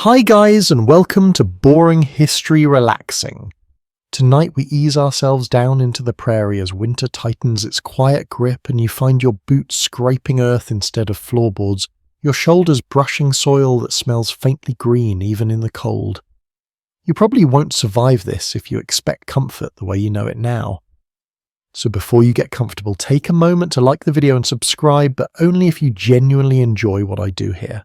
Hi guys, and welcome to Boring History Relaxing. Tonight we ease ourselves down into the prairie as winter tightens its quiet grip and you find your boots scraping earth instead of floorboards, your shoulders brushing soil that smells faintly green even in the cold. You probably won't survive this if you expect comfort the way you know it now. So before you get comfortable, take a moment to like the video and subscribe, but only if you genuinely enjoy what I do here.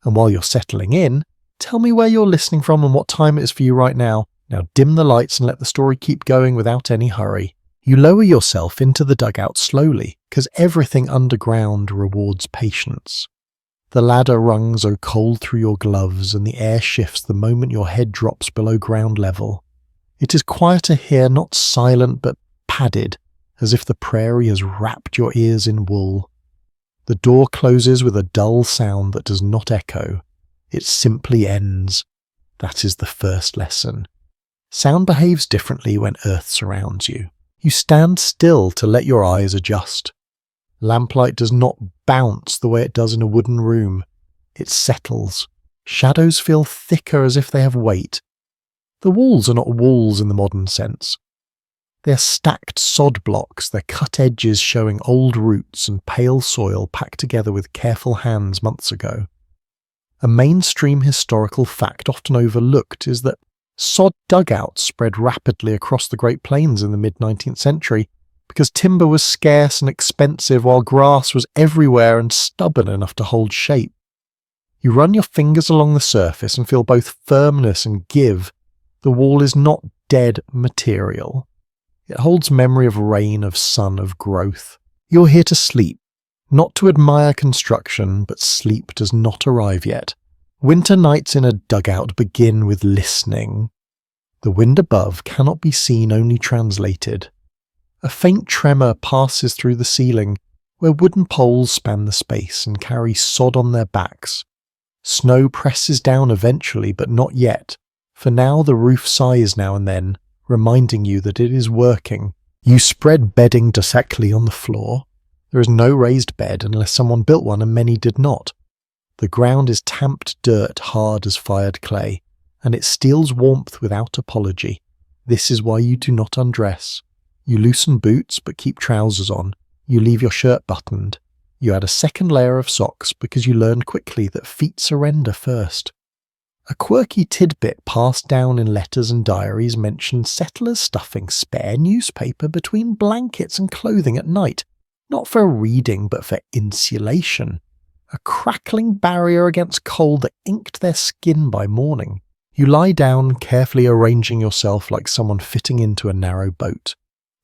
And while you're settling in, tell me where you're listening from and what time it is for you right now. Now dim the lights and let the story keep going without any hurry. You lower yourself into the dugout slowly, because everything underground rewards patience. The ladder rungs are cold through your gloves and the air shifts the moment your head drops below ground level. It is quieter here, not silent but padded, as if the prairie has wrapped your ears in wool. The door closes with a dull sound that does not echo. It simply ends. That is the first lesson. Sound behaves differently when earth surrounds you. You stand still to let your eyes adjust. Lamplight does not bounce the way it does in a wooden room. It settles. Shadows feel thicker as if they have weight. The walls are not walls in the modern sense. They are stacked sod blocks, their cut edges showing old roots and pale soil packed together with careful hands months ago. A mainstream historical fact often overlooked is that sod dugouts spread rapidly across the Great Plains in the mid-19th century because timber was scarce and expensive while grass was everywhere and stubborn enough to hold shape. You run your fingers along the surface and feel both firmness and give. The wall is not dead material. It holds memory of rain, of sun, of growth. You're here to sleep, not to admire construction, but sleep does not arrive yet. Winter nights in a dugout begin with listening. The wind above cannot be seen, only translated. A faint tremor passes through the ceiling, where wooden poles span the space and carry sod on their backs. Snow presses down eventually, but not yet. For now the roof sighs now and then, reminding you that it is working. You spread bedding directly on the floor. There is no raised bed unless someone built one, and many did not. The ground is tamped dirt hard as fired clay, and it steals warmth without apology. This is why you do not undress. You loosen boots but keep trousers on. You leave your shirt buttoned. You add a second layer of socks because you learned quickly that feet surrender first. A quirky tidbit passed down in letters and diaries mentioned settlers stuffing spare newspaper between blankets and clothing at night, not for reading but for insulation, a crackling barrier against cold that inked their skin by morning. You lie down, carefully arranging yourself like someone fitting into a narrow boat.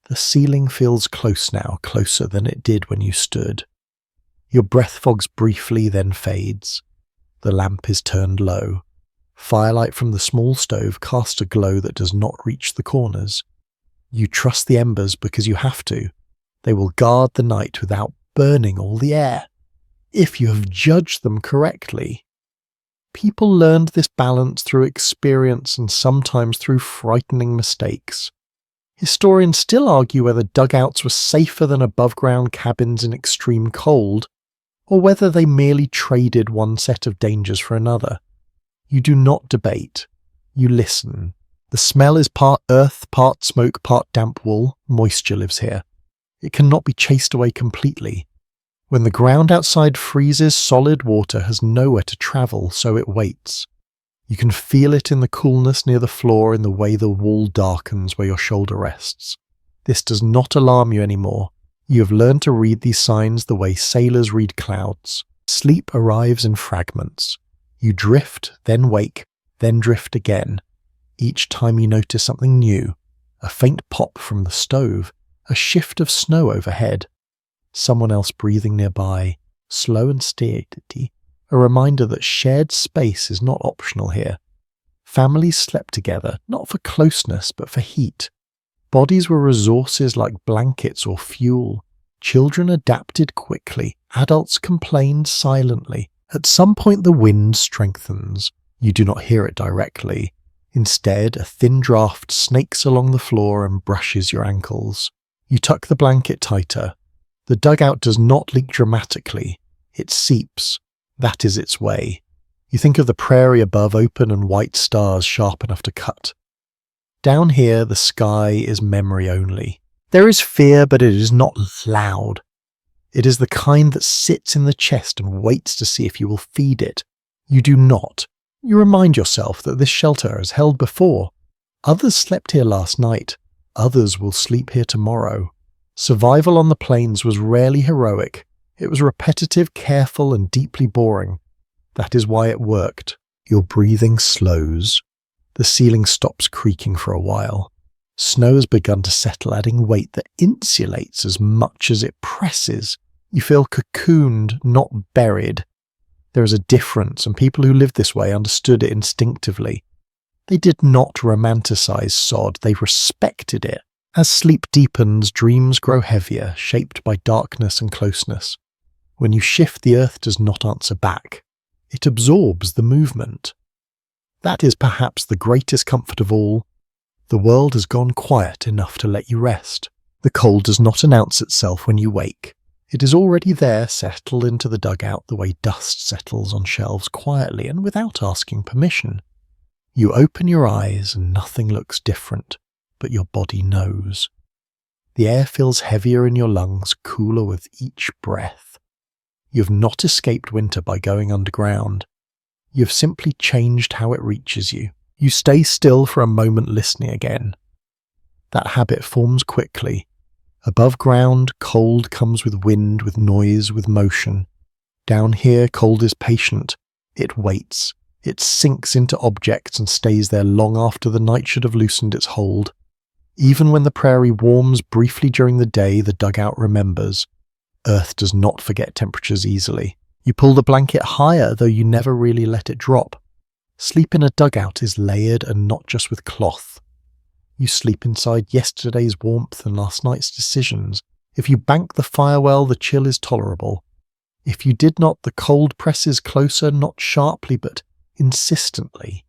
The ceiling feels close now, closer than it did when you stood. Your breath fogs briefly, then fades. The lamp is turned low. Firelight from the small stove casts a glow that does not reach the corners. You trust the embers because you have to. They will guard the night without burning all the air, if you have judged them correctly. People learned this balance through experience and sometimes through frightening mistakes. Historians still argue whether dugouts were safer than above-ground cabins in extreme cold, or whether they merely traded one set of dangers for another. You do not debate. You listen. The smell is part earth, part smoke, part damp wool. Moisture lives here. It cannot be chased away completely. When the ground outside freezes, solid water has nowhere to travel, so it waits. You can feel it in the coolness near the floor, in the way the wall darkens where your shoulder rests. This does not alarm you anymore. You have learned to read these signs the way sailors read clouds. Sleep arrives in fragments. You drift, then wake, then drift again. Each time you notice something new, a faint pop from the stove, a shift of snow overhead, someone else breathing nearby, slow and steady, a reminder that shared space is not optional here. Families slept together, not for closeness, but for heat. Bodies were resources like blankets or fuel. Children adapted quickly. Adults complained silently. At some point the wind strengthens. You do not hear it directly. Instead, a thin draft snakes along the floor and brushes your ankles. You tuck the blanket tighter. The dugout does not leak dramatically. It seeps. That is its way. You think of the prairie above, open and white stars sharp enough to cut. Down here, the sky is memory only. There is fear, but it is not loud. It is the kind that sits in the chest and waits to see if you will feed it. You do not. You remind yourself that this shelter has held before. Others slept here last night. Others will sleep here tomorrow. Survival on the plains was rarely heroic. It was repetitive, careful, and deeply boring. That is why it worked. Your breathing slows. The ceiling stops creaking for a while. Snow has begun to settle, adding weight that insulates as much as it presses. You feel cocooned, not buried. There is a difference, and people who lived this way understood it instinctively. They did not romanticize Sod, they respected it. As sleep deepens, dreams grow heavier, shaped by darkness and closeness. When you shift, the earth does not answer back. It absorbs the movement. That is perhaps the greatest comfort of all. The world has gone quiet enough to let you rest. The cold does not announce itself when you wake. It is already there, settled into the dugout the way dust settles on shelves quietly and without asking permission. You open your eyes and nothing looks different, but your body knows. The air feels heavier in your lungs, cooler with each breath. You have not escaped winter by going underground. You have simply changed how it reaches you. You stay still for a moment, listening again. That habit forms quickly. Above ground, cold comes with wind, with noise, with motion. Down here, cold is patient. It waits. It sinks into objects and stays there long after the night should have loosened its hold. Even when the prairie warms briefly during the day, the dugout remembers. Earth does not forget temperatures easily. You pull the blanket higher, though you never really let it drop. Sleep in a dugout is layered and not just with cloth. You sleep inside yesterday's warmth and last night's decisions. If you bank the fire well, the chill is tolerable. If you did not, the cold presses closer, not sharply, but insistently.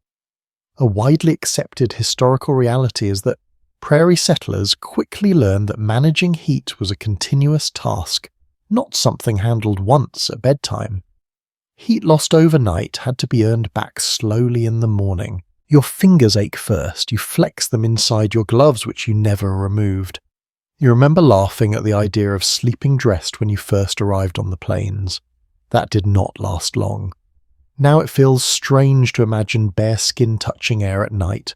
A widely accepted historical reality is that prairie settlers quickly learned that managing heat was a continuous task, not something handled once at bedtime. Heat lost overnight had to be earned back slowly in the morning. Your fingers ache first, you flex them inside your gloves which you never removed. You remember laughing at the idea of sleeping dressed when you first arrived on the plains. That did not last long. Now it feels strange to imagine bare skin touching air at night.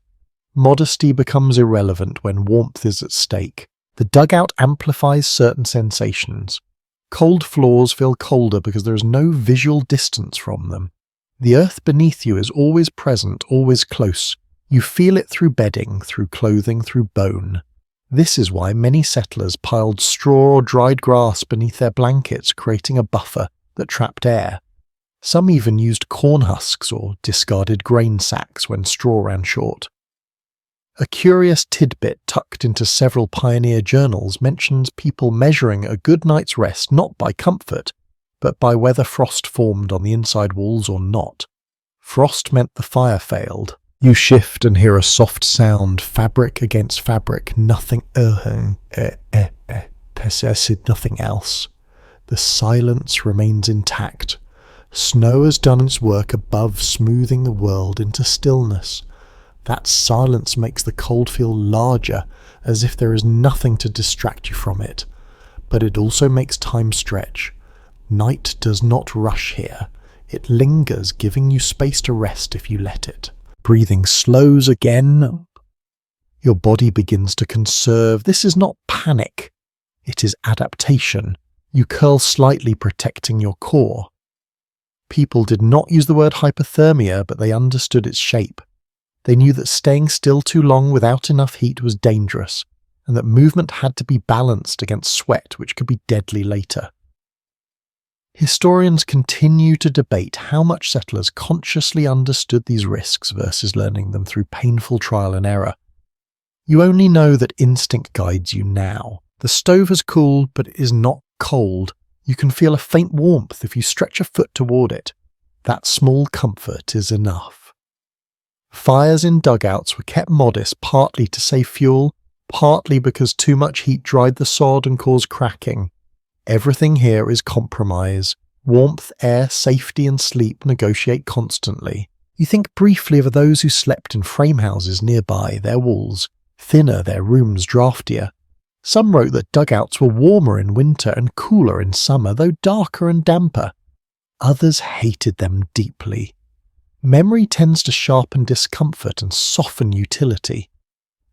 Modesty becomes irrelevant when warmth is at stake. The dugout amplifies certain sensations. Cold floors feel colder because there is no visual distance from them. The earth beneath you is always present, always close. You feel it through bedding, through clothing, through bone. This is why many settlers piled straw or dried grass beneath their blankets, creating a buffer that trapped air. Some even used corn husks or discarded grain sacks when straw ran short. A curious tidbit tucked into several pioneer journals mentions people measuring a good night's rest not by comfort, but by whether frost formed on the inside walls or not. Frost meant the fire failed. You shift and hear a soft sound, fabric against fabric, nothing nothing else. The silence remains intact. Snow has done its work above, smoothing the world into stillness. That silence makes the cold feel larger, as if there is nothing to distract you from it. But it also makes time stretch. Night does not rush here. It lingers, giving you space to rest if you let it. Breathing slows again. Your body begins to conserve. This is not panic. It is adaptation. You curl slightly, protecting your core. People did not use the word hypothermia, but they understood its shape. They knew that staying still too long without enough heat was dangerous, and that movement had to be balanced against sweat, which could be deadly later. Historians continue to debate how much settlers consciously understood these risks versus learning them through painful trial and error. You only know that instinct guides you now. The stove has cooled, but it is not cold. You can feel a faint warmth if you stretch a foot toward it. That small comfort is enough. Fires in dugouts were kept modest, partly to save fuel, partly because too much heat dried the sod and caused cracking. Everything here is compromise. Warmth, air, safety and sleep negotiate constantly. You think briefly of those who slept in frame houses nearby, their walls thinner, their rooms draftier. Some wrote that dugouts were warmer in winter and cooler in summer, though darker and damper. Others hated them deeply. Memory tends to sharpen discomfort and soften utility.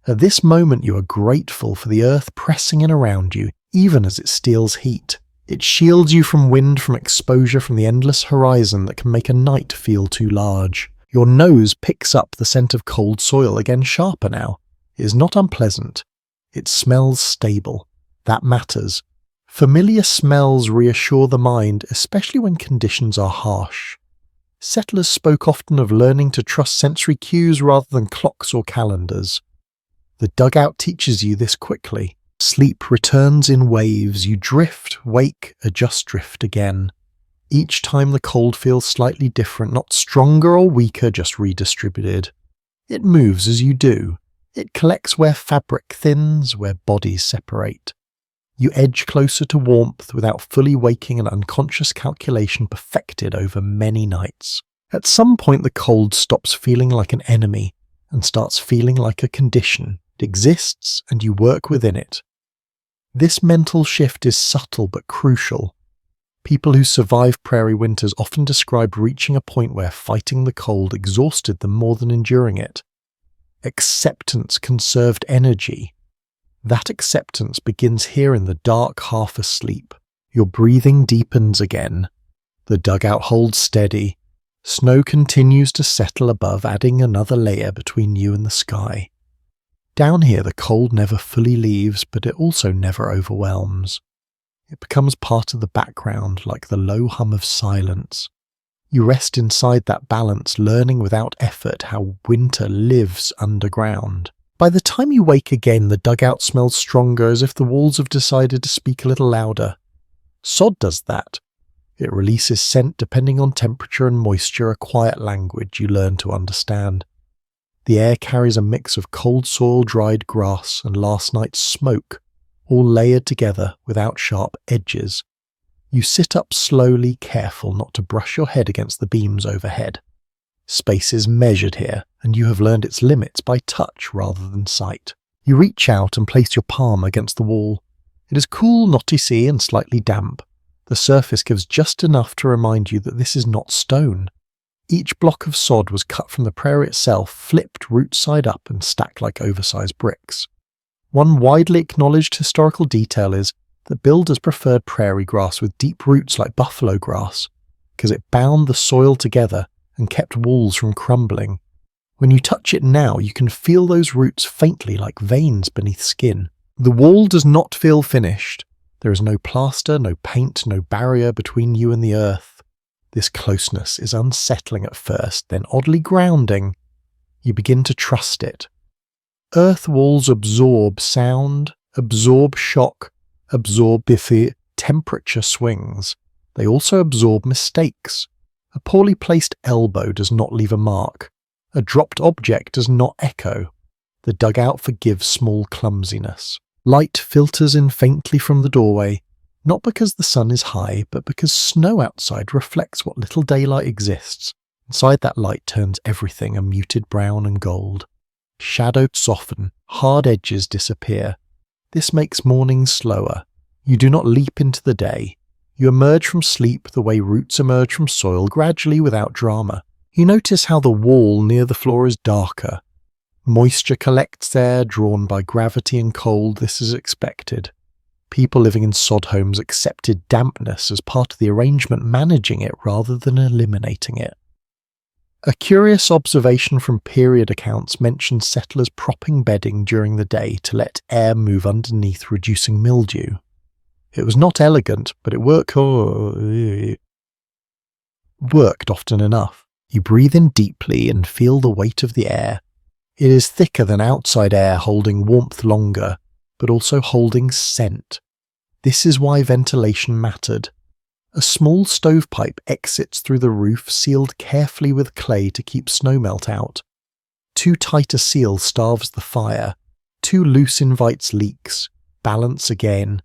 At this moment you are grateful for the earth pressing in around you, even as it steals heat. It shields you from wind, from exposure, from the endless horizon that can make a night feel too large. Your nose picks up the scent of cold soil, again sharper now. It is not unpleasant. It smells stable. That matters. Familiar smells reassure the mind, especially when conditions are harsh. Settlers spoke often of learning to trust sensory cues rather than clocks or calendars. The dugout teaches you this quickly. Sleep returns in waves. You drift, wake, adjust, drift again. Each time the cold feels slightly different, not stronger or weaker, just redistributed. It moves as you do. It collects where fabric thins, where bodies separate. You edge closer to warmth without fully waking, an unconscious calculation perfected over many nights. At some point the cold stops feeling like an enemy and starts feeling like a condition. It exists and you work within it. This mental shift is subtle but crucial. People who survive prairie winters often describe reaching a point where fighting the cold exhausted them more than enduring it. Acceptance conserved energy. That acceptance begins here in the dark, half asleep. Your breathing deepens again. The dugout holds steady. Snow continues to settle above, adding another layer between you and the sky. Down here the cold never fully leaves, but it also never overwhelms. It becomes part of the background, like the low hum of silence. You rest inside that balance, learning without effort how winter lives underground. By the time you wake again, the dugout smells stronger, as if the walls have decided to speak a little louder. Sod does that. It releases scent depending on temperature and moisture, a quiet language you learn to understand. The air carries a mix of cold soil, dried grass, and last night's smoke, all layered together without sharp edges. You sit up slowly, careful not to brush your head against the beams overhead. Space is measured here, and you have learned its limits by touch rather than sight. You reach out and place your palm against the wall. It is cool, not icy, and slightly damp. The surface gives just enough to remind you that this is not stone. Each block of sod was cut from the prairie itself, flipped root side up and stacked like oversized bricks. One widely acknowledged historical detail is that builders preferred prairie grass with deep roots like buffalo grass, because it bound the soil together and kept walls from crumbling. When you touch it now, you can feel those roots faintly like veins beneath skin. The wall does not feel finished. There is no plaster, no paint, no barrier between you and the earth. This closeness is unsettling at first, then oddly grounding. You begin to trust it. Earth walls absorb sound, absorb shock, absorb if the temperature swings. They also absorb mistakes. A poorly placed elbow does not leave a mark. A dropped object does not echo. The dugout forgives small clumsiness. Light filters in faintly from the doorway, not because the sun is high, but because snow outside reflects what little daylight exists. Inside that light turns everything a muted brown and gold. Shadows soften, hard edges disappear. This makes morning slower. You do not leap into the day. You emerge from sleep the way roots emerge from soil, gradually without drama. You notice how the wall near the floor is darker. Moisture collects there, drawn by gravity and cold. This is expected. People living in sod homes accepted dampness as part of the arrangement, managing it rather than eliminating it. A curious observation from period accounts mentions settlers propping bedding during the day to let air move underneath, reducing mildew. It was not elegant, but it worked often enough. You breathe in deeply and feel the weight of the air. It is thicker than outside air, holding warmth longer, but also holding scent. This is why ventilation mattered. A small stovepipe exits through the roof, sealed carefully with clay to keep snowmelt out. Too tight a seal starves the fire. Too loose invites leaks. Balance again.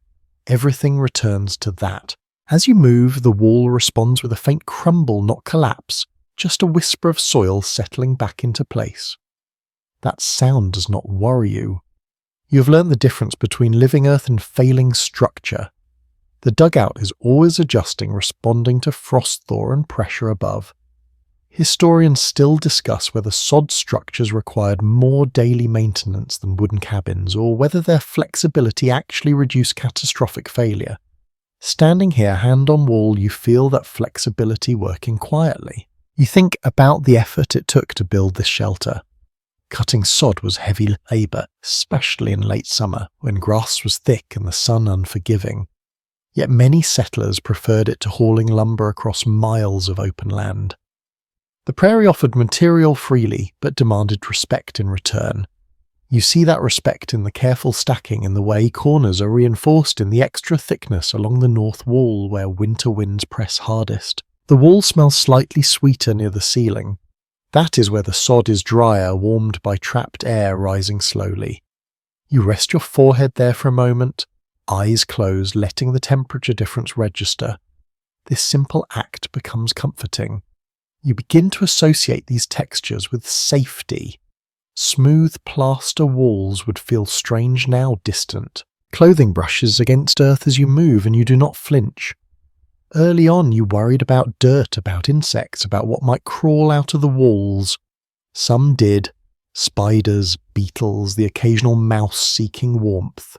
Everything returns to that. As you move, the wall responds with a faint crumble, not collapse, just a whisper of soil settling back into place. That sound does not worry you. You have learned the difference between living earth and failing structure. The dugout is always adjusting, responding to frost thaw and pressure above. Historians still discuss whether sod structures required more daily maintenance than wooden cabins, or whether their flexibility actually reduced catastrophic failure. Standing here, hand on wall, you feel that flexibility working quietly. You think about the effort it took to build this shelter. Cutting sod was heavy labour, especially in late summer, when grass was thick and the sun unforgiving. Yet many settlers preferred it to hauling lumber across miles of open land. The prairie offered material freely, but demanded respect in return. You see that respect in the careful stacking and the way corners are reinforced in the extra thickness along the north wall where winter winds press hardest. The wall smells slightly sweeter near the ceiling. That is where the sod is drier, warmed by trapped air rising slowly. You rest your forehead there for a moment, eyes closed, letting the temperature difference register. This simple act becomes comforting. You begin to associate these textures with safety. Smooth plaster walls would feel strange now, distant. Clothing brushes against earth as you move and you do not flinch. Early on you worried about dirt, about insects, about what might crawl out of the walls. Some did. Spiders, beetles, the occasional mouse seeking warmth.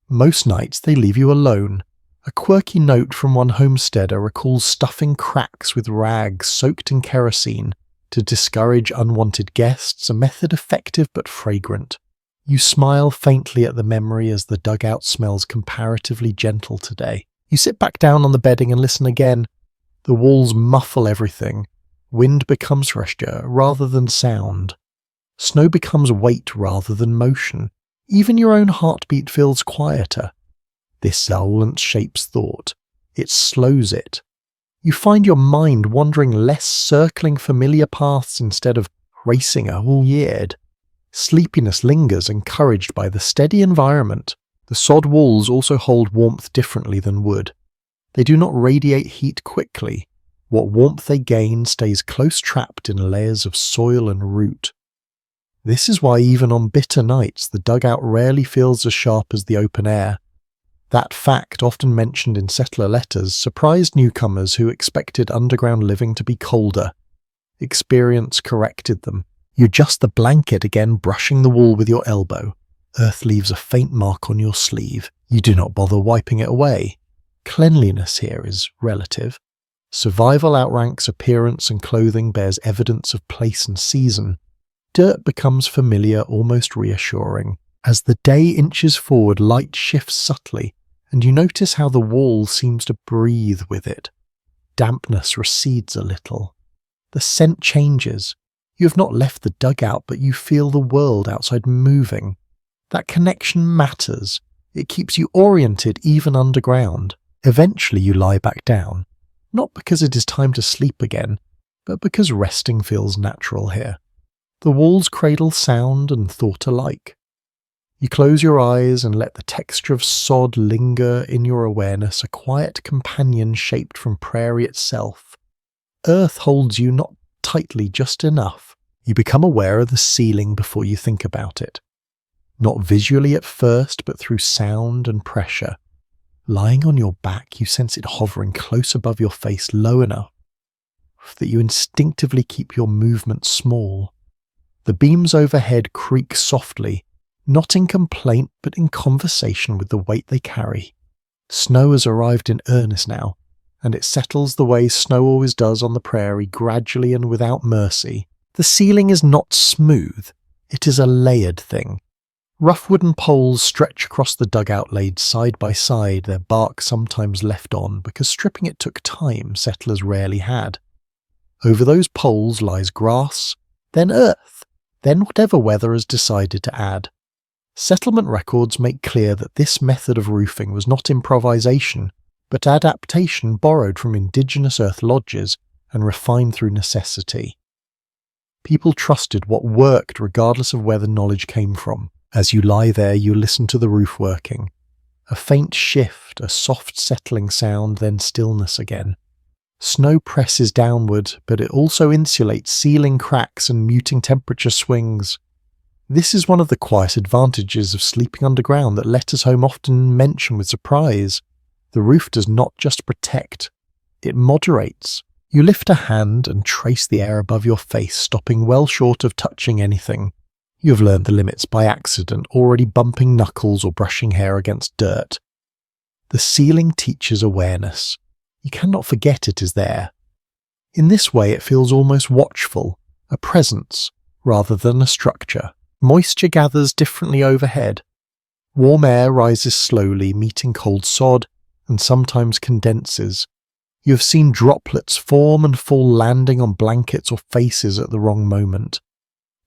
Most nights they leave you alone. A quirky note from one homesteader recalls stuffing cracks with rags soaked in kerosene to discourage unwanted guests, a method effective but fragrant. You smile faintly at the memory as the dugout smells comparatively gentle today. You sit back down on the bedding and listen again. The walls muffle everything. Wind becomes fresher rather than sound. Snow becomes weight rather than motion. Even your own heartbeat feels quieter. This silence shapes thought. It slows it. You find your mind wandering less, circling familiar paths instead of racing a whole yeared. Sleepiness lingers, encouraged by the steady environment. The sod walls also hold warmth differently than wood. They do not radiate heat quickly. What warmth they gain stays close trapped in layers of soil and root. This is why even on bitter nights the dugout rarely feels as sharp as the open air. That fact, often mentioned in settler letters, surprised newcomers who expected underground living to be colder. Experience corrected them. You adjust the blanket again, brushing the wall with your elbow. Earth leaves a faint mark on your sleeve. You do not bother wiping it away. Cleanliness here is relative. Survival outranks appearance, and clothing bears evidence of place and season. Dirt becomes familiar, almost reassuring. As the day inches forward, light shifts subtly, and you notice how the wall seems to breathe with it. Dampness recedes a little. The scent changes. You have not left the dugout, but you feel the world outside moving. That connection matters. It keeps you oriented even underground. Eventually you lie back down, not because it is time to sleep again, but because resting feels natural here. The walls cradle sound and thought alike. You close your eyes and let the texture of sod linger in your awareness, a quiet companion shaped from prairie itself. Earth holds you not tightly, just enough. You become aware of the ceiling before you think about it. Not visually at first, but through sound and pressure. Lying on your back, you sense it hovering close above your face, low enough that you instinctively keep your movement small. The beams overhead creak softly, not in complaint, but in conversation with the weight they carry. Snow has arrived in earnest now, and it settles the way snow always does on the prairie, gradually and without mercy. The ceiling is not smooth, it is a layered thing. Rough wooden poles stretch across the dugout laid side by side, their bark sometimes left on, because stripping it took time settlers rarely had. Over those poles lies grass, then earth, then whatever weather has decided to add. Settlement records make clear that this method of roofing was not improvisation, but adaptation borrowed from indigenous earth lodges and refined through necessity. People trusted what worked regardless of where the knowledge came from. As you lie there, you listen to the roof working. A faint shift, a soft settling sound, then stillness again. Snow presses downward, but it also insulates ceiling cracks and muting temperature swings. This is one of the quiet advantages of sleeping underground that letters home often mention with surprise. The roof does not just protect, it moderates. You lift a hand and trace the air above your face, stopping well short of touching anything. You have learned the limits by accident, already bumping knuckles or brushing hair against dirt. The ceiling teaches awareness. You cannot forget it is there. In this way it feels almost watchful, a presence, rather than a structure. Moisture gathers differently overhead. Warm air rises slowly, meeting cold sod, and sometimes condenses. You have seen droplets form and fall, landing on blankets or faces at the wrong moment.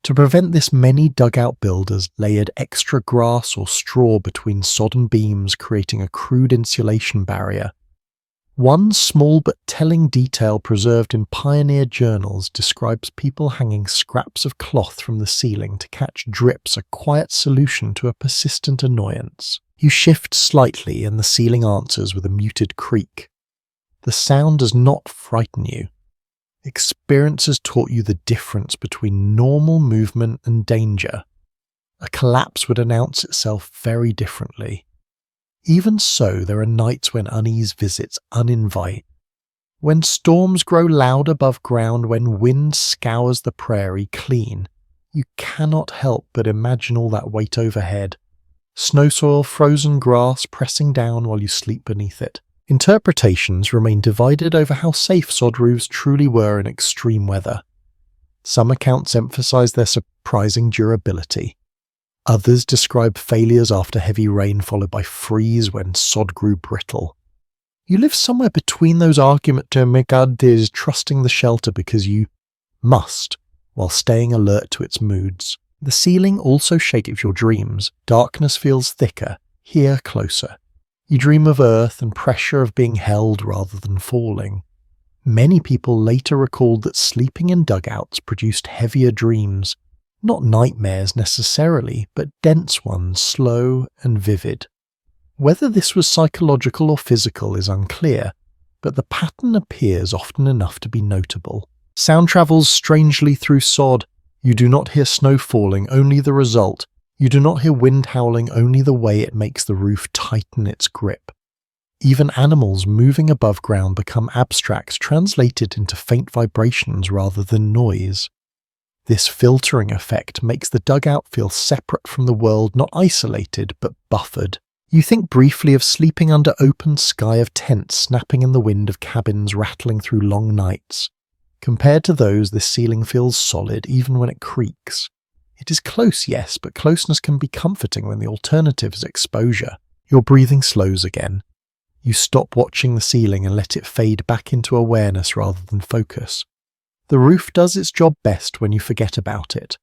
To prevent this, many dugout builders layered extra grass or straw between sodden beams, creating a crude insulation barrier. One small but telling detail preserved in pioneer journals describes people hanging scraps of cloth from the ceiling to catch drips, a quiet solution to a persistent annoyance. You shift slightly and the ceiling answers with a muted creak. The sound does not frighten you. Experience has taught you the difference between normal movement and danger. A collapse would announce itself very differently. Even so, there are nights when unease visits uninvite. When storms grow loud above ground, when wind scours the prairie clean, you cannot help but imagine all that weight overhead. Snow soil, frozen grass pressing down while you sleep beneath it. Interpretations remain divided over how safe sod roofs truly were in extreme weather. Some accounts emphasize their surprising durability. Others describe failures after heavy rain followed by freeze when sod grew brittle. You live somewhere between those arguments, trusting the shelter because you must, while staying alert to its moods. The ceiling also shapes your dreams. Darkness feels thicker, here closer. You dream of earth and pressure of being held rather than falling. Many people later recalled that sleeping in dugouts produced heavier dreams. Not nightmares necessarily, but dense ones, slow and vivid. Whether this was psychological or physical is unclear, but the pattern appears often enough to be notable. Sound travels strangely through sod. You do not hear snow falling, only the result. You do not hear wind howling, only the way it makes the roof tighten its grip. Even animals moving above ground become abstracts, translated into faint vibrations rather than noise. This filtering effect makes the dugout feel separate from the world, not isolated, but buffered. You think briefly of sleeping under open sky, of tents snapping in the wind, of cabins rattling through long nights. Compared to those, this ceiling feels solid, even when it creaks. It is close, yes, but closeness can be comforting when the alternative is exposure. Your breathing slows again. You stop watching the ceiling and let it fade back into awareness rather than focus. The roof does its job best when you forget about it.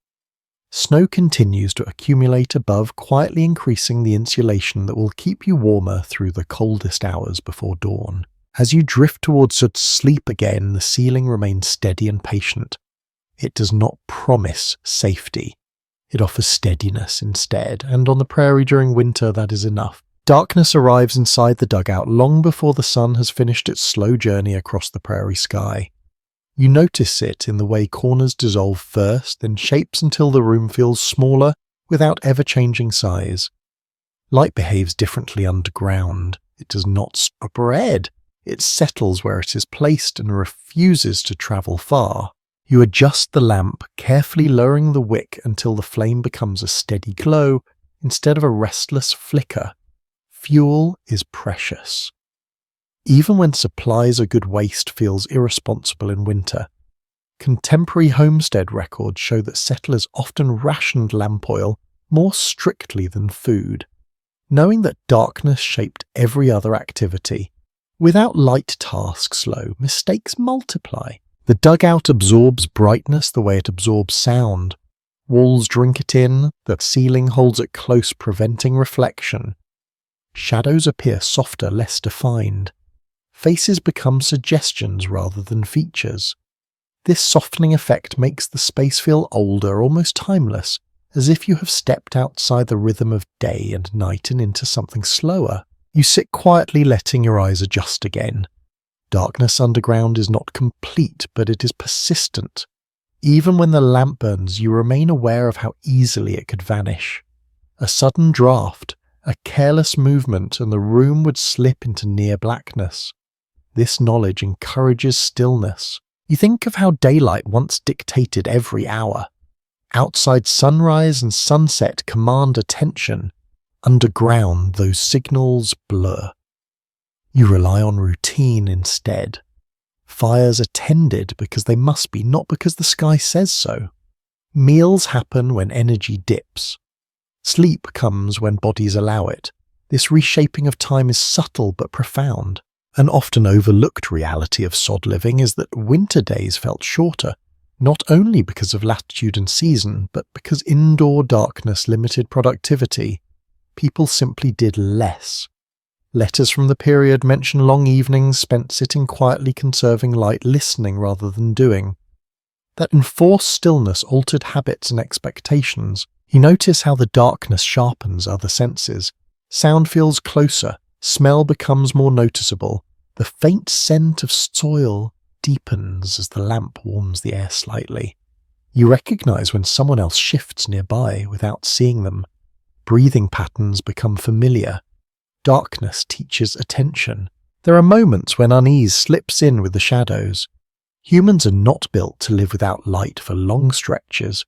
Snow continues to accumulate above, quietly increasing the insulation that will keep you warmer through the coldest hours before dawn. As you drift towards sleep again, the ceiling remains steady and patient. It does not promise safety. It offers steadiness instead, and on the prairie during winter that is enough. Darkness arrives inside the dugout long before the sun has finished its slow journey across the prairie sky. You notice it in the way corners dissolve first, then shapes until the room feels smaller without ever changing size. Light behaves differently underground. It does not spread. It settles where it is placed and refuses to travel far. You adjust the lamp, carefully lowering the wick until the flame becomes a steady glow instead of a restless flicker. Fuel is precious. Even when supplies a good waste feels irresponsible in winter. Contemporary homestead records show that settlers often rationed lamp oil more strictly than food, knowing that darkness shaped every other activity. Without light tasks, mistakes multiply. The dugout absorbs brightness the way it absorbs sound. Walls drink it in, the ceiling holds it close, preventing reflection. Shadows appear softer, less defined. Faces become suggestions rather than features. This softening effect makes the space feel older, almost timeless, as if you have stepped outside the rhythm of day and night and into something slower. You sit quietly, letting your eyes adjust again. Darkness underground is not complete, but it is persistent. Even when the lamp burns, you remain aware of how easily it could vanish. A sudden draught, a careless movement, and the room would slip into near blackness. This knowledge encourages stillness. You think of how daylight once dictated every hour. Outside, sunrise and sunset command attention. Underground, those signals blur. You rely on routine instead. Fires are tended because they must be, not because the sky says so. Meals happen when energy dips. Sleep comes when bodies allow it. This reshaping of time is subtle but profound. An often overlooked reality of sod living is that winter days felt shorter, not only because of latitude and season, but because indoor darkness limited productivity. People simply did less. Letters from the period mention long evenings spent sitting quietly conserving light, listening rather than doing. That enforced stillness altered habits and expectations. You notice how the darkness sharpens other senses. Sound feels closer, smell becomes more noticeable. The faint scent of soil deepens as the lamp warms the air slightly. You recognize when someone else shifts nearby without seeing them. Breathing patterns become familiar. Darkness teaches attention. There are moments when unease slips in with the shadows. Humans are not built to live without light for long stretches.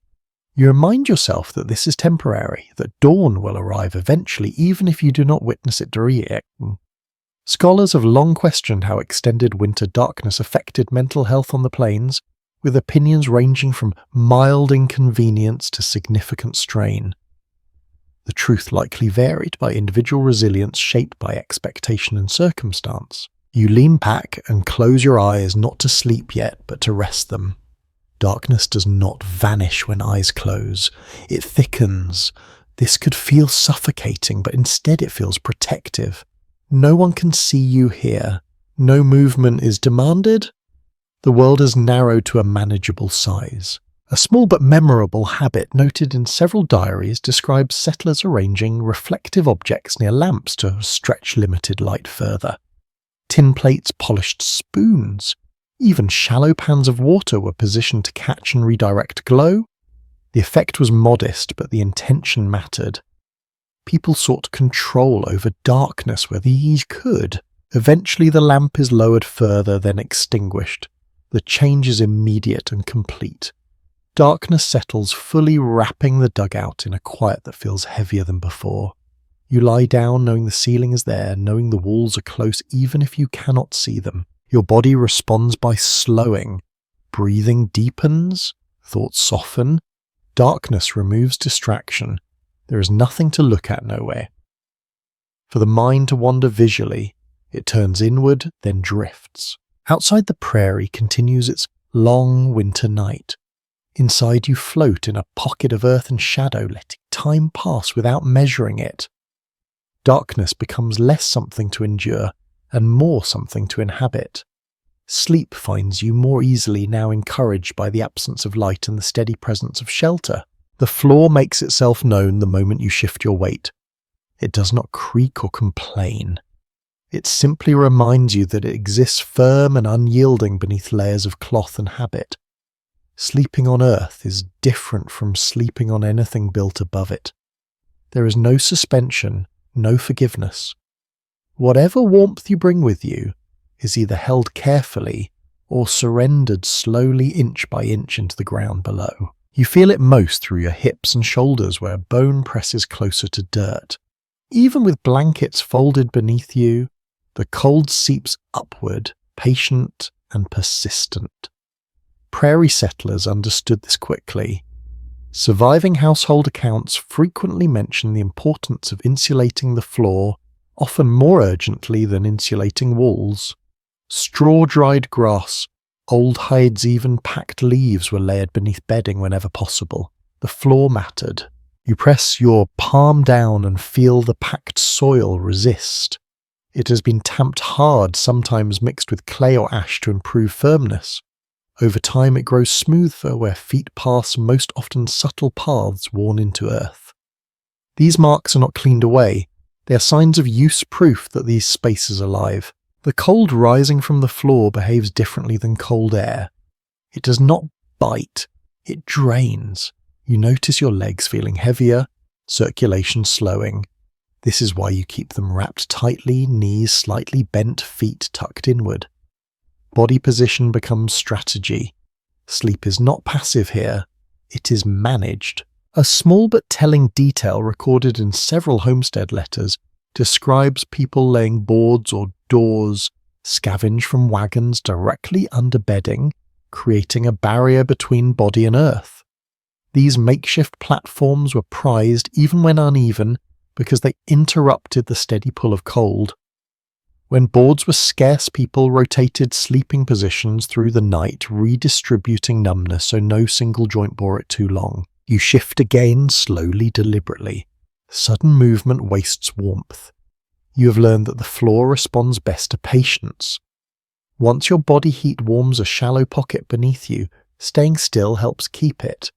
You remind yourself that this is temporary, that dawn will arrive eventually even if you do not witness it directly. Scholars have long questioned how extended winter darkness affected mental health on the plains, with opinions ranging from mild inconvenience to significant strain. The truth likely varied by individual resilience shaped by expectation and circumstance. You lean back and close your eyes, not to sleep yet, but to rest them. Darkness does not vanish when eyes close. It thickens. This could feel suffocating, but instead it feels protective. No one can see you here. No movement is demanded. The world is narrowed to a manageable size. A small but memorable habit noted in several diaries describes settlers arranging reflective objects near lamps to stretch limited light further. Tin plates, polished spoons, even shallow pans of water were positioned to catch and redirect glow. The effect was modest, but the intention mattered. People sought control over darkness where they could. Eventually the lamp is lowered further, then extinguished. The change is immediate and complete. Darkness settles, fully wrapping the dugout in a quiet that feels heavier than before. You lie down knowing the ceiling is there, knowing the walls are close even if you cannot see them. Your body responds by slowing. Breathing deepens, thoughts soften. Darkness removes distraction. There is nothing to look at nowhere. For the mind to wander visually, it turns inward, then drifts. Outside the prairie continues its long winter night. Inside you float in a pocket of earth and shadow, letting time pass without measuring it. Darkness becomes less something to endure and more something to inhabit. Sleep finds you more easily, now encouraged by the absence of light and the steady presence of shelter. The floor makes itself known the moment you shift your weight. It does not creak or complain. It simply reminds you that it exists firm and unyielding beneath layers of cloth and habit. Sleeping on earth is different from sleeping on anything built above it. There is no suspension, no forgiveness. Whatever warmth you bring with you is either held carefully or surrendered slowly inch by inch into the ground below. You feel it most through your hips and shoulders where bone presses closer to dirt. Even with blankets folded beneath you, the cold seeps upward, patient and persistent. Prairie settlers understood this quickly. Surviving household accounts frequently mention the importance of insulating the floor, often more urgently than insulating walls. Straw-dried grass, old hides, even packed leaves were layered beneath bedding whenever possible. The floor mattered. You press your palm down and feel the packed soil resist. It has been tamped hard, sometimes mixed with clay or ash to improve firmness. Over time it grows smoother where feet pass most often subtle paths worn into earth. These marks are not cleaned away, They are signs of use proof that these spaces are alive. The cold rising from the floor behaves differently than cold air. It does not bite, it drains. You notice your legs feeling heavier, circulation slowing. This is why you keep them wrapped tightly, knees slightly bent, feet tucked inward. Body position becomes strategy. Sleep is not passive here, it is managed. A small but telling detail recorded in several homestead letters describes people laying boards or doors, scavenged from wagons directly under bedding, creating a barrier between body and earth. These makeshift platforms were prized even when uneven because they interrupted the steady pull of cold. When boards were scarce, people rotated sleeping positions through the night, redistributing numbness so no single joint bore it too long. You shift again, slowly, deliberately. Sudden movement wastes warmth. You have learned that the floor responds best to patience. Once your body heat warms a shallow pocket beneath you, staying still helps keep it.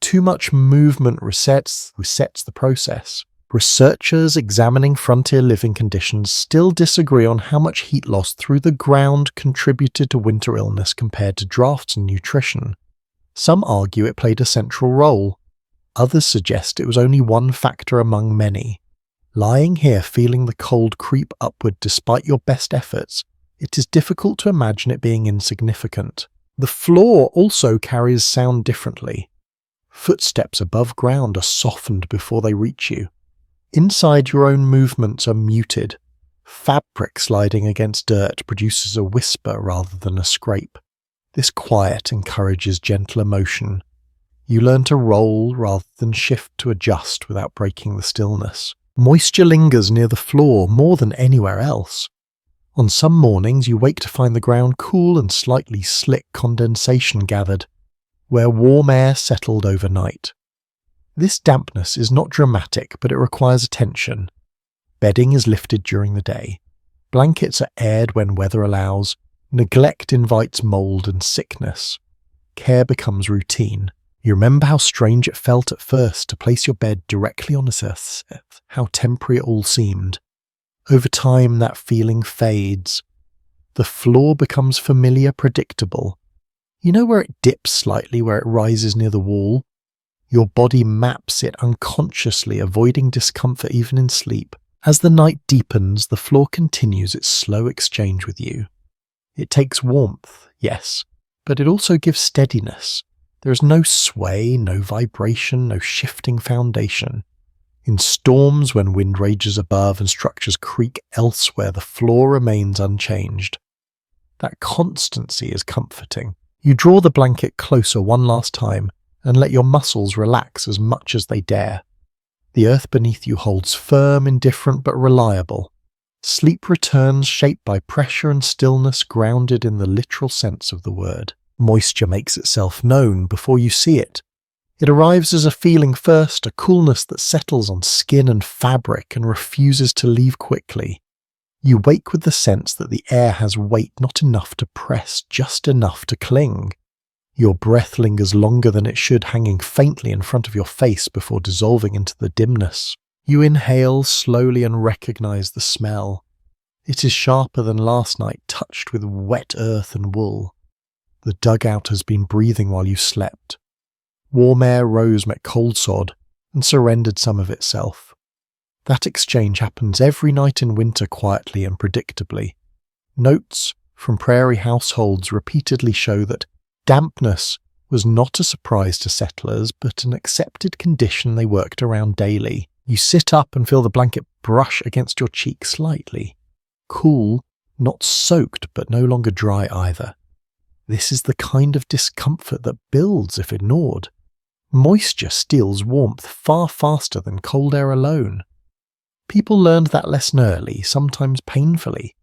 Too much movement resets the process. Researchers examining frontier living conditions still disagree on how much heat loss through the ground contributed to winter illness compared to drafts and nutrition. Some argue it played a central role. Others suggest it was only one factor among many. Lying here feeling the cold creep upward despite your best efforts, it is difficult to imagine it being insignificant. The floor also carries sound differently. Footsteps above ground are softened before they reach you. Inside, your own movements are muted. Fabric sliding against dirt produces a whisper rather than a scrape. This quiet encourages gentler motion. You learn to roll rather than shift to adjust without breaking the stillness. Moisture lingers near the floor more than anywhere else. On some mornings you wake to find the ground cool and slightly slick condensation gathered, where warm air settled overnight. This dampness is not dramatic, but it requires attention. Bedding is lifted during the day. Blankets are aired when weather allows. Neglect invites mold and sickness. Care becomes routine. You remember how strange it felt at first to place your bed directly on its earth, how temporary it all seemed. Over time, that feeling fades. The floor becomes familiar, predictable. You know where it dips slightly, where it rises near the wall? Your body maps it unconsciously, avoiding discomfort even in sleep. As the night deepens, the floor continues its slow exchange with you. It takes warmth, yes, but it also gives steadiness. There is no sway, no vibration, no shifting foundation. In storms, when wind rages above and structures creak elsewhere, the floor remains unchanged. That constancy is comforting. You draw the blanket closer one last time and let your muscles relax as much as they dare. The earth beneath you holds firm, indifferent, but reliable. Sleep returns shaped by pressure and stillness, grounded in the literal sense of the word. Moisture makes itself known before you see it. It arrives as a feeling first, a coolness that settles on skin and fabric and refuses to leave quickly. You wake with the sense that the air has weight, not enough to press, just enough to cling. Your breath lingers longer than it should, hanging faintly in front of your face before dissolving into the dimness. You inhale slowly and recognize the smell. It is sharper than last night, touched with wet earth and wool. The dugout has been breathing while you slept. Warm air rose, met cold sod, and surrendered some of itself. That exchange happens every night in winter, quietly and predictably. Notes from Prairie households repeatedly show that dampness was not a surprise to settlers, but an accepted condition they worked around daily. You sit up and feel the blanket brush against your cheek slightly. Cool, not soaked, but no longer dry either. This is the kind of discomfort that builds if ignored. Moisture steals warmth far faster than cold air alone. People learned that lesson early, sometimes painfully.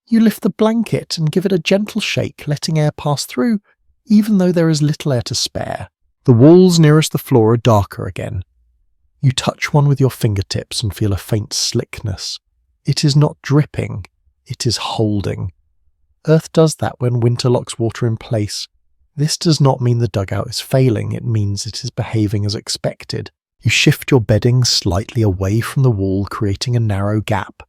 You lift the blanket and give it a gentle shake, letting air pass through, even though there is little air to spare. The walls nearest the floor are darker again. You touch one with your fingertips and feel a faint slickness. It is not dripping, it is holding. Earth does that when winter locks water in place. This does not mean the dugout is failing, it means it is behaving as expected. You shift your bedding slightly away from the wall, creating a narrow gap.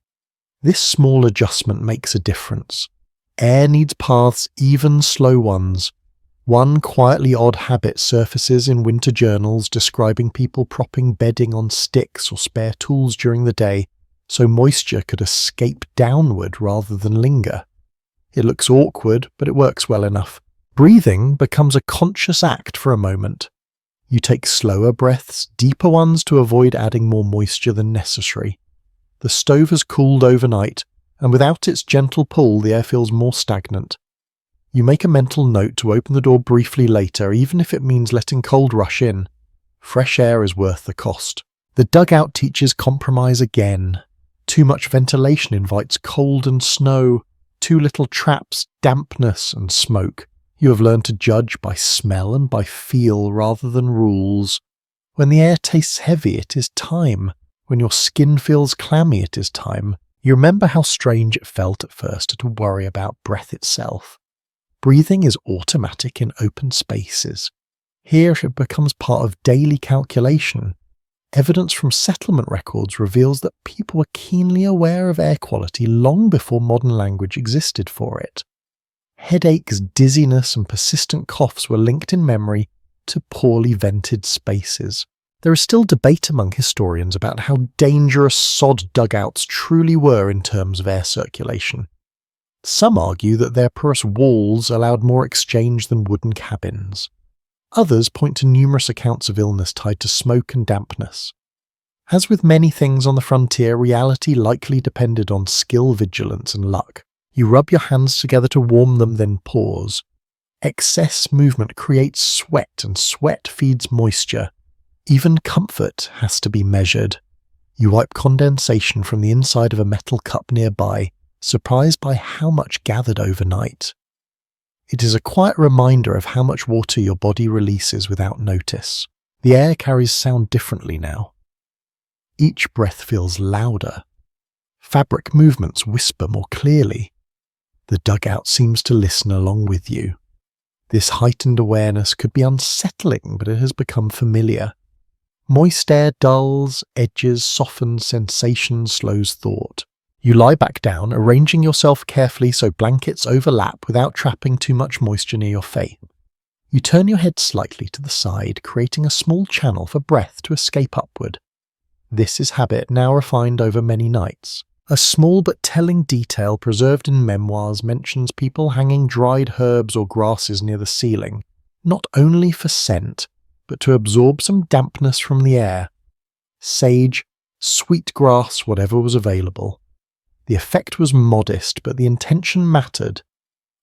This small adjustment makes a difference. Air needs paths, even slow ones. One quietly odd habit surfaces in winter journals describing people propping bedding on sticks or spare tools during the day so moisture could escape downward rather than linger. It looks awkward, but it works well enough. Breathing becomes a conscious act for a moment. You take slower breaths, deeper ones to avoid adding more moisture than necessary. The stove has cooled overnight, and without its gentle pull, the air feels more stagnant. You make a mental note to open the door briefly later, even if it means letting cold rush in. Fresh air is worth the cost. The dugout teaches compromise again. Too much ventilation invites cold and snow. Too little traps dampness and smoke. You have learned to judge by smell and by feel rather than rules. When the air tastes heavy, it is time. When your skin feels clammy, it is time. You remember how strange it felt at first to worry about breath itself. Breathing is automatic in open spaces. Here it becomes part of daily calculation. Evidence from settlement records reveals that people were keenly aware of air quality long before modern language existed for it. Headaches, dizziness, and persistent coughs were linked in memory to poorly vented spaces. There is still debate among historians about how dangerous sod dugouts truly were in terms of air circulation. Some argue that their porous walls allowed more exchange than wooden cabins. Others point to numerous accounts of illness tied to smoke and dampness. As with many things on the frontier, reality likely depended on skill, vigilance, and luck. You rub your hands together to warm them, then pause. Excess movement creates sweat, and sweat feeds moisture. Even comfort has to be measured. You wipe condensation from the inside of a metal cup nearby, surprised by how much gathered overnight. It is a quiet reminder of how much water your body releases without notice. The air carries sound differently now. Each breath feels louder. Fabric movements whisper more clearly. The dugout seems to listen along with you. This heightened awareness could be unsettling, but it has become familiar. Moist air dulls, edges, softens sensation, slows thought. You lie back down, arranging yourself carefully so blankets overlap without trapping too much moisture near your face. You turn your head slightly to the side, creating a small channel for breath to escape upward. This is habit now refined over many nights. A small but telling detail preserved in memoirs mentions people hanging dried herbs or grasses near the ceiling, not only for scent, but to absorb some dampness from the air. Sage, sweet grass, whatever was available. The effect was modest, but the intention mattered.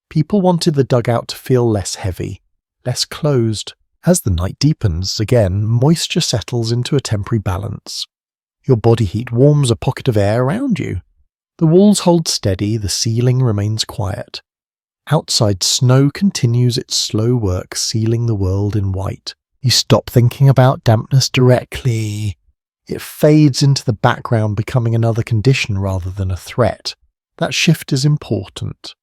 People wanted the dugout to feel less heavy, less closed. As the night deepens, again, moisture settles into a temporary balance. Your body heat warms a pocket of air around you. The walls hold steady, the ceiling remains quiet. Outside, snow continues its slow work, sealing the world in white. You stop thinking about dampness directly. It fades into the background, becoming another condition rather than a threat. That shift is important.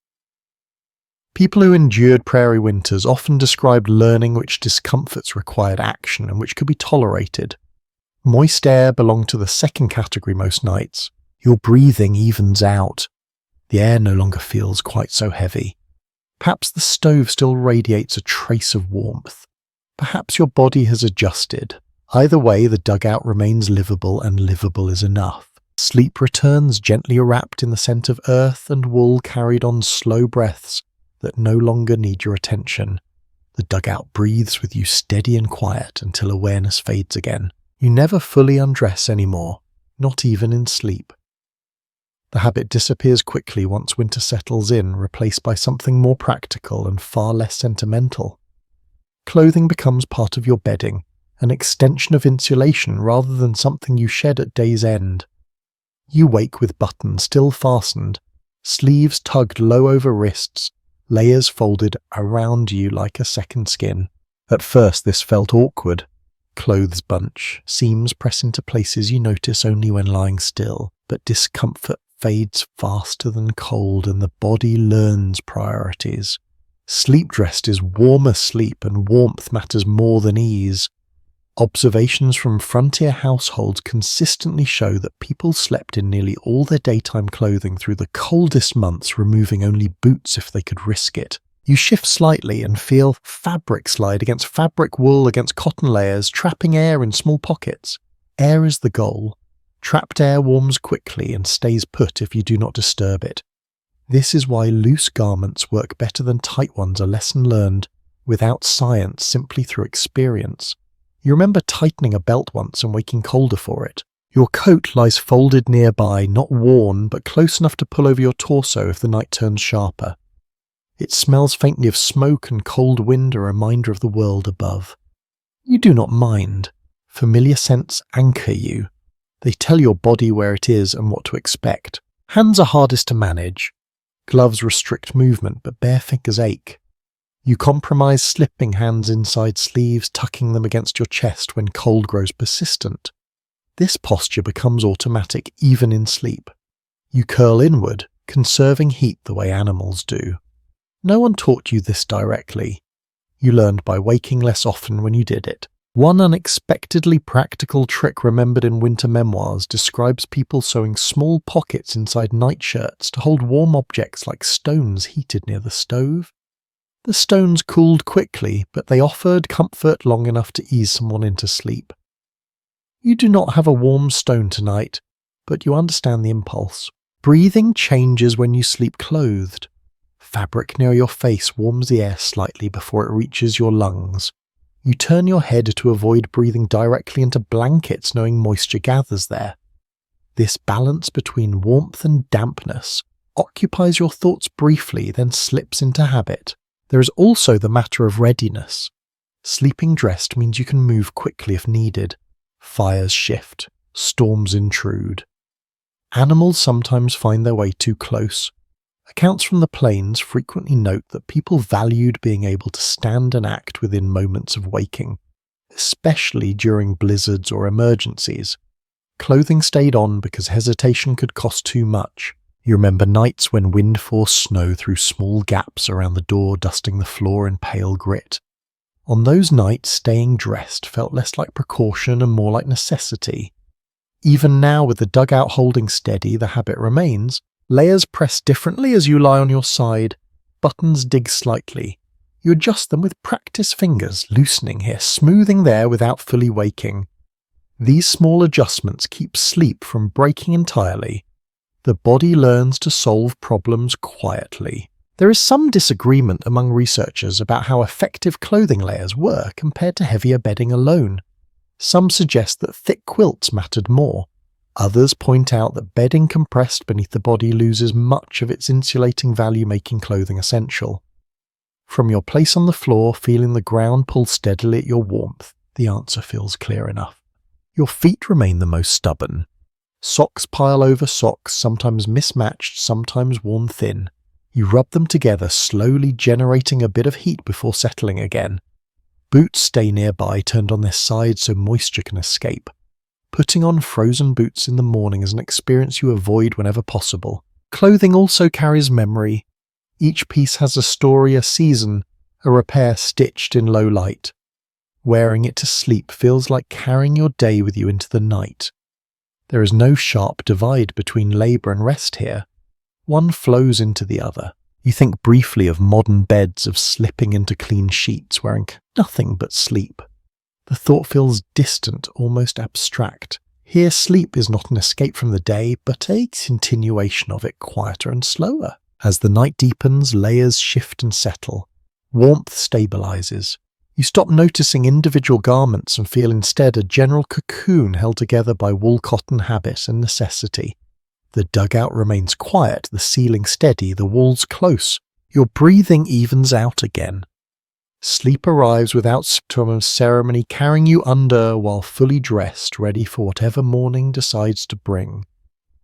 People who endured prairie winters often described learning which discomforts required action and which could be tolerated. Moist air belonged to the second category most nights. Your breathing evens out. The air no longer feels quite so heavy. Perhaps the stove still radiates a trace of warmth. Perhaps your body has adjusted. Either way, the dugout remains livable, and livable is enough. Sleep returns, gently wrapped in the scent of earth and wool, carried on slow breaths that no longer need your attention. The dugout breathes with you steady and quiet until awareness fades again. You never fully undress anymore, not even in sleep. The habit disappears quickly once winter settles in, replaced by something more practical and far less sentimental. Clothing becomes part of your bedding, an extension of insulation rather than something you shed at day's end. You wake with buttons still fastened, sleeves tugged low over wrists, layers folded around you like a second skin. At first this felt awkward. Clothes bunch, seams press into places you notice only when lying still, but discomfort fades faster than cold and the body learns priorities. Sleep dressed is warmer sleep and warmth matters more than ease. Observations from frontier households consistently show that people slept in nearly all their daytime clothing through the coldest months, removing only boots if they could risk it. You shift slightly and feel fabric slide against fabric, wool against cotton layers, trapping air in small pockets. Air is the goal. Trapped air warms quickly and stays put if you do not disturb it. This is why loose garments work better than tight ones, a lesson learned without science, simply through experience. You remember tightening a belt once and waking colder for it. Your coat lies folded nearby, not worn, but close enough to pull over your torso if the night turns sharper. It smells faintly of smoke and cold wind, a reminder of the world above. You do not mind. Familiar scents anchor you. They tell your body where it is and what to expect. Hands are hardest to manage. Gloves restrict movement, but bare fingers ache. You compromise slipping hands inside sleeves, tucking them against your chest when cold grows persistent. This posture becomes automatic even in sleep. You curl inward, conserving heat the way animals do. No one taught you this directly. You learned by waking less often when you did it. One unexpectedly practical trick remembered in winter memoirs describes people sewing small pockets inside nightshirts to hold warm objects like stones heated near the stove. The stones cooled quickly, but they offered comfort long enough to ease someone into sleep. You do not have a warm stone tonight, but you understand the impulse. Breathing changes when you sleep clothed. Fabric near your face warms the air slightly before it reaches your lungs. You turn your head to avoid breathing directly into blankets, knowing moisture gathers there. This balance between warmth and dampness occupies your thoughts briefly, then slips into habit. There is also the matter of readiness. Sleeping dressed means you can move quickly if needed. Fires shift, storms intrude. Animals sometimes find their way too close. Accounts from the plains frequently note that people valued being able to stand and act within moments of waking, especially during blizzards or emergencies. Clothing stayed on because hesitation could cost too much. You remember nights when wind forced snow through small gaps around the door, dusting the floor in pale grit. On those nights, staying dressed felt less like precaution and more like necessity. Even now, with the dugout holding steady, the habit remains. Layers press differently as you lie on your side. Buttons dig slightly. You adjust them with practiced fingers, loosening here, smoothing there without fully waking. These small adjustments keep sleep from breaking entirely. The body learns to solve problems quietly. There is some disagreement among researchers about how effective clothing layers were compared to heavier bedding alone. Some suggest that thick quilts mattered more. Others point out that bedding compressed beneath the body loses much of its insulating value, making clothing essential. From your place on the floor, feeling the ground pull steadily at your warmth, the answer feels clear enough. Your feet remain the most stubborn. Socks pile over socks, sometimes mismatched, sometimes worn thin. You rub them together, slowly generating a bit of heat before settling again. Boots stay nearby, turned on their sides so moisture can escape. Putting on frozen boots in the morning is an experience you avoid whenever possible. Clothing also carries memory. Each piece has a story, a season, a repair stitched in low light. Wearing it to sleep feels like carrying your day with you into the night. There is no sharp divide between labour and rest here. One flows into the other. You think briefly of modern beds, of slipping into clean sheets, wearing nothing but sleep. The thought feels distant, almost abstract. Here sleep is not an escape from the day, but a continuation of it, quieter and slower. As the night deepens, layers shift and settle. Warmth stabilizes. You stop noticing individual garments and feel instead a general cocoon held together by wool-cotton habit and necessity. The dugout remains quiet, the ceiling steady, the walls close. Your breathing evens out again. Sleep arrives without ceremony, carrying you under while fully dressed, ready for whatever morning decides to bring.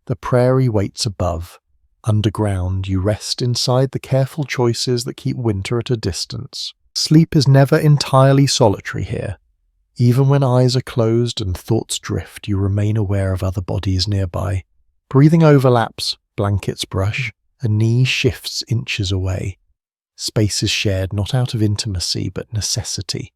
The prairie waits above. Underground, you rest inside the careful choices that keep winter at a distance. Sleep is never entirely solitary here. Even when eyes are closed and thoughts drift, you remain aware of other bodies nearby. Breathing overlaps, blankets brush, a knee shifts inches away. Space is shared not out of intimacy but necessity.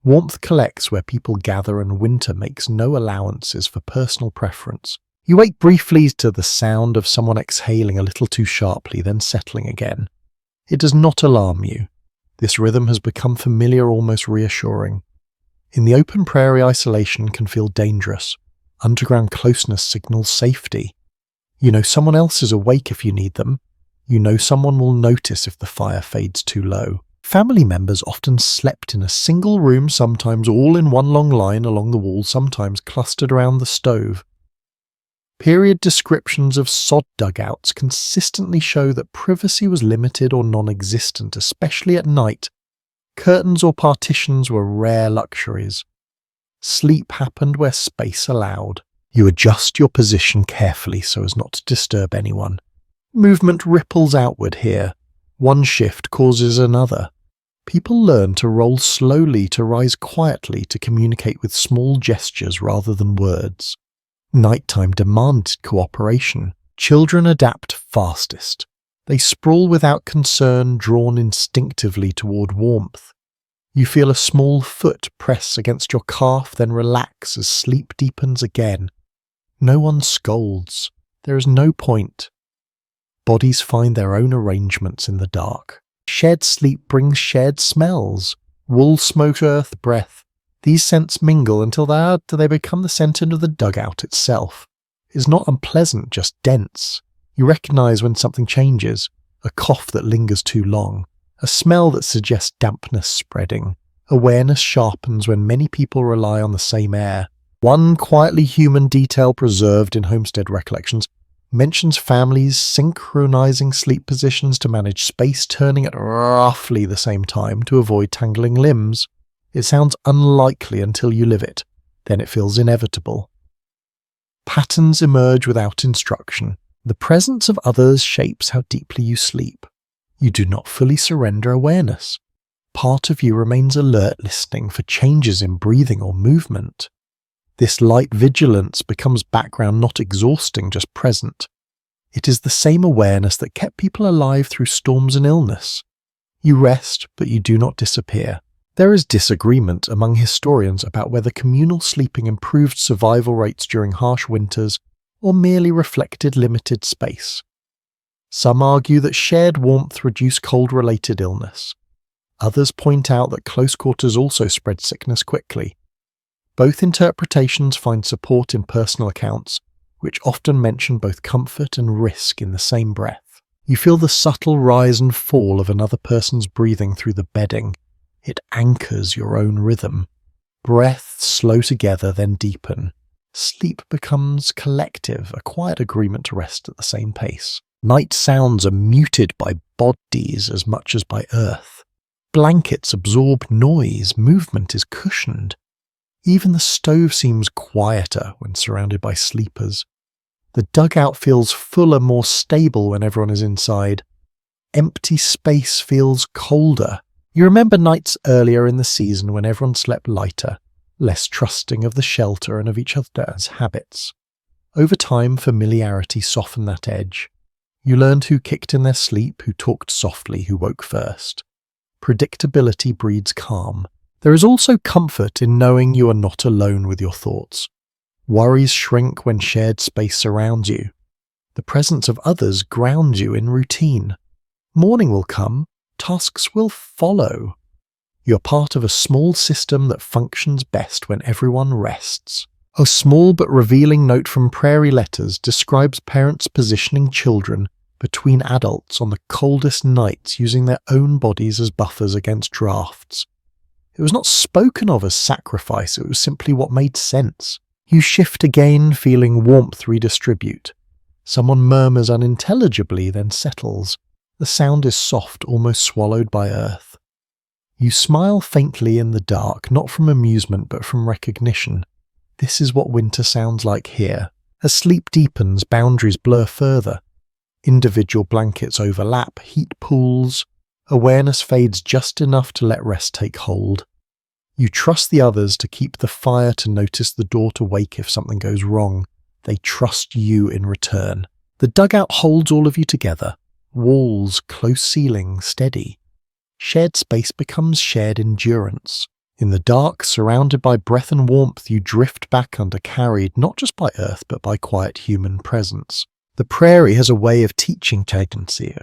Warmth collects where people gather and winter makes no allowances for personal preference. You wake briefly to the sound of someone exhaling a little too sharply, then settling again. It does not alarm you. This rhythm has become familiar, almost reassuring. In the open prairie, isolation can feel dangerous. Underground closeness signals safety. You know someone else is awake if you need them. You know someone will notice if the fire fades too low. Family members often slept in a single room, sometimes all in one long line along the wall, sometimes clustered around the stove. Period descriptions of sod dugouts consistently show that privacy was limited or non-existent, especially at night. Curtains or partitions were rare luxuries. Sleep happened where space allowed. You adjust your position carefully so as not to disturb anyone. Movement ripples outward here. One shift causes another. People learn to roll slowly, to rise quietly, to communicate with small gestures rather than words. Nighttime demanded cooperation. Children adapt fastest. They sprawl without concern, drawn instinctively toward warmth. You feel a small foot press against your calf, then relax as sleep deepens again. No one scolds. There is no point. Bodies find their own arrangements in the dark. Shared sleep brings shared smells. Wool, smoke, earth, breath. These scents mingle until they become the scent of the dugout itself. It is not unpleasant, just dense. You recognize when something changes. A cough that lingers too long. A smell that suggests dampness spreading. Awareness sharpens when many people rely on the same air. One quietly human detail preserved in homestead recollections mentions families synchronizing sleep positions to manage space, turning at roughly the same time to avoid tangling limbs. It sounds unlikely until you live it. Then it feels inevitable. Patterns emerge without instruction. The presence of others shapes how deeply you sleep. You do not fully surrender awareness. Part of you remains alert, listening for changes in breathing or movement. This light vigilance becomes background, not exhausting, just present. It is the same awareness that kept people alive through storms and illness. You rest, but you do not disappear. There is disagreement among historians about whether communal sleeping improved survival rates during harsh winters or merely reflected limited space. Some argue that shared warmth reduced cold-related illness. Others point out that close quarters also spread sickness quickly. Both interpretations find support in personal accounts, which often mention both comfort and risk in the same breath. You feel the subtle rise and fall of another person's breathing through the bedding. It anchors your own rhythm. Breaths slow together, then deepen. Sleep becomes collective, a quiet agreement to rest at the same pace. Night sounds are muted by bodies as much as by earth. Blankets absorb noise, movement is cushioned. Even the stove seems quieter when surrounded by sleepers. The dugout feels fuller, more stable when everyone is inside. Empty space feels colder. You remember nights earlier in the season when everyone slept lighter, less trusting of the shelter and of each other's habits. Over time, familiarity softened that edge. You learned who kicked in their sleep, who talked softly, who woke first. Predictability breeds calm. There is also comfort in knowing you are not alone with your thoughts. Worries shrink when shared space surrounds you. The presence of others grounds you in routine. Morning will come, tasks will follow. You're part of a small system that functions best when everyone rests. A small but revealing note from Prairie letters describes parents positioning children between adults on the coldest nights, using their own bodies as buffers against drafts. It was not spoken of as sacrifice, it was simply what made sense. You shift again, feeling warmth redistribute. Someone murmurs unintelligibly, then settles. The sound is soft, almost swallowed by earth. You smile faintly in the dark, not from amusement but from recognition. This is what winter sounds like here. As sleep deepens, boundaries blur further. Individual blankets overlap, heat pools. Awareness fades just enough to let rest take hold. You trust the others to keep the fire, to notice the door to wake if something goes wrong. They trust you in return. The dugout holds all of you together. Walls, close ceiling, steady. Shared space becomes shared endurance. In the dark, surrounded by breath and warmth, you drift back under, carried not just by earth but by quiet human presence. The prairie has a way of teaching agency,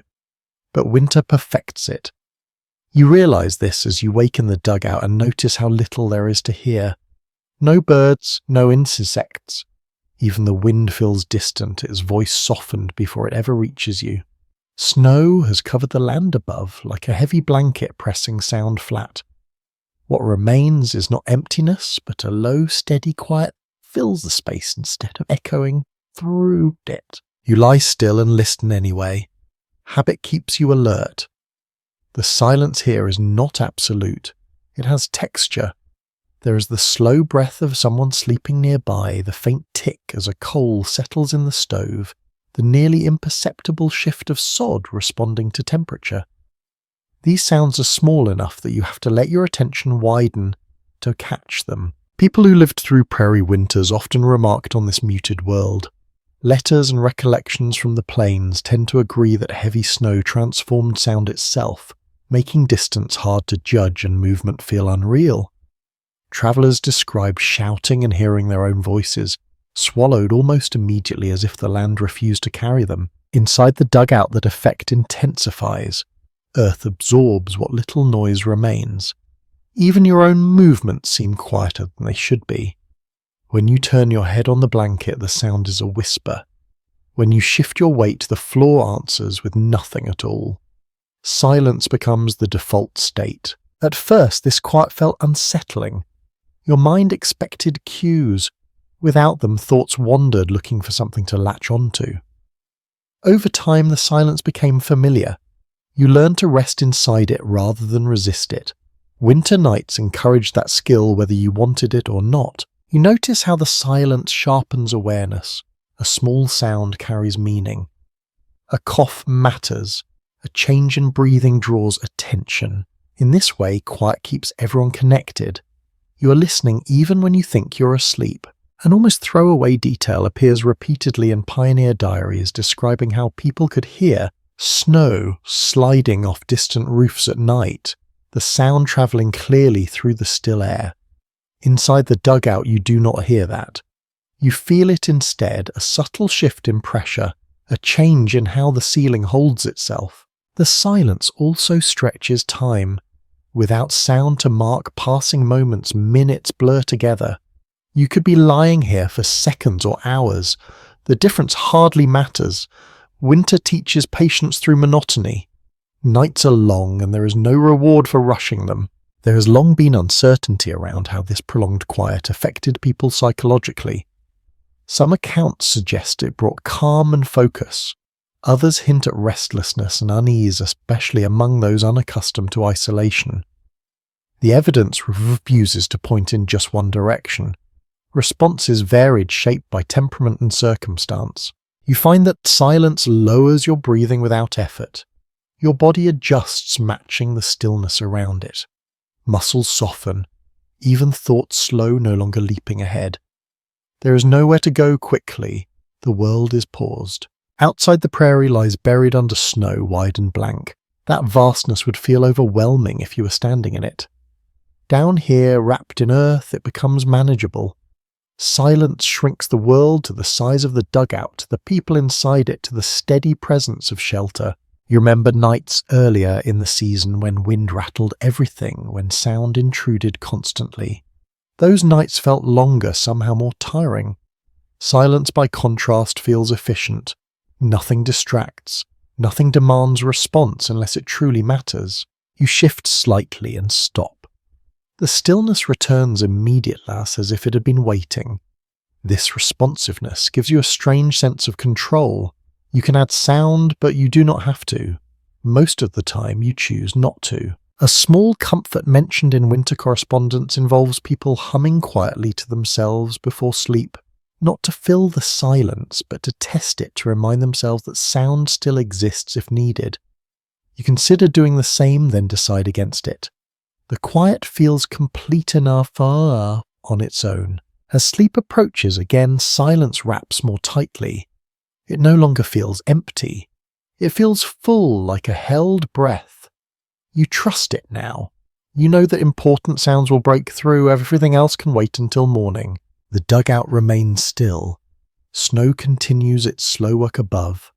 but winter perfects it. You realize this as you wake in the dugout and notice how little there is to hear. No birds, no insects. Even the wind feels distant, its voice softened before it ever reaches you. Snow has covered the land above, like a heavy blanket pressing sound flat. What remains is not emptiness, but a low, steady quiet fills the space instead of echoing through it. You lie still and listen anyway. Habit keeps you alert. The silence here is not absolute. It has texture. There is the slow breath of someone sleeping nearby, the faint tick as a coal settles in the stove, the nearly imperceptible shift of sod responding to temperature. These sounds are small enough that you have to let your attention widen to catch them. People who lived through prairie winters often remarked on this muted world. Letters and recollections from the plains tend to agree that heavy snow transformed sound itself, making distance hard to judge and movement feel unreal. Travellers described shouting and hearing their own voices, swallowed almost immediately as if the land refused to carry them. Inside the dugout, that effect intensifies. Earth absorbs what little noise remains. Even your own movements seem quieter than they should be. When you turn your head on the blanket, the sound is a whisper. When you shift your weight, the floor answers with nothing at all. Silence becomes the default state. At first, this quiet felt unsettling. Your mind expected cues. Without them, thoughts wandered looking for something to latch onto. Over time, the silence became familiar. You learned to rest inside it rather than resist it. Winter nights encouraged that skill whether you wanted it or not. You notice how the silence sharpens awareness. A small sound carries meaning. A cough matters. A change in breathing draws attention. In this way, quiet keeps everyone connected. You are listening even when you think you're asleep. An almost throwaway detail appears repeatedly in pioneer diaries describing how people could hear snow sliding off distant roofs at night, the sound travelling clearly through the still air. Inside the dugout, you do not hear that. You feel it instead, a subtle shift in pressure, a change in how the ceiling holds itself. The silence also stretches time. Without sound to mark passing moments, minutes blur together. You could be lying here for seconds or hours. The difference hardly matters. Winter teaches patience through monotony. Nights are long and there is no reward for rushing them. There has long been uncertainty around how this prolonged quiet affected people psychologically. Some accounts suggest it brought calm and focus. Others hint at restlessness and unease, especially among those unaccustomed to isolation. The evidence refuses to point in just one direction. Responses varied, shaped by temperament and circumstance. You find that silence lowers your breathing without effort. Your body adjusts, matching the stillness around it. Muscles soften. Even thoughts slow, no longer leaping ahead. There is nowhere to go quickly. The world is paused. Outside the prairie lies buried under snow, wide and blank. That vastness would feel overwhelming if you were standing in it. Down here, wrapped in earth, it becomes manageable. Silence shrinks the world to the size of the dugout, the people inside it to the steady presence of shelter. You remember nights earlier in the season when wind rattled everything, when sound intruded constantly. Those nights felt longer, somehow more tiring. Silence, by contrast, feels efficient. Nothing distracts. Nothing demands response unless it truly matters. You shift slightly and stop. The stillness returns immediately, as if it had been waiting. This responsiveness gives you a strange sense of control. You can add sound, but you do not have to. Most of the time, you choose not to. A small comfort mentioned in winter correspondence involves people humming quietly to themselves before sleep, not to fill the silence, but to test it to remind themselves that sound still exists if needed. You consider doing the same, then decide against it. The quiet feels complete enough on its own. As sleep approaches, again, silence wraps more tightly. It no longer feels empty. It feels full, like a held breath. You trust it now. You know that important sounds will break through, everything else can wait until morning. The dugout remains still. Snow continues its slow work above.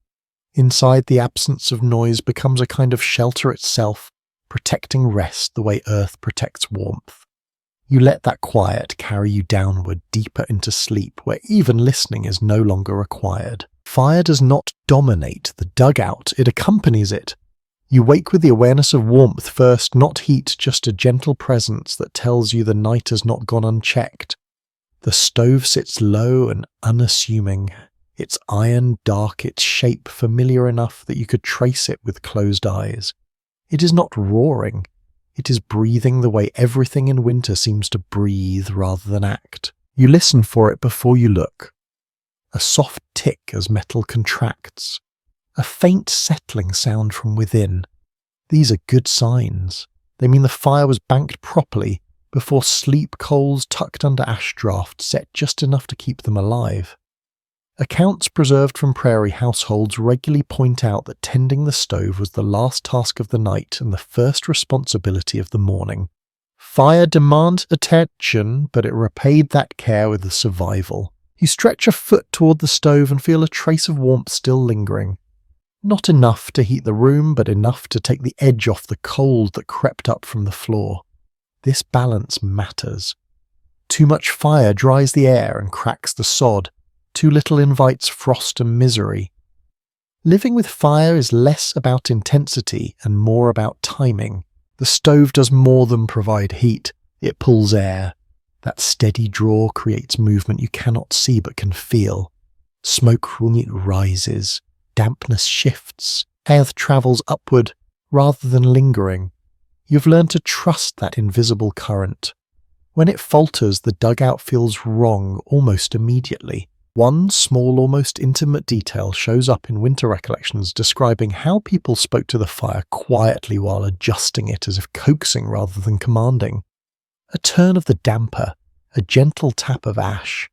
Inside, the absence of noise becomes a kind of shelter itself, protecting rest the way earth protects warmth. You let that quiet carry you downward deeper into sleep, where even listening is no longer required. Fire does not dominate the dugout, it accompanies it. You wake with the awareness of warmth first, not heat, just a gentle presence that tells you the night has not gone unchecked. The stove sits low and unassuming, its iron dark, its shape familiar enough that you could trace it with closed eyes. It is not roaring, it is breathing the way everything in winter seems to breathe rather than act. You listen for it before you look. A soft tick as metal contracts. A faint settling sound from within. These are good signs. They mean the fire was banked properly before sleep coals tucked under ash draft set just enough to keep them alive. Accounts preserved from Prairie households regularly point out that tending the stove was the last task of the night and the first responsibility of the morning. Fire demanded attention, but it repaid that care with the survival. You stretch a foot toward the stove and feel a trace of warmth still lingering. Not enough to heat the room, but enough to take the edge off the cold that crept up from the floor. This balance matters. Too much fire dries the air and cracks the sod. Too little invites frost and misery. Living with fire is less about intensity and more about timing. The stove does more than provide heat. It pulls air. That steady draw creates movement you cannot see but can feel. Smoke from it rises. Dampness shifts. Air travels upward rather than lingering. You've learned to trust that invisible current. When it falters, the dugout feels wrong almost immediately. One small, almost intimate detail shows up in winter recollections describing how people spoke to the fire quietly while adjusting it as if coaxing rather than commanding. A turn of the damper, a gentle tap of ash.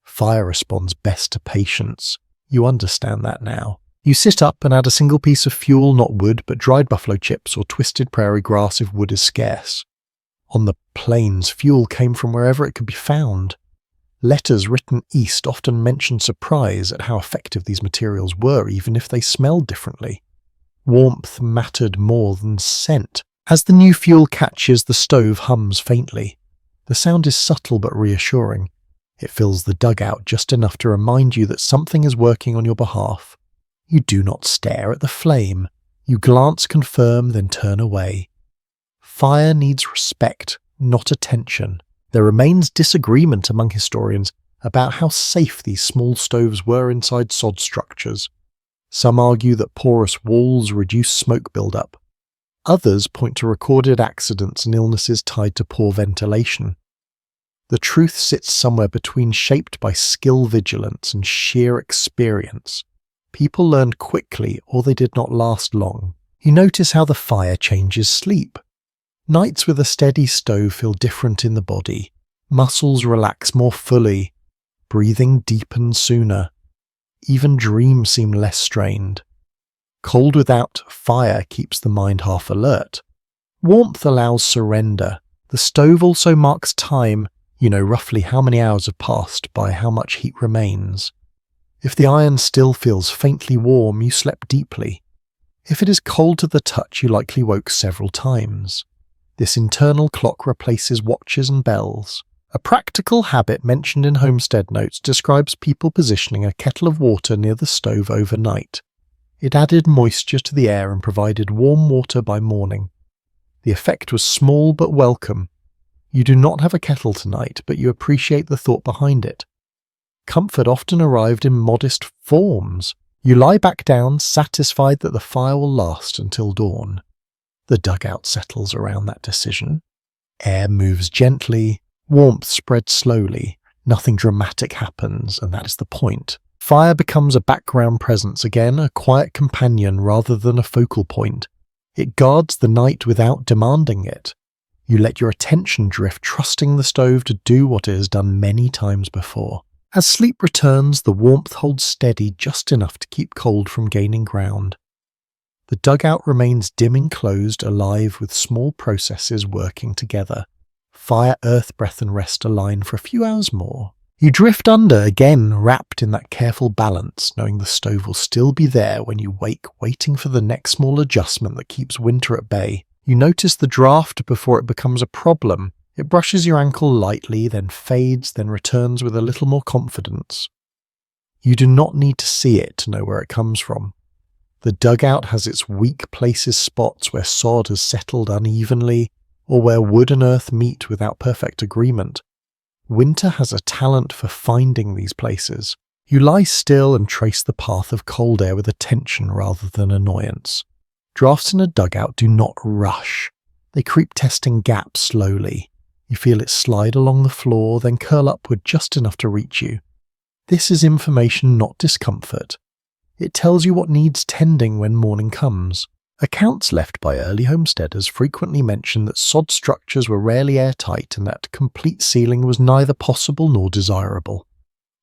Fire responds best to patience. You understand that now. You sit up and add a single piece of fuel, not wood, but dried buffalo chips or twisted prairie grass if wood is scarce. On the plains, fuel came from wherever it could be found. Letters written east often mention surprise at how effective these materials were, even if they smelled differently. Warmth mattered more than scent. As the new fuel catches, the stove hums faintly. The sound is subtle but reassuring. It fills the dugout just enough to remind you that something is working on your behalf. You do not stare at the flame. You glance, confirm, then turn away. Fire needs respect, not attention. There remains disagreement among historians about how safe these small stoves were inside sod structures. Some argue that porous walls reduce smoke buildup. Others point to recorded accidents and illnesses tied to poor ventilation. The truth sits somewhere between, shaped by skill, vigilance, and sheer experience. People learned quickly, or they did not last long. You notice how the fire changes sleep. Nights with a steady stove feel different in the body. Muscles relax more fully. Breathing deepens sooner. Even dreams seem less strained. Cold without fire keeps the mind half alert. Warmth allows surrender. The stove also marks time. You know roughly how many hours have passed by how much heat remains. If the iron still feels faintly warm, you slept deeply. If it is cold to the touch, you likely woke several times. This internal clock replaces watches and bells. A practical habit mentioned in Homestead Notes describes people positioning a kettle of water near the stove overnight. It added moisture to the air and provided warm water by morning. The effect was small but welcome. You do not have a kettle tonight, but you appreciate the thought behind it. Comfort often arrived in modest forms. You lie back down, satisfied that the fire will last until dawn. The dugout settles around that decision. Air moves gently, warmth spreads slowly, nothing dramatic happens, and that is the point. Fire becomes a background presence again, a quiet companion rather than a focal point. It guards the night without demanding it. You let your attention drift, trusting the stove to do what it has done many times before. As sleep returns, the warmth holds steady just enough to keep cold from gaining ground. The dugout remains dim enclosed, alive with small processes working together. Fire, earth, breath and rest align for a few hours more. You drift under again, wrapped in that careful balance, knowing the stove will still be there when you wake, waiting for the next small adjustment that keeps winter at bay. You notice the draft before it becomes a problem. It brushes your ankle lightly, then fades, then returns with a little more confidence. You do not need to see it to know where it comes from. The dugout has its weak places, spots where sod has settled unevenly, or where wood and earth meet without perfect agreement. Winter has a talent for finding these places. You lie still and trace the path of cold air with attention rather than annoyance. Drafts in a dugout do not rush. They creep, testing gaps slowly. You feel it slide along the floor, then curl upward just enough to reach you. This is information, not discomfort. It tells you what needs tending when morning comes. Accounts left by early homesteaders frequently mention that sod structures were rarely airtight and that complete sealing was neither possible nor desirable.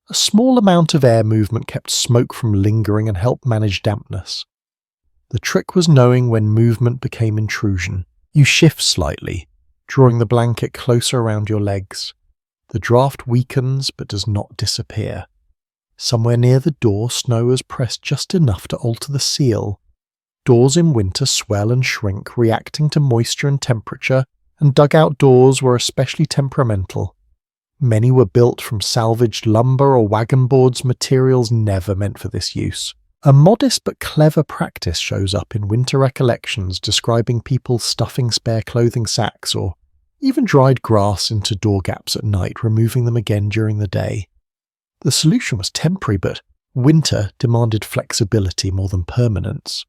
A small amount of air movement kept smoke from lingering and helped manage dampness. The trick was knowing when movement became intrusion. You shift slightly, drawing the blanket closer around your legs. The draft weakens but does not disappear. Somewhere near the door, snow has pressed just enough to alter the seal. Doors in winter swell and shrink, reacting to moisture and temperature, and dugout doors were especially temperamental. Many were built from salvaged lumber or wagon boards, materials never meant for this use. A modest but clever practice shows up in winter recollections describing people stuffing spare clothing sacks or even dried grass into door gaps at night, removing them again during the day. The solution was temporary, but winter demanded flexibility more than permanence.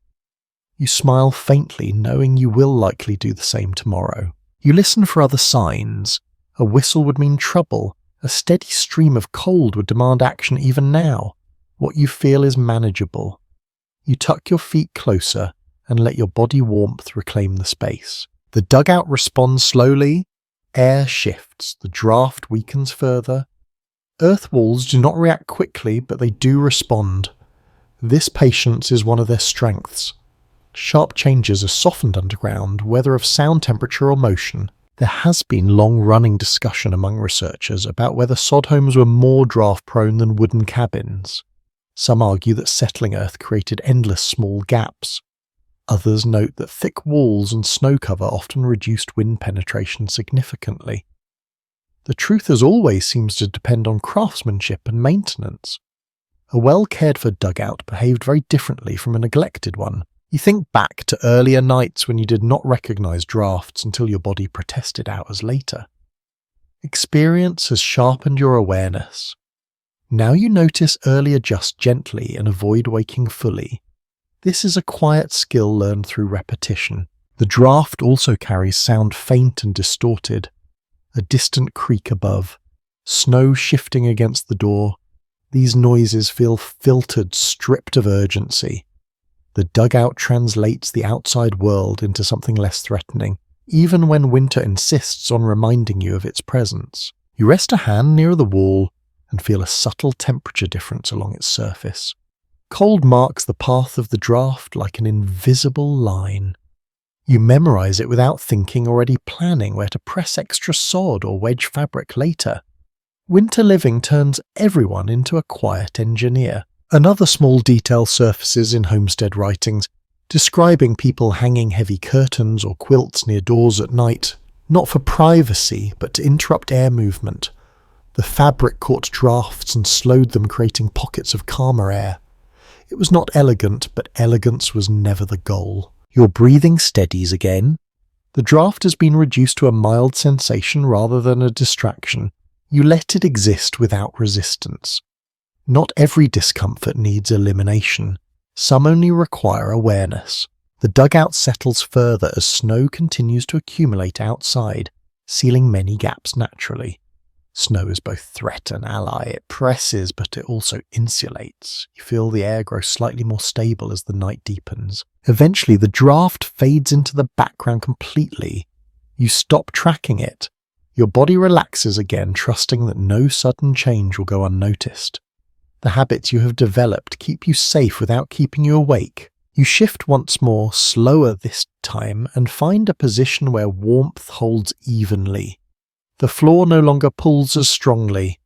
You smile faintly, knowing you will likely do the same tomorrow. You listen for other signs. A whistle would mean trouble. A steady stream of cold would demand action even now. What you feel is manageable. You tuck your feet closer and let your body warmth reclaim the space. The dugout responds slowly. Air shifts. The draft weakens further. Earth walls do not react quickly, but they do respond. This patience is one of their strengths. Sharp changes are softened underground, whether of sound, temperature or motion. There has been long-running discussion among researchers about whether sod homes were more draft-prone than wooden cabins. Some argue that settling earth created endless small gaps. Others note that thick walls and snow cover often reduced wind penetration significantly. The truth as always seems to depend on craftsmanship and maintenance. A well-cared-for dugout behaved very differently from a neglected one. You think back to earlier nights when you did not recognize drafts until your body protested hours later. Experience has sharpened your awareness. Now you notice early, adjust gently and avoid waking fully. This is a quiet skill learned through repetition. The draft also carries sound faint and distorted. A distant creak above, snow shifting against the door. These noises feel filtered, stripped of urgency. The dugout translates the outside world into something less threatening, even when winter insists on reminding you of its presence. You rest a hand near the wall and feel a subtle temperature difference along its surface. Cold marks the path of the draft like an invisible line. You memorize it without thinking, already planning where to press extra sod or wedge fabric later. Winter living turns everyone into a quiet engineer. Another small detail surfaces in homestead writings, describing people hanging heavy curtains or quilts near doors at night, not for privacy, but to interrupt air movement. The fabric caught drafts and slowed them, creating pockets of calmer air. It was not elegant, but elegance was never the goal. Your breathing steadies again. The draft has been reduced to a mild sensation rather than a distraction. You let it exist without resistance. Not every discomfort needs elimination. Some only require awareness. The dugout settles further as snow continues to accumulate outside, sealing many gaps naturally. Snow is both threat and ally. It presses, but it also insulates. You feel the air grow slightly more stable as the night deepens. Eventually, the draft fades into the background completely. You stop tracking it. Your body relaxes again, trusting that no sudden change will go unnoticed. The habits you have developed keep you safe without keeping you awake. You shift once more, slower this time, and find a position where warmth holds evenly. The floor no longer pulls as strongly.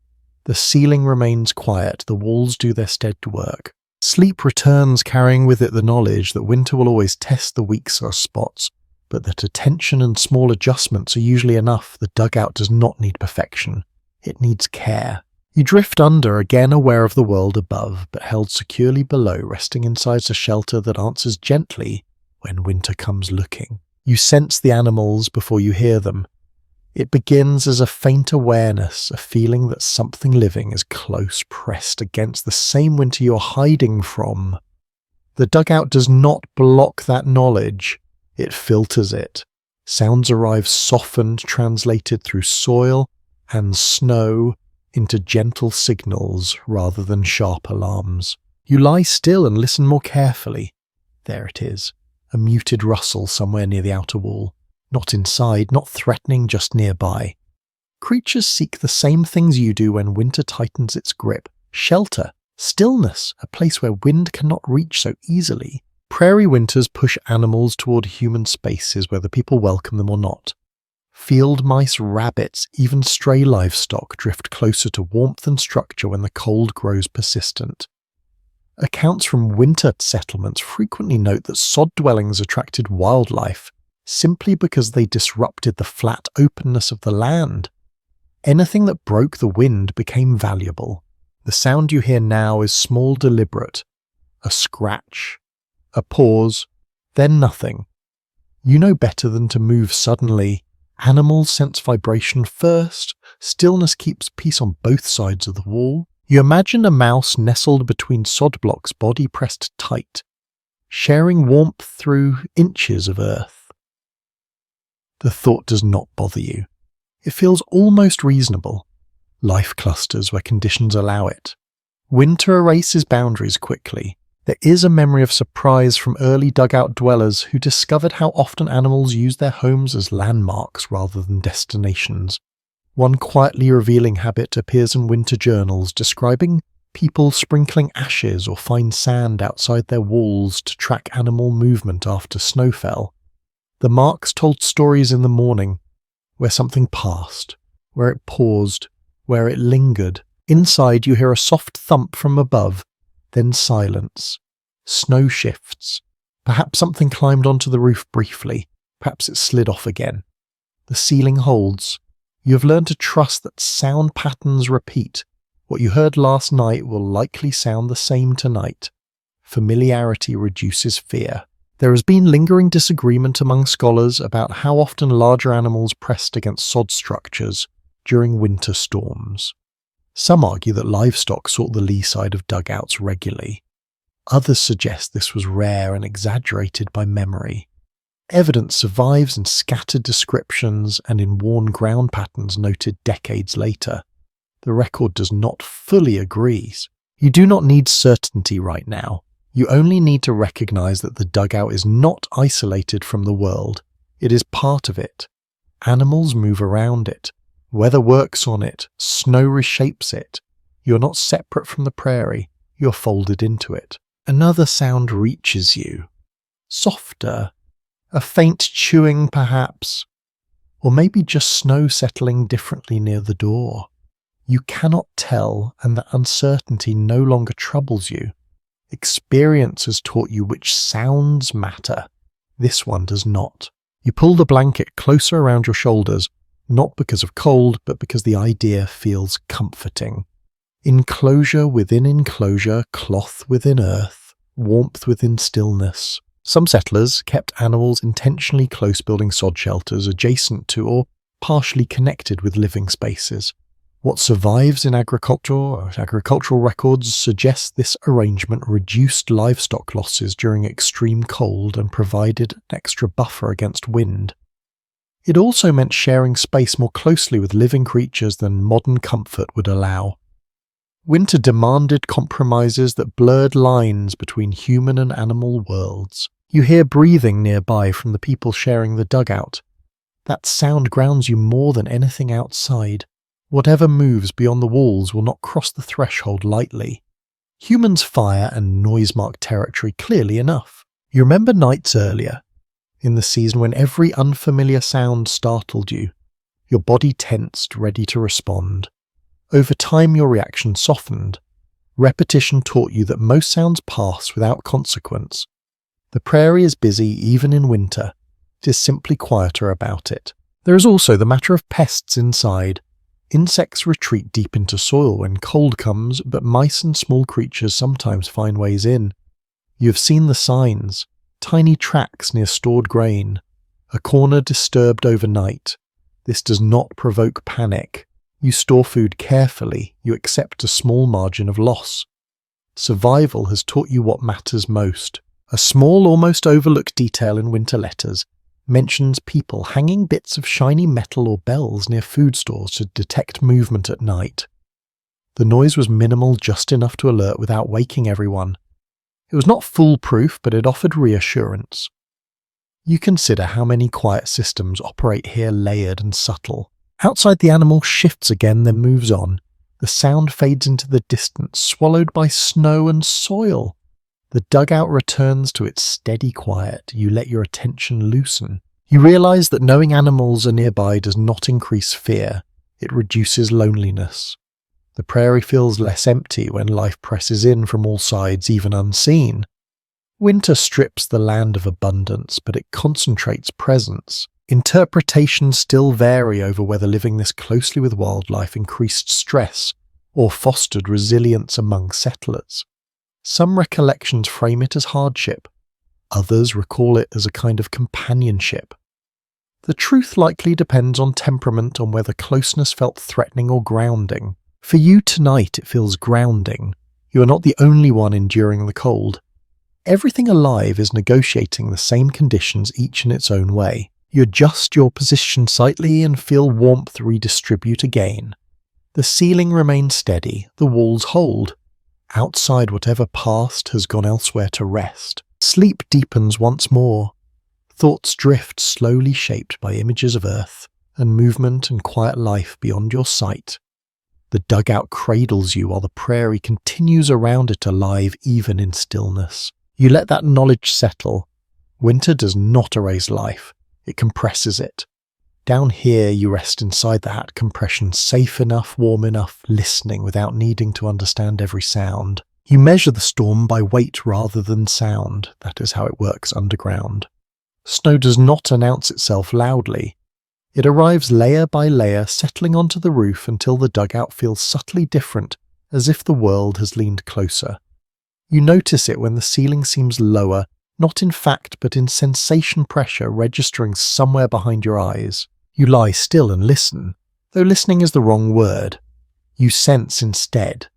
The ceiling remains quiet, the walls do their steady work. Sleep returns, carrying with it the knowledge that winter will always test the weak spots, but that attention and small adjustments are usually enough. The dugout does not need perfection. It needs care. You drift under, again aware of the world above, but held securely below, resting inside a shelter that answers gently when winter comes looking. You sense the animals before you hear them. It begins as a faint awareness, a feeling that something living is close pressed against the same winter you're hiding from. The dugout does not block that knowledge, it filters it. Sounds arrive softened, translated through soil and snow into gentle signals rather than sharp alarms. You lie still and listen more carefully. There it is, a muted rustle somewhere near the outer wall. Not inside, not threatening, just nearby. Creatures seek the same things you do when winter tightens its grip. Shelter, stillness, a place where wind cannot reach so easily. Prairie winters push animals toward human spaces, whether people welcome them or not. Field mice, rabbits, even stray livestock drift closer to warmth and structure when the cold grows persistent. Accounts from winter settlements frequently note that sod dwellings attracted wildlife, simply because they disrupted the flat openness of the land. Anything that broke the wind became valuable. The sound you hear now is small, deliberate. A scratch, a pause, then nothing. You know better than to move suddenly. Animals sense vibration first. Stillness keeps peace on both sides of the wall. You imagine a mouse nestled between sod blocks, body pressed tight, sharing warmth through inches of earth. The thought does not bother you. It feels almost reasonable. Life clusters where conditions allow it. Winter erases boundaries quickly. There is a memory of surprise from early dugout dwellers who discovered how often animals use their homes as landmarks rather than destinations. One quietly revealing habit appears in winter journals describing people sprinkling ashes or fine sand outside their walls to track animal movement after snow fell. The marks told stories in the morning, where something passed, where it paused, where it lingered. Inside you hear a soft thump from above, then silence. Snow shifts. Perhaps something climbed onto the roof briefly, perhaps it slid off again. The ceiling holds. You have learned to trust that sound patterns repeat. What you heard last night will likely sound the same tonight. Familiarity reduces fear. There has been lingering disagreement among scholars about how often larger animals pressed against sod structures during winter storms. Some argue that livestock sought the lee side of dugouts regularly. Others suggest this was rare and exaggerated by memory. Evidence survives in scattered descriptions and in worn ground patterns noted decades later. The record does not fully agree. You do not need certainty right now. You only need to recognize that the dugout is not isolated from the world. It is part of it. Animals move around it. Weather works on it. Snow reshapes it. You're not separate from the prairie. You're folded into it. Another sound reaches you. Softer. A faint chewing, perhaps. Or maybe just snow settling differently near the door. You cannot tell, and the uncertainty no longer troubles you. Experience has taught you which sounds matter. This one does not. You pull the blanket closer around your shoulders, not because of cold, but because the idea feels comforting. Enclosure within enclosure, cloth within earth, warmth within stillness. Some settlers kept animals intentionally close, building sod shelters adjacent to or partially connected with living spaces. What survives in agricultural records suggests this arrangement reduced livestock losses during extreme cold and provided an extra buffer against wind. It also meant sharing space more closely with living creatures than modern comfort would allow. Winter demanded compromises that blurred lines between human and animal worlds. You hear breathing nearby from the people sharing the dugout. That sound grounds you more than anything outside. Whatever moves beyond the walls will not cross the threshold lightly. Humans fire and noise mark territory clearly enough. You remember nights earlier, in the season when every unfamiliar sound startled you, your body tensed, ready to respond. Over time your reaction softened. Repetition taught you that most sounds pass without consequence. The prairie is busy even in winter. It is simply quieter about it. There is also the matter of pests inside. Insects retreat deep into soil when cold comes, but mice and small creatures sometimes find ways in. You have seen the signs. Tiny tracks near stored grain. A corner disturbed overnight. This does not provoke panic. You store food carefully. You accept a small margin of loss. Survival has taught you what matters most. A small, almost overlooked detail in winter letters mentions people hanging bits of shiny metal or bells near food stores to detect movement at night. The noise was minimal, just enough to alert without waking everyone. It was not foolproof, but it offered reassurance. You consider how many quiet systems operate here, layered and subtle. Outside, the animal shifts again, then moves on. The sound fades into the distance, swallowed by snow and soil. The dugout returns to its steady quiet. You let your attention loosen. You realize that knowing animals are nearby does not increase fear. It reduces loneliness. The prairie feels less empty when life presses in from all sides, even unseen. Winter strips the land of abundance, but it concentrates presence. Interpretations still vary over whether living this closely with wildlife increased stress or fostered resilience among settlers. Some recollections frame it as hardship. Others recall it as a kind of companionship. The truth likely depends on temperament, on whether closeness felt threatening or grounding. For you tonight it feels grounding. You are not the only one enduring the cold. Everything alive is negotiating the same conditions, each in its own way. You adjust your position slightly and feel warmth redistribute again. The ceiling remains steady, the walls hold. Outside, whatever passed has gone elsewhere to rest. Sleep deepens once more. Thoughts drift, slowly shaped by images of earth and movement and quiet life beyond your sight. The dugout cradles you while the prairie continues around it, alive even in stillness. You let that knowledge settle. Winter does not erase life. It compresses it. Down here you rest inside that compression, safe enough, warm enough, listening without needing to understand every sound. You measure the storm by weight rather than sound. That is how it works underground. Snow does not announce itself loudly. It arrives layer by layer, settling onto the roof until the dugout feels subtly different, as if the world has leaned closer. You notice it when the ceiling seems lower, not in fact but in sensation pressure registering somewhere behind your eyes. You lie still and listen, though listening is the wrong word. You sense instead.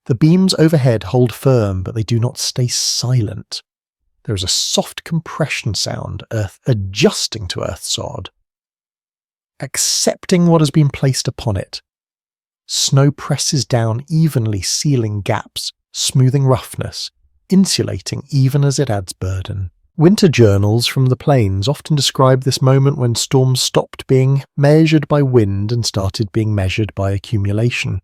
The beams overhead hold firm, but they do not stay silent. There is a soft compression sound, earth adjusting to earth's sod, accepting what has been placed upon it. Snow presses down evenly, sealing gaps, smoothing roughness, insulating even as it adds burden. Winter journals from the plains often describe this moment when storms stopped being measured by wind and started being measured by accumulation.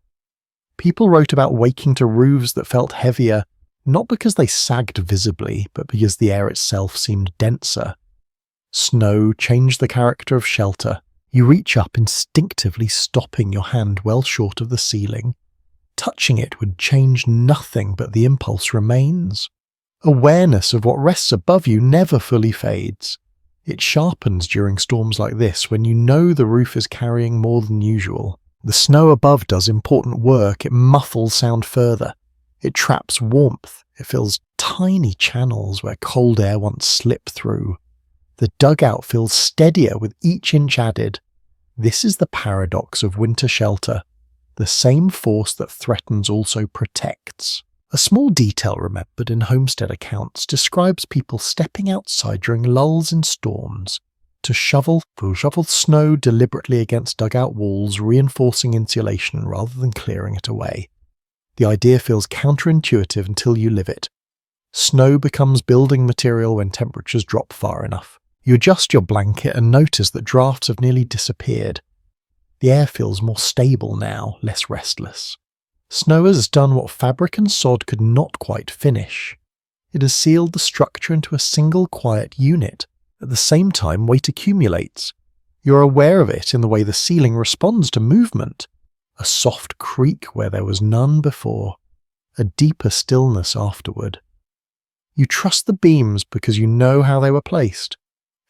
People wrote about waking to roofs that felt heavier, not because they sagged visibly, but because the air itself seemed denser. Snow changed the character of shelter. You reach up, instinctively stopping your hand well short of the ceiling. Touching it would change nothing, but the impulse remains. Awareness of what rests above you never fully fades. It sharpens during storms like this, when you know the roof is carrying more than usual. The snow above does important work. It muffles sound further. It traps warmth. It fills tiny channels where cold air once slipped through. The dugout feels steadier with each inch added. This is the paradox of winter shelter. The same force that threatens also protects. A small detail remembered in homestead accounts describes people stepping outside during lulls in storms to shovel snow deliberately against dugout walls, reinforcing insulation rather than clearing it away. The idea feels counterintuitive until you live it. Snow becomes building material when temperatures drop far enough. You adjust your blanket and notice that drafts have nearly disappeared. The air feels more stable now, less restless. Snow has done what fabric and sod could not quite finish. It has sealed the structure into a single quiet unit. At the same time, weight accumulates. You're aware of it in the way the ceiling responds to movement. A soft creak where there was none before. A deeper stillness afterward. You trust the beams because you know how they were placed.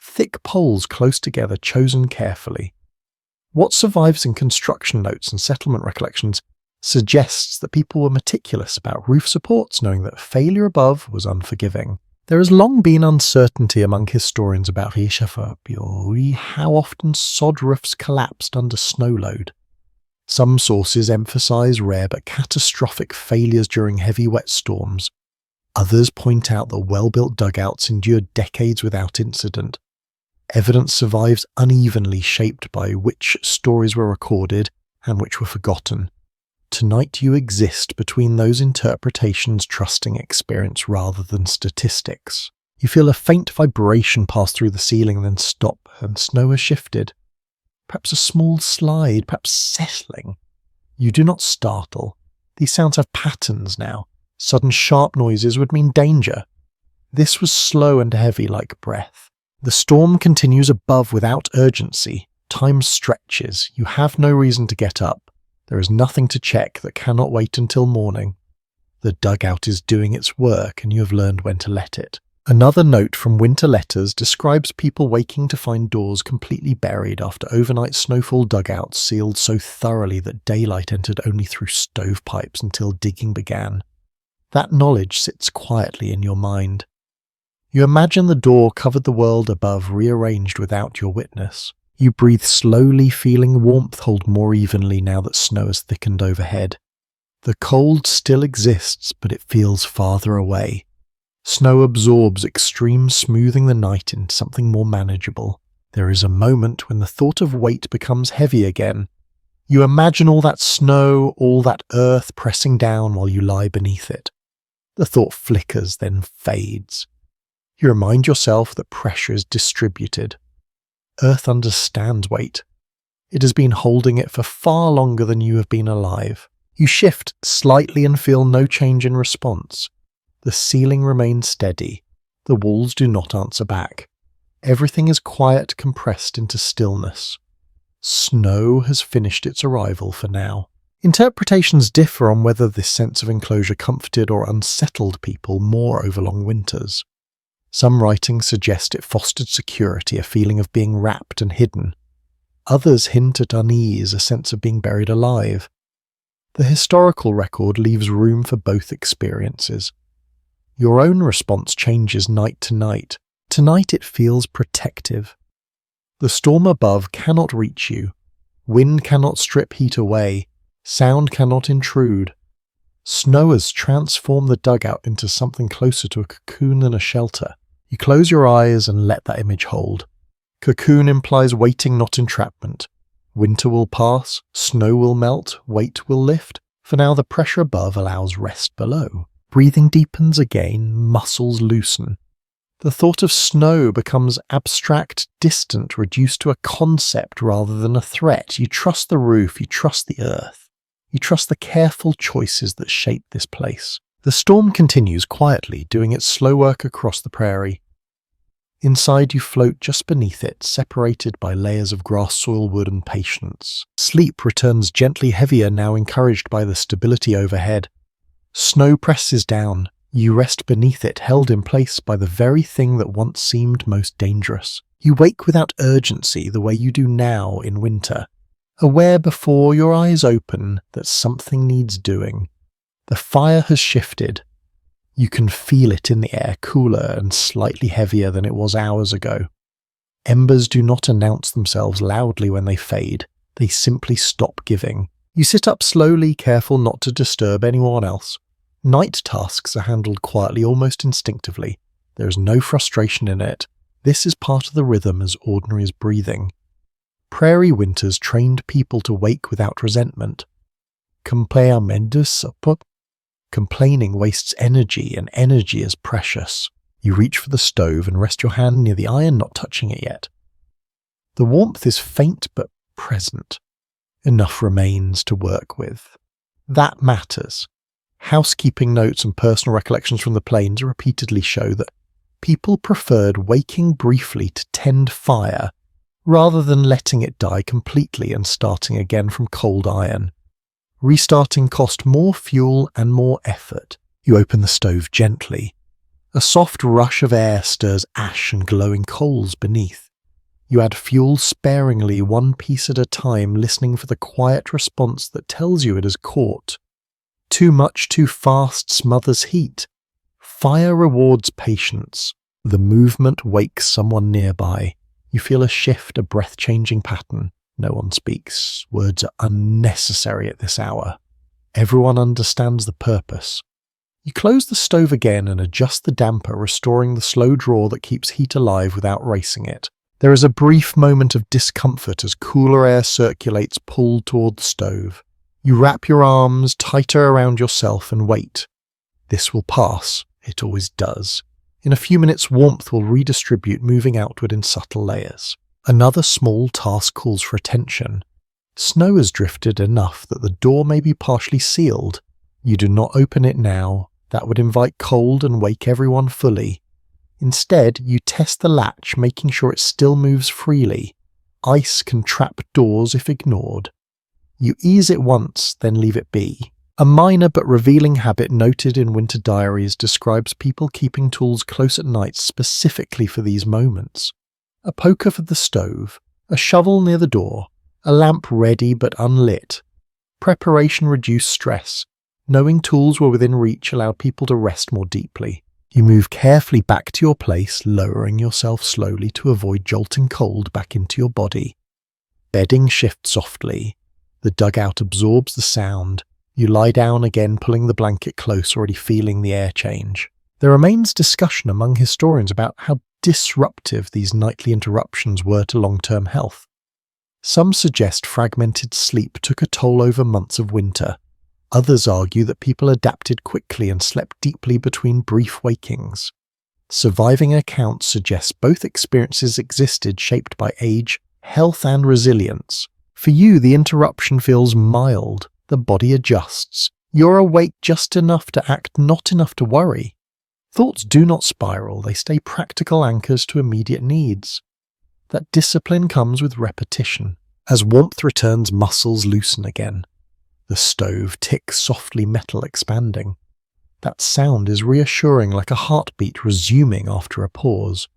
Thick poles close together, chosen carefully. What survives in construction notes and settlement recollections suggests that people were meticulous about roof supports, knowing that failure above was unforgiving. There has long been uncertainty among historians about how often sod roofs collapsed under snow load. Some sources emphasize rare but catastrophic failures during heavy wet storms. Others point out that well-built dugouts endured decades without incident. Evidence survives unevenly, shaped by which stories were recorded and which were forgotten. Tonight you exist between those interpretations, trusting experience rather than statistics. You feel a faint vibration pass through the ceiling, then stop, and snow has shifted. Perhaps a small slide, perhaps settling. You do not startle. These sounds have patterns now. Sudden sharp noises would mean danger. This was slow and heavy like breath. The storm continues above without urgency. Time stretches. You have no reason to get up. There is nothing to check that cannot wait until morning. The dugout is doing its work and you have learned when to let it. Another note from winter letters describes people waking to find doors completely buried after overnight snowfall dugouts sealed so thoroughly that daylight entered only through stovepipes until digging began. That knowledge sits quietly in your mind. You imagine the door covered the world above, rearranged without your witness. You breathe slowly, feeling warmth hold more evenly now that snow has thickened overhead. The cold still exists, but it feels farther away. Snow absorbs extreme, smoothing the night into something more manageable. There is a moment when the thought of weight becomes heavy again. You imagine all that snow, all that earth pressing down while you lie beneath it. The thought flickers, then fades. You remind yourself that pressure is distributed. Earth understands weight. It has been holding it for far longer than you have been alive. You shift slightly and feel no change in response. The ceiling remains steady. The walls do not answer back. Everything is quiet, compressed into stillness. Snow has finished its arrival for now. Interpretations differ on whether this sense of enclosure comforted or unsettled people more over long winters. Some writings suggest it fostered security, a feeling of being wrapped and hidden. Others hint at unease, a sense of being buried alive. The historical record leaves room for both experiences. Your own response changes night to night. Tonight it feels protective. The storm above cannot reach you. Wind cannot strip heat away. Sound cannot intrude. Snow has transformed the dugout into something closer to a cocoon than a shelter. You close your eyes and let that image hold. Cocoon implies waiting, not entrapment. Winter will pass, snow will melt, weight will lift. For now the pressure above allows rest below. Breathing deepens again, muscles loosen. The thought of snow becomes abstract, distant, reduced to a concept rather than a threat. You trust the roof, you trust the earth. You trust the careful choices that shape this place. The storm continues quietly, doing its slow work across the prairie. Inside you float just beneath it, separated by layers of grass, soil, wood and patience. Sleep returns gently heavier, now encouraged by the stability overhead. Snow presses down. You rest beneath it, held in place by the very thing that once seemed most dangerous. You wake without urgency, the way you do now in winter, aware before your eyes open that something needs doing. The fire has shifted. You can feel it in the air, cooler and slightly heavier than it was hours ago. Embers do not announce themselves loudly when they fade. They simply stop giving. You sit up slowly, careful not to disturb anyone else. Night tasks are handled quietly, almost instinctively. There is no frustration in it. This is part of the rhythm as ordinary as breathing. Prairie winters trained people to wake without resentment. Complaining wastes energy, and energy is precious. You reach for the stove and rest your hand near the iron, not touching it yet. The warmth is faint but present. Enough remains to work with. That matters. Housekeeping notes and personal recollections from the plains repeatedly show that people preferred waking briefly to tend fire rather than letting it die completely and starting again from cold iron. Restarting cost more fuel and more effort. You open the stove gently. A soft rush of air stirs ash and glowing coals beneath. You add fuel sparingly, one piece at a time, listening for the quiet response that tells you it is caught. Too much too fast smothers heat. Fire rewards patience. The movement wakes someone nearby. You feel a shift, a breath-changing pattern. No one speaks. Words are unnecessary at this hour. Everyone understands the purpose. You close the stove again and adjust the damper, restoring the slow draw that keeps heat alive without racing it. There is a brief moment of discomfort as cooler air circulates, pulled toward the stove. You wrap your arms tighter around yourself and wait. This will pass. It always does. In a few minutes, warmth will redistribute, moving outward in subtle layers. Another small task calls for attention. Snow has drifted enough that the door may be partially sealed. You do not open it now. That would invite cold and wake everyone fully. Instead, you test the latch, making sure it still moves freely. Ice can trap doors if ignored. You ease it once, then leave it be. A minor but revealing habit noted in winter diaries describes people keeping tools close at night specifically for these moments. A poker for the stove, a shovel near the door, a lamp ready but unlit. Preparation reduced stress. Knowing tools were within reach allowed people to rest more deeply. You move carefully back to your place, lowering yourself slowly to avoid jolting cold back into your body. Bedding shifts softly. The dugout absorbs the sound. You lie down again, pulling the blanket close, already feeling the air change. There remains discussion among historians about how disruptive these nightly interruptions were to long-term health. Some suggest fragmented sleep took a toll over months of winter. Others argue that people adapted quickly and slept deeply between brief wakings. Surviving accounts suggest both experiences existed, shaped by age, health, and resilience. For you, the interruption feels mild. The body adjusts. You're awake just enough to act, not enough to worry. Thoughts do not spiral. They stay practical anchors to immediate needs. That discipline comes with repetition. As warmth returns, muscles loosen again. The stove ticks softly, metal expanding. That sound is reassuring, like a heartbeat resuming after a pause.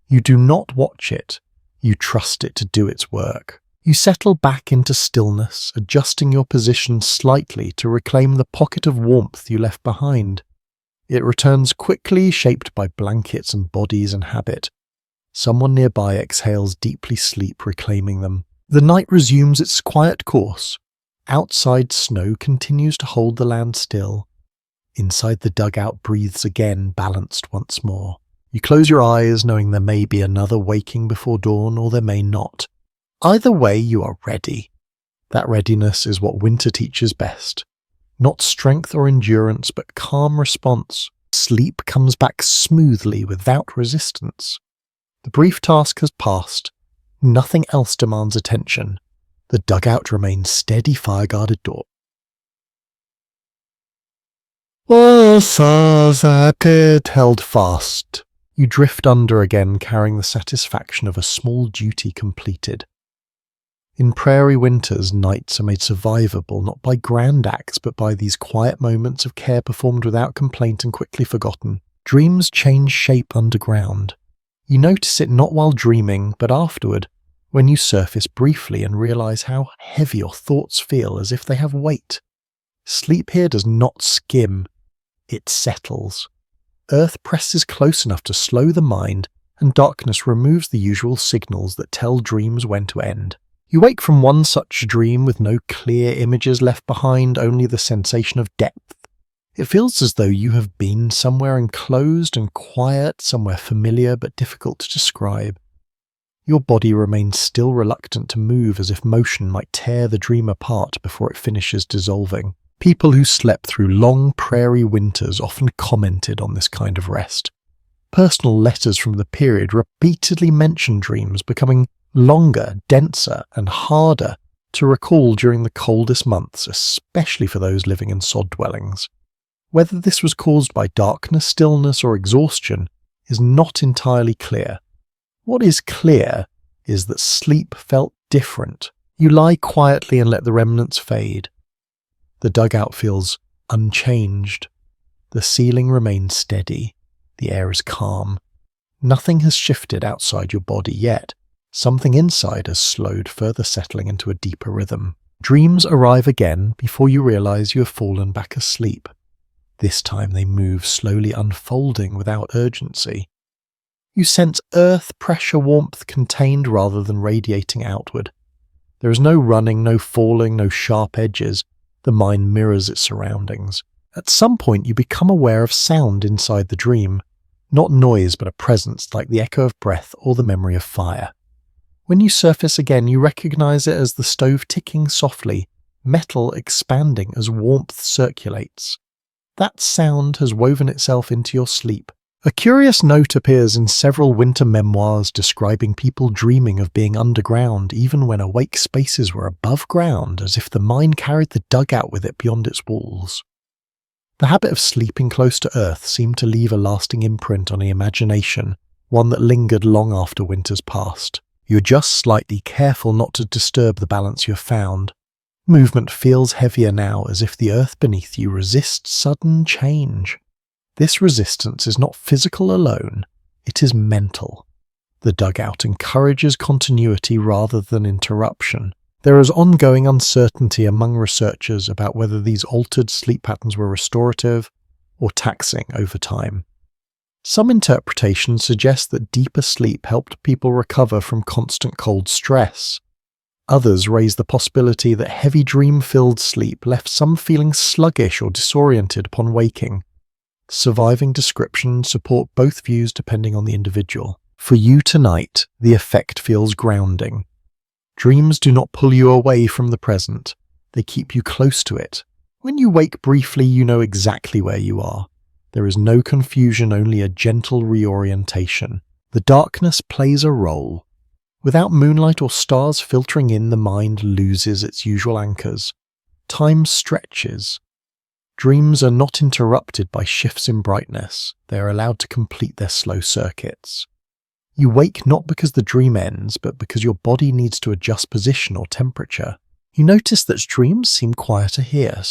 You do not watch it. You trust it to do its work. You settle back into stillness, adjusting your position slightly to reclaim the pocket of warmth you left behind. It returns quickly, shaped by blankets and bodies and habit. Someone nearby exhales deeply, sleep reclaiming them. The night resumes its quiet course. Outside, snow continues to hold the land still. Inside, the dugout breathes again, balanced once more. You close your eyes, knowing there may be another waking before dawn, or there may not. Either way, you are ready. That readiness is what winter teaches best. Not strength or endurance, but calm response. Sleep comes back smoothly without resistance. The brief task has passed. Nothing else demands attention. The dugout remains steady, fire-guarded door. Held fast. You drift under again, carrying the satisfaction of a small duty completed. In prairie winters, nights are made survivable not by grand acts but by these quiet moments of care performed without complaint and quickly forgotten. Dreams change shape underground. You notice it not while dreaming, but afterward, when you surface briefly and realize how heavy your thoughts feel, as if they have weight. Sleep here does not skim. It settles. Earth presses close enough to slow the mind, and darkness removes the usual signals that tell dreams when to end. You wake from one such dream with no clear images left behind, only the sensation of depth. It feels as though you have been somewhere enclosed and quiet, somewhere familiar but difficult to describe. Your body remains still, reluctant to move, as if motion might tear the dream apart before it finishes dissolving. People who slept through long prairie winters often commented on this kind of rest. Personal letters from the period repeatedly mention dreams becoming longer, denser, and harder to recall during the coldest months, especially for those living in sod dwellings. Whether this was caused by darkness, stillness, or exhaustion is not entirely clear. What is clear is that sleep felt different. You lie quietly and let the remnants fade. The dugout feels unchanged. The ceiling remains steady. The air is calm. Nothing has shifted outside your body yet. Something inside has slowed, further settling into a deeper rhythm. Dreams arrive again before you realize you have fallen back asleep. This time they move, slowly unfolding without urgency. You sense earth, pressure, warmth contained rather than radiating outward. There is no running, no falling, no sharp edges. The mind mirrors its surroundings. At some point you become aware of sound inside the dream. Not noise, but a presence like the echo of breath or the memory of fire. When you surface again, you recognize it as the stove ticking softly, metal expanding as warmth circulates. That sound has woven itself into your sleep. A curious note appears in several winter memoirs describing people dreaming of being underground even when awake spaces were above ground, as if the mind carried the dugout with it beyond its walls. The habit of sleeping close to earth seemed to leave a lasting imprint on the imagination, one that lingered long after winters passed. You're just slightly careful not to disturb the balance you have found. Movement feels heavier now, as if the earth beneath you resists sudden change. This resistance is not physical alone, it is mental. The dugout encourages continuity rather than interruption. There is ongoing uncertainty among researchers about whether these altered sleep patterns were restorative or taxing over time. Some interpretations suggest that deeper sleep helped people recover from constant cold stress. Others raise the possibility that heavy dream-filled sleep left some feeling sluggish or disoriented upon waking. Surviving descriptions support both views depending on the individual. For you tonight, the effect feels grounding. Dreams do not pull you away from the present, they keep you close to it. When you wake briefly, you know exactly where you are. There is no confusion, only a gentle reorientation. The darkness plays a role. Without moonlight or stars filtering in, the mind loses its usual anchors. Time stretches. Dreams are not interrupted by shifts in brightness. They are allowed to complete their slow circuits. You wake not because the dream ends, but because your body needs to adjust position or temperature. You notice that dreams seem quieter here.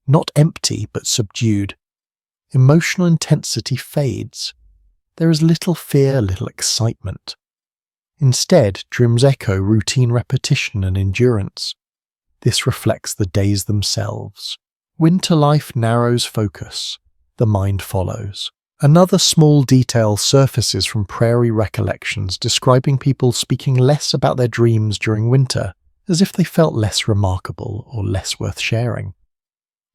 Not empty, but subdued. Emotional intensity fades. There is little fear, little excitement. Instead, dreams echo routine repetition and endurance. This reflects the days themselves. Winter life narrows focus. The mind follows. Another small detail surfaces from Prairie recollections describing people speaking less about their dreams during winter, as if they felt less remarkable or less worth sharing.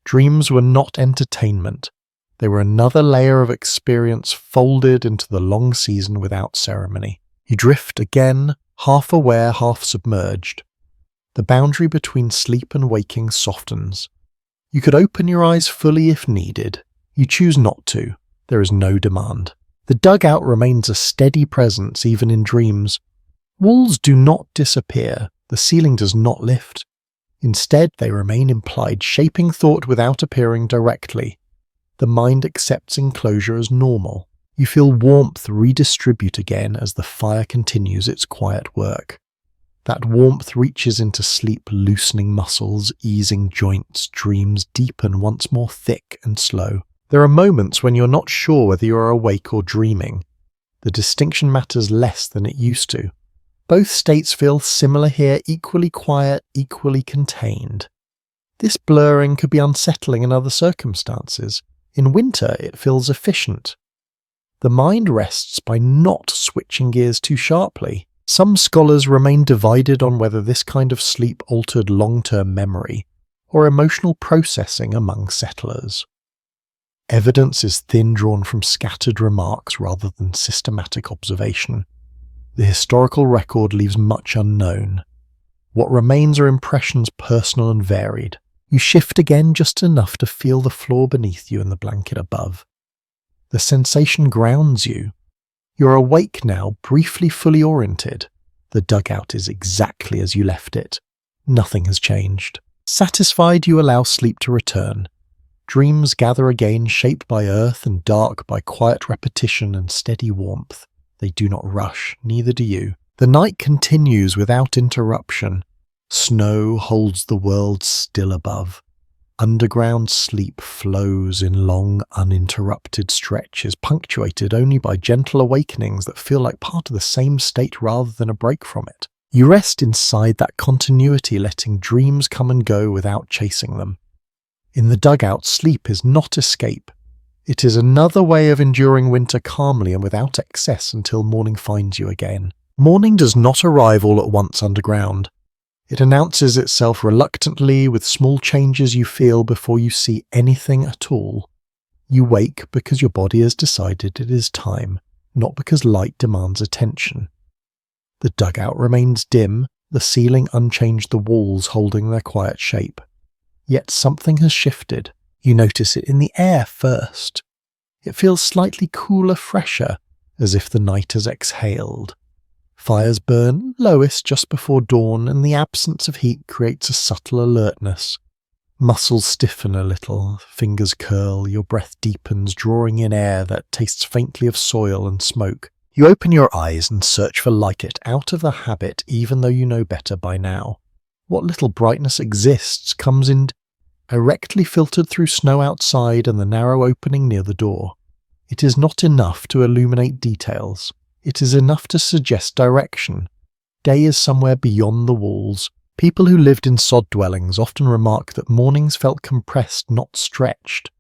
Dreams were not entertainment. They were another layer of experience folded into the long season without ceremony. You drift again, half aware, half submerged. The boundary between sleep and waking softens. You could open your eyes fully if needed. You choose not to. There is no demand. The dugout remains a steady presence even in dreams. Walls do not disappear. The ceiling does not lift. Instead, they remain implied, shaping thought without appearing directly. The mind accepts enclosure as normal. You feel warmth redistribute again as the fire continues its quiet work. That warmth reaches into sleep, loosening muscles, easing joints. Dreams deepen once more, thick and slow. There are moments when you're not sure whether you are awake or dreaming. The distinction matters less than it used to. Both states feel similar here, equally quiet, equally contained. This blurring could be unsettling in other circumstances. In winter, it feels efficient. The mind rests by not switching gears too sharply. Some scholars remain divided on whether this kind of sleep altered long-term memory or emotional processing among settlers. Evidence is thin, drawn from scattered remarks rather than systematic observation. The historical record leaves much unknown. What remains are impressions personal and varied. You shift again just enough to feel the floor beneath you and the blanket above. The sensation grounds you. You're awake now, briefly fully oriented. The dugout is exactly as you left it. Nothing has changed. Satisfied, you allow sleep to return. Dreams gather again, shaped by earth and dark by quiet repetition and steady warmth. They do not rush, neither do you. The night continues without interruption. Snow holds the world still above. Underground sleep flows in long, uninterrupted stretches, punctuated only by gentle awakenings that feel like part of the same state rather than a break from it. You rest inside that continuity, letting dreams come and go without chasing them. In the dugout, sleep is not escape. It is another way of enduring winter calmly and without excess until morning finds you again. Morning does not arrive all at once underground. It announces itself reluctantly with small changes you feel before you see anything at all. You wake because your body has decided it is time, not because light demands attention. The dugout remains dim, the ceiling unchanged, the walls holding their quiet shape. Yet something has shifted. You notice it in the air first. It feels slightly cooler, fresher, as if the night has exhaled. Fires burn lowest just before dawn, and the absence of heat creates a subtle alertness. Muscles stiffen a little, fingers curl, your breath deepens, drawing in air that tastes faintly of soil and smoke. You open your eyes and search for light out of the habit, even though you know better by now. What little brightness exists comes in directly filtered through snow outside and the narrow opening near the door. It is not enough to illuminate details. It is enough to suggest direction. Day is somewhere beyond the walls. People who lived in sod dwellings often remark that mornings felt compressed, not stretched.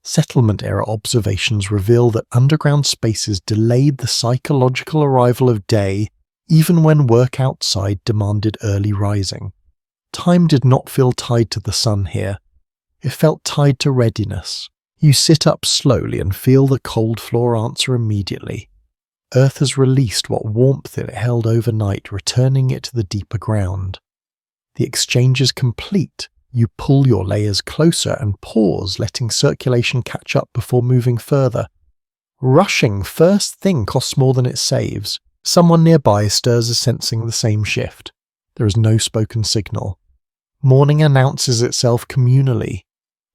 Settlement-era observations reveal that underground spaces delayed the psychological arrival of day, even when work outside demanded early rising. Time did not feel tied to the sun here. It felt tied to readiness. You sit up slowly and feel the cold floor answer immediately. Earth has released what warmth it held overnight, returning it to the deeper ground. The exchange is complete. You pull your layers closer and pause, letting circulation catch up before moving further. Rushing first thing costs more than it saves. Someone nearby stirs a sensing the same shift. There is no spoken signal. Morning announces itself communally.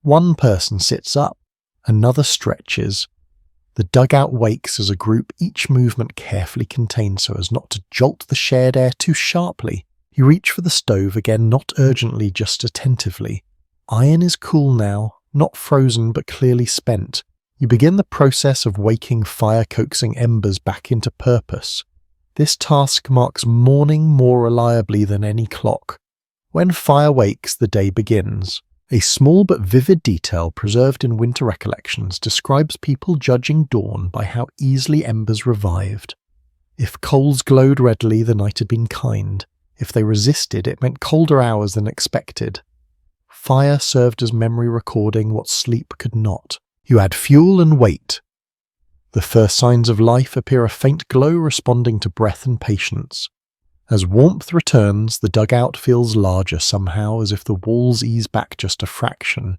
One person sits up, another stretches. The dugout wakes as a group, each movement carefully contained so as not to jolt the shared air too sharply. You reach for the stove again, not urgently, just attentively. Iron is cool now, not frozen but clearly spent. You begin the process of waking fire-coaxing embers back into purpose. This task marks morning more reliably than any clock. When fire wakes, the day begins. A small but vivid detail preserved in winter recollections describes people judging dawn by how easily embers revived. If coals glowed readily, the night had been kind. If they resisted, it meant colder hours than expected. Fire served as memory recording what sleep could not. You add fuel and wait. The first signs of life appear, a faint glow responding to breath and patience. As warmth returns, the dugout feels larger somehow, as if the walls ease back just a fraction.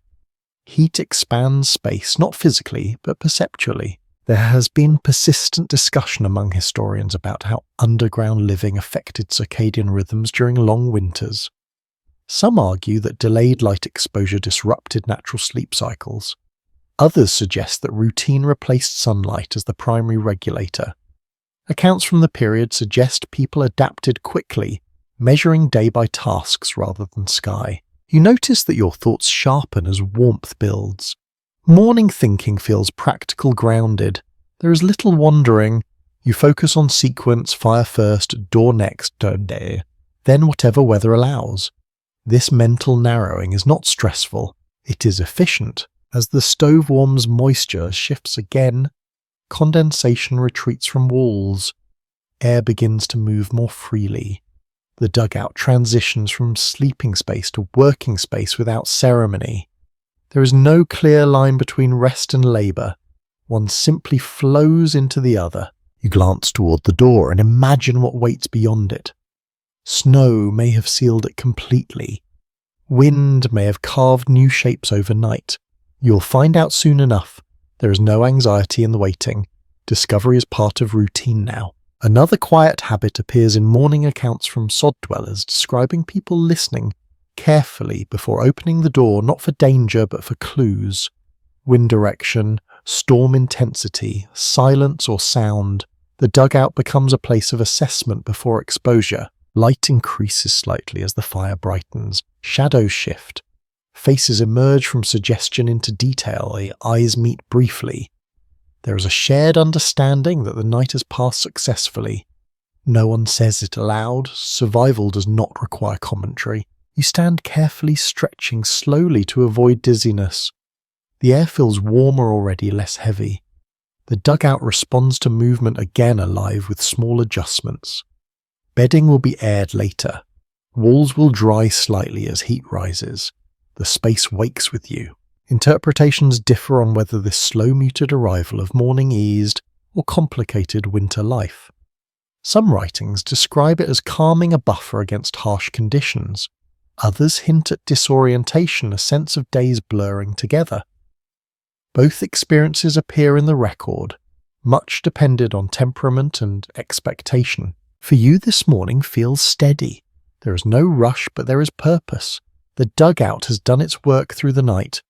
Heat expands space, not physically, but perceptually. There has been persistent discussion among historians about how underground living affected circadian rhythms during long winters. Some argue that delayed light exposure disrupted natural sleep cycles. Others suggest that routine replaced sunlight as the primary regulator. Accounts from the period suggest people adapted quickly, measuring day by tasks rather than sky. You notice that your thoughts sharpen as warmth builds. Morning thinking feels practical, grounded. There is little wandering. You focus on sequence, fire first, door next, day, then whatever weather allows. This mental narrowing is not stressful. It is efficient. As the stove warms, moisture shifts again. Condensation retreats from walls. Air begins to move more freely. The dugout transitions from sleeping space to working space without ceremony. There is no clear line between rest and labour. One simply flows into the other. You glance toward the door and imagine what waits beyond it. Snow may have sealed it completely. Wind may have carved new shapes overnight. You'll find out soon enough. There is no anxiety in the waiting. Discovery is part of routine now. Another quiet habit appears in morning accounts from sod dwellers describing people listening carefully before opening the door, not for danger but for clues. Wind direction, storm intensity, silence or sound. The dugout becomes a place of assessment before exposure. Light increases slightly as the fire brightens. Shadows shift. Faces emerge from suggestion into detail. The eyes meet briefly. There is a shared understanding that the night has passed successfully. No one says it aloud. Survival does not require commentary. You stand carefully, stretching slowly to avoid dizziness. The air feels warmer already, less heavy. The dugout responds to movement, again alive with small adjustments. Bedding will be aired later. Walls will dry slightly as heat rises. The space wakes with you. Interpretations differ on whether this slow muted arrival of morning eased or complicated winter life. Some writings describe it as calming a buffer against harsh conditions. Others hint at disorientation, a sense of days blurring together. Both experiences appear in the record, much depended on temperament and expectation. For you, this morning feels steady. There is no rush, but there is purpose. The dugout has done its work through the night.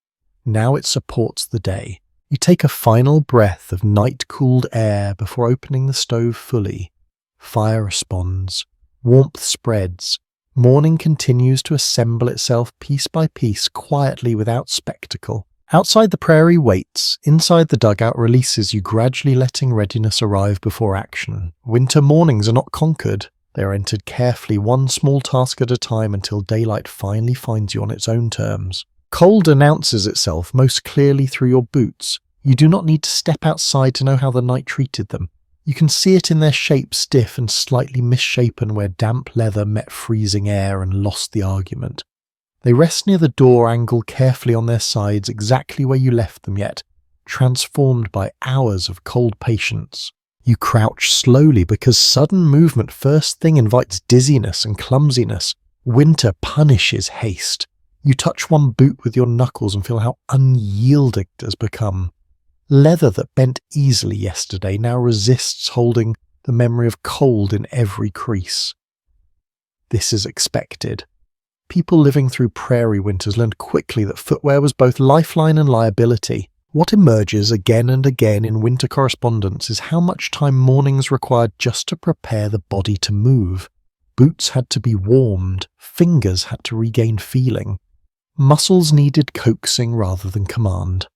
Now it supports the day. You take a final breath of night-cooled air before opening the stove fully. Fire responds. Warmth spreads. Morning continues to assemble itself piece by piece, quietly without spectacle. Outside the prairie waits, inside the dugout releases you, gradually letting readiness arrive before action. Winter mornings are not conquered. They are entered carefully, one small task at a time, until daylight finally finds you on its own terms. Cold announces itself most clearly through your boots. You do not need to step outside to know how the night treated them. You can see it in their shape, stiff and slightly misshapen where damp leather met freezing air and lost the argument. They rest near the door, angled carefully on their sides, exactly where you left them, yet transformed by hours of cold patience. You crouch slowly because sudden movement first thing invites dizziness and clumsiness. Winter punishes haste. You touch one boot with your knuckles and feel how unyielding it has become. Leather that bent easily yesterday now resists, holding the memory of cold in every crease. This is expected. People living through prairie winters learned quickly that footwear was both lifeline and liability. What emerges again and again in winter correspondence is how much time mornings required just to prepare the body to move. Boots had to be warmed, fingers had to regain feeling. Muscles needed coaxing rather than command.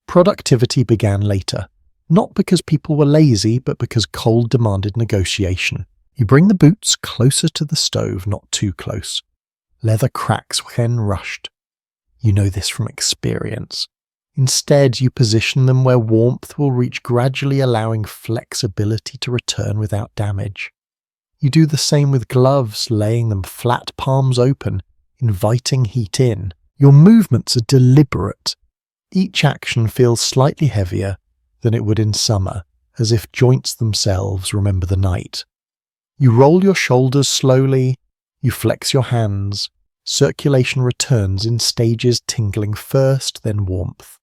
Productivity began later, not because people were lazy, but because cold demanded negotiation. You bring the boots closer to the stove, not too close. Leather cracks when rushed. You know this from experience. Instead, you position them where warmth will reach, gradually allowing flexibility to return without damage. You do the same with gloves, laying them flat, palms open, inviting heat in. Your movements are deliberate. Each action feels slightly heavier than it would in summer, as if joints themselves remember the night. You roll your shoulders slowly. You flex your hands. Circulation returns in stages, tingling first, then warmth.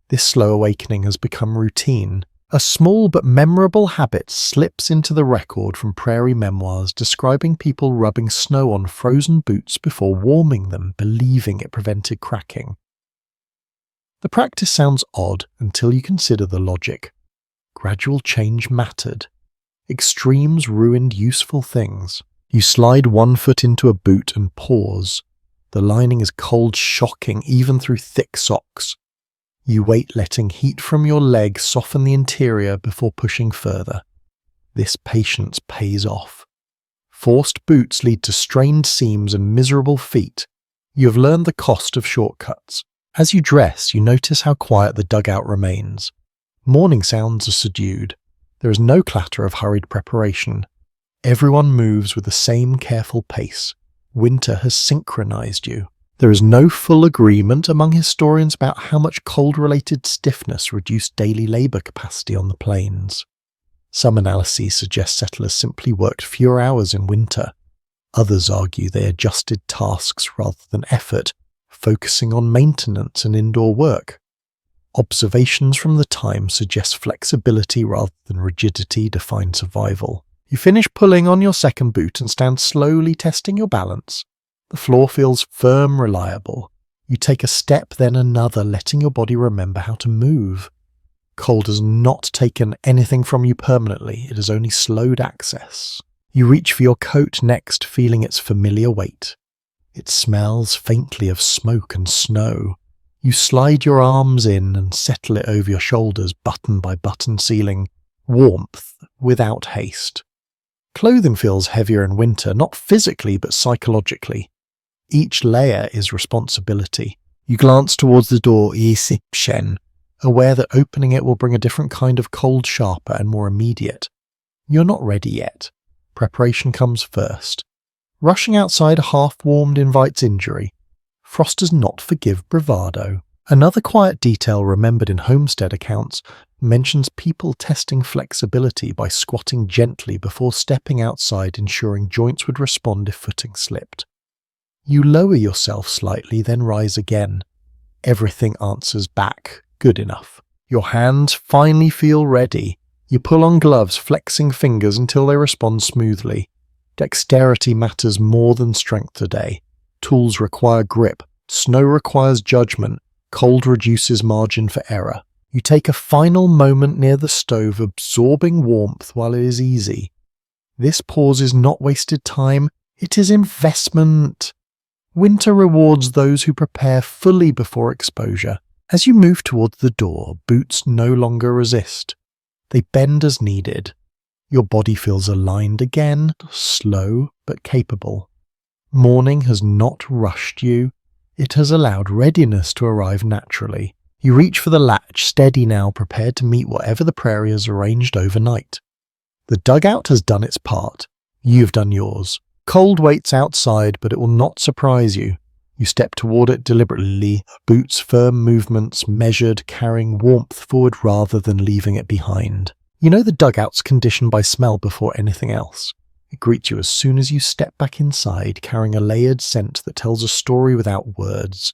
This slow awakening has become routine. A small but memorable habit slips into the record from prairie memoirs describing people rubbing snow on frozen boots before warming them, believing it prevented cracking. The practice sounds odd until you consider the logic. Gradual change mattered. Extremes ruined useful things. You slide one foot into a boot and pause. The lining is cold, shocking, even through thick socks. You wait, letting heat from your leg soften the interior before pushing further. This patience pays off. Forced boots lead to strained seams and miserable feet. You have learned the cost of shortcuts. As you dress, you notice how quiet the dugout remains. Morning sounds are subdued. There is no clatter of hurried preparation. Everyone moves with the same careful pace. Winter has synchronized you. There is no full agreement among historians about how much cold-related stiffness reduced daily labor capacity on the plains. Some analyses suggest settlers simply worked fewer hours in winter. Others argue they adjusted tasks rather than effort, focusing on maintenance and indoor work. Observations from the time suggest flexibility rather than rigidity defined survival. You finish pulling on your second boot and stand slowly testing your balance. The floor feels firm, reliable. You take a step, then another, letting your body remember how to move. Cold has not taken anything from you permanently, it has only slowed access. You reach for your coat next, feeling its familiar weight. It smells faintly of smoke and snow. You slide your arms in and settle it over your shoulders, button by button, sealing warmth without haste. Clothing feels heavier in winter, not physically but psychologically. Each layer is responsibility. You glance towards the door, aware that opening it will bring a different kind of cold, sharper and more immediate. You're not ready yet. Preparation comes first. Rushing outside half-warmed invites injury. Frost does not forgive bravado. Another quiet detail remembered in homestead accounts mentions people testing flexibility by squatting gently before stepping outside, ensuring joints would respond if footing slipped. You lower yourself slightly, then rise again. Everything answers back. Good enough. Your hands finally feel ready. You pull on gloves, flexing fingers until they respond smoothly. Dexterity matters more than strength today. Tools require grip. Snow requires judgment. Cold reduces margin for error. You take a final moment near the stove, absorbing warmth while it is easy. This pause is not wasted time, it is investment. Winter rewards those who prepare fully before exposure. As you move towards the door, boots no longer resist. They bend as needed. Your body feels aligned again, slow but capable. Morning has not rushed you. It has allowed readiness to arrive naturally. You reach for the latch, steady now, prepared to meet whatever the prairie has arranged overnight. The dugout has done its part. You've done yours. Cold waits outside, but it will not surprise you. You step toward it deliberately, boots firm movements, measured, carrying warmth forward rather than leaving it behind. You know the dugout's conditioned by smell before anything else. It greets you as soon as you step back inside, carrying a layered scent that tells a story without words.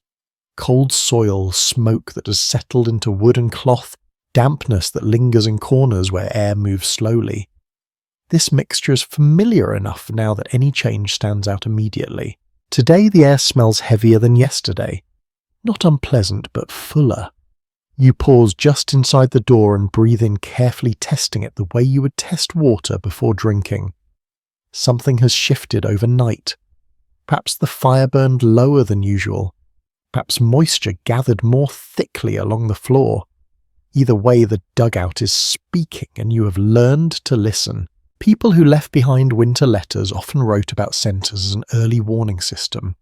Cold soil, smoke that has settled into wood and cloth, dampness that lingers in corners where air moves slowly. This mixture is familiar enough now that any change stands out immediately. Today the air smells heavier than yesterday. Not unpleasant, but fuller. You pause just inside the door and breathe in carefully, testing it the way you would test water before drinking. Something has shifted overnight. Perhaps the fire burned lower than usual. Perhaps moisture gathered more thickly along the floor. Either way, the dugout is speaking and you have learned to listen. People who left behind winter letters often wrote about scenters as an early warning system.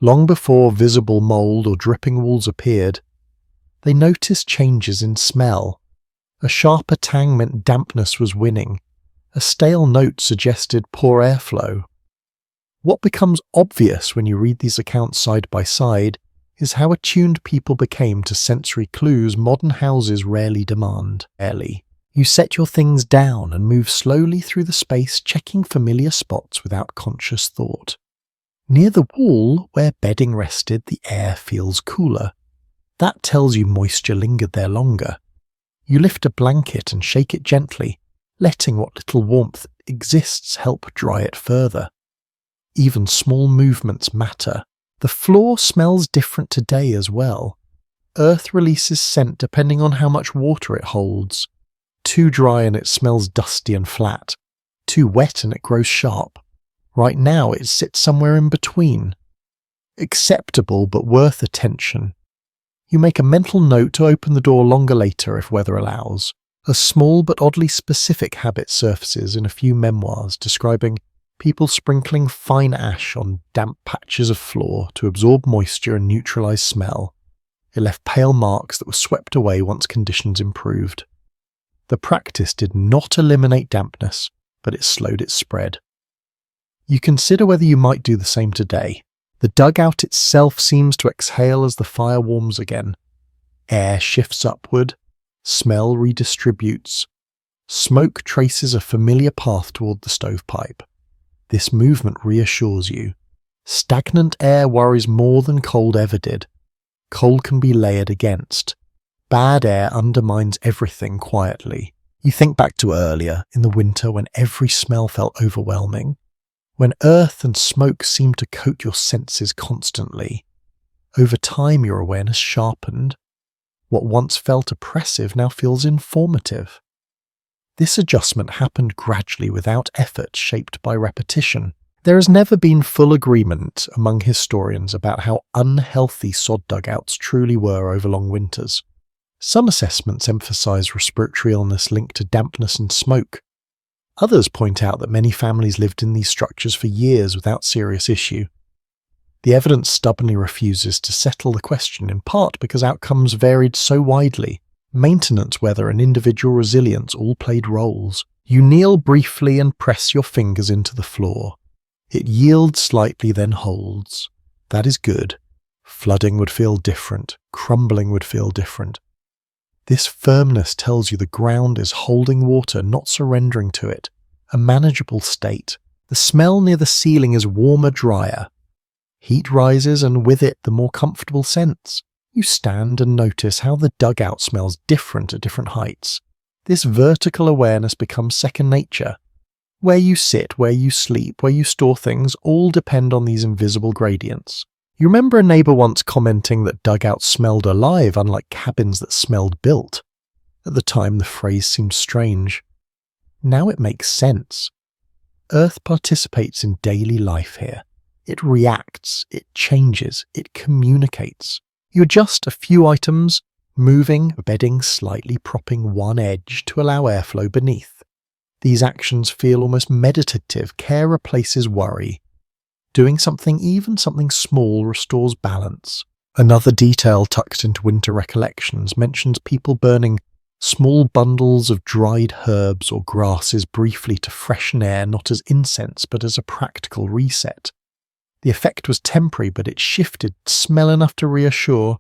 Long before visible mold or dripping walls appeared, they noticed changes in smell. A sharper tang meant dampness was winning. A stale note suggested poor airflow. What becomes obvious when you read these accounts side by side is how attuned people became to sensory clues modern houses rarely demand. You set your things down and move slowly through the space, checking familiar spots without conscious thought. Near the wall, where bedding rested, the air feels cooler. That tells you moisture lingered there longer. You lift a blanket and shake it gently, letting what little warmth exists help dry it further. Even small movements matter. The floor smells different today as well. Earth releases scent depending on how much water it holds. Too dry and it smells dusty and flat. Too wet and it grows sharp. Right now it sits somewhere in between. Acceptable but worth attention. You make a mental note to open the door longer later if weather allows. A small but oddly specific habit surfaces in a few memoirs describing people sprinkling fine ash on damp patches of floor to absorb moisture and neutralize smell. It left pale marks that were swept away once conditions improved. The practice did not eliminate dampness, but it slowed its spread. You consider whether you might do the same today. The dugout itself seems to exhale as the fire warms again. Air shifts upward, smell redistributes. Smoke traces a familiar path toward the stovepipe. This movement reassures you. Stagnant air worries more than cold ever did. Cold can be layered against. Bad air undermines everything quietly. You think back to earlier, in the winter when every smell felt overwhelming. When earth and smoke seem to coat your senses constantly, over time your awareness sharpened. What once felt oppressive now feels informative. This adjustment happened gradually without effort, shaped by repetition. There has never been full agreement among historians about how unhealthy sod dugouts truly were over long winters. Some assessments emphasize respiratory illness linked to dampness and smoke. Others point out that many families lived in these structures for years without serious issue. The evidence stubbornly refuses to settle the question, in part because outcomes varied so widely. Maintenance, weather, and individual resilience all played roles. You kneel briefly and press your fingers into the floor. It yields slightly, then holds. That is good. Flooding would feel different. Crumbling would feel different. This firmness tells you the ground is holding water, not surrendering to it. A manageable state. The smell near the ceiling is warmer, drier. Heat rises, and with it the more comfortable sense. You stand and notice how the dugout smells different at different heights. This vertical awareness becomes second nature. Where you sit, where you sleep, where you store things, all depend on these invisible gradients. You remember a neighbour once commenting that dugouts smelled alive, unlike cabins that smelled built. At the time, the phrase seemed strange. Now it makes sense. Earth participates in daily life here. It reacts, it changes, it communicates. You adjust a few items, moving, bedding slightly, propping one edge to allow airflow beneath. These actions feel almost meditative. Care replaces worry. Doing something, even something small, restores balance. Another detail tucked into winter recollections mentions people burning small bundles of dried herbs or grasses briefly to freshen air, not as incense but as a practical reset. The effect was temporary, but it shifted smell enough to reassure.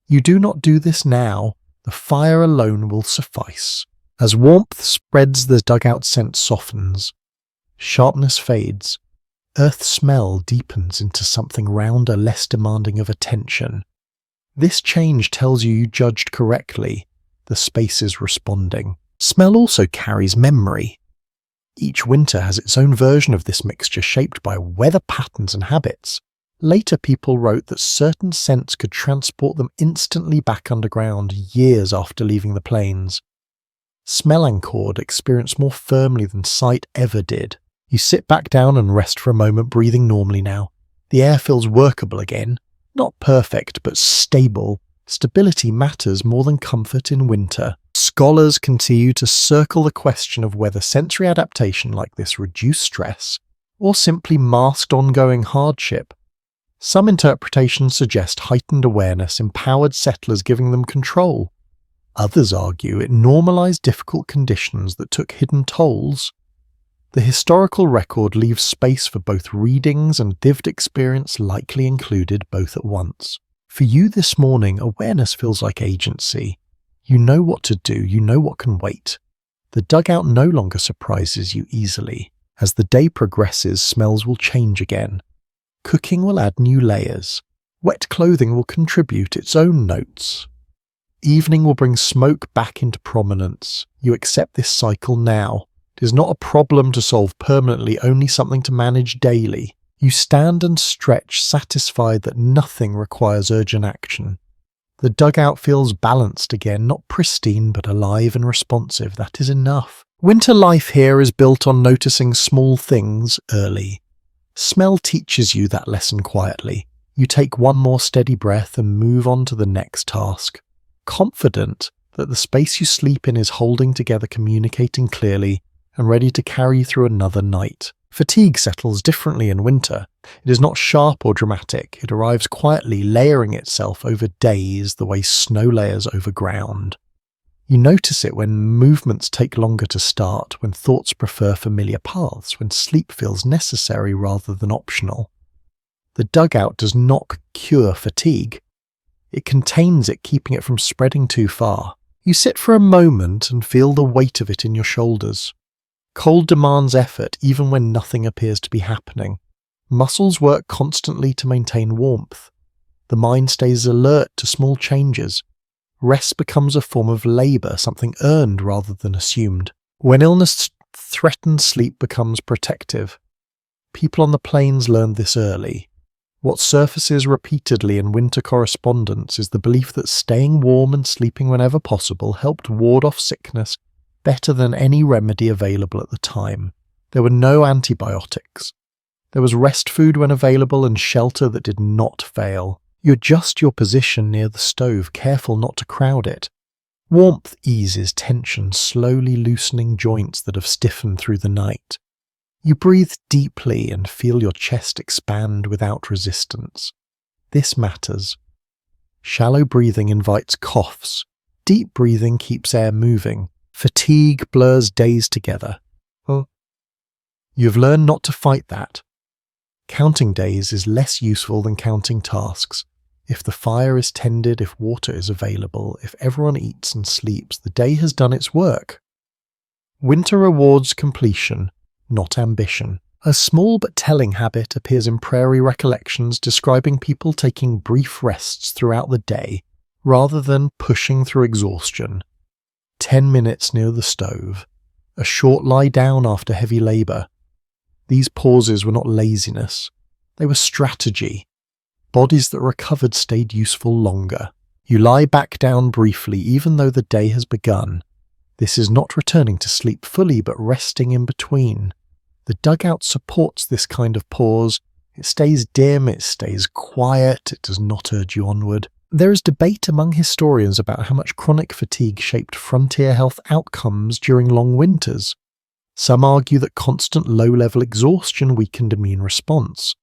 You do not do this now. The fire alone will suffice. As warmth spreads, the dugout scent softens. Sharpness fades. Earth smell deepens into something rounder, less demanding of attention. This change tells you judged correctly. The space is responding. Smell also carries memory. Each winter has its own version of this mixture, shaped by weather patterns and habits. Later people wrote that certain scents could transport them instantly back underground, years after leaving the plains. Smell anchored experience more firmly than sight ever did. You sit back down and rest for a moment, breathing normally now. The air feels workable again. Not perfect, but stable. Stability matters more than comfort in winter. Scholars continue to circle the question of whether sensory adaptation like this reduced stress or simply masked ongoing hardship. Some interpretations suggest heightened awareness empowered settlers, giving them control. Others argue it normalized difficult conditions that took hidden tolls. The historical record leaves space for both readings and lived experience, likely included both at once. For you this morning, awareness feels like agency. You know what to do, you know what can wait. The dugout no longer surprises you easily. As the day progresses, smells will change again. Cooking will add new layers. Wet clothing will contribute its own notes. Evening will bring smoke back into prominence. You accept this cycle now. It is not a problem to solve permanently, only something to manage daily. You stand and stretch, satisfied that nothing requires urgent action. The dugout feels balanced again, not pristine, but alive and responsive. That is enough. Winter life here is built on noticing small things early. Smell teaches you that lesson quietly. You take one more steady breath and move on to the next task, confident that the space you sleep in is holding together, communicating clearly, and ready to carry you through another night. Fatigue settles differently in winter. It is not sharp or dramatic. It arrives quietly, layering itself over days the way snow layers over ground. You notice it when movements take longer to start, when thoughts prefer familiar paths, when sleep feels necessary rather than optional. The dugout does not cure fatigue. It contains it, keeping it from spreading too far. You sit for a moment and feel the weight of it in your shoulders. Cold demands effort even when nothing appears to be happening. Muscles work constantly to maintain warmth. The mind stays alert to small changes. Rest becomes a form of labour, something earned rather than assumed. When illness threatens, sleep becomes protective. People on the plains learned this early. What surfaces repeatedly in winter correspondence is the belief that staying warm and sleeping whenever possible helped ward off sickness better than any remedy available at the time. There were no antibiotics. There was rest food when available and shelter that did not fail. You adjust your position near the stove, careful not to crowd it. Warmth eases tension, slowly loosening joints that have stiffened through the night. You breathe deeply and feel your chest expand without resistance. This matters. Shallow breathing invites coughs. Deep breathing keeps air moving. Fatigue blurs days together. You've learned not to fight that. Counting days is less useful than counting tasks. If the fire is tended, if water is available, if everyone eats and sleeps, the day has done its work. Winter rewards completion, not ambition. A small but telling habit appears in Prairie recollections describing people taking brief rests throughout the day, rather than pushing through exhaustion. 10 minutes near the stove. A short lie down after heavy labour. These pauses were not laziness. They were strategy. Bodies that recovered stayed useful longer. You lie back down briefly even though the day has begun. This is not returning to sleep fully but resting in between. The dugout supports this kind of pause. It stays dim, it stays quiet, it does not urge you onward. There is debate among historians about how much chronic fatigue shaped frontier health outcomes during long winters. Some argue that constant low-level exhaustion weakened immune response.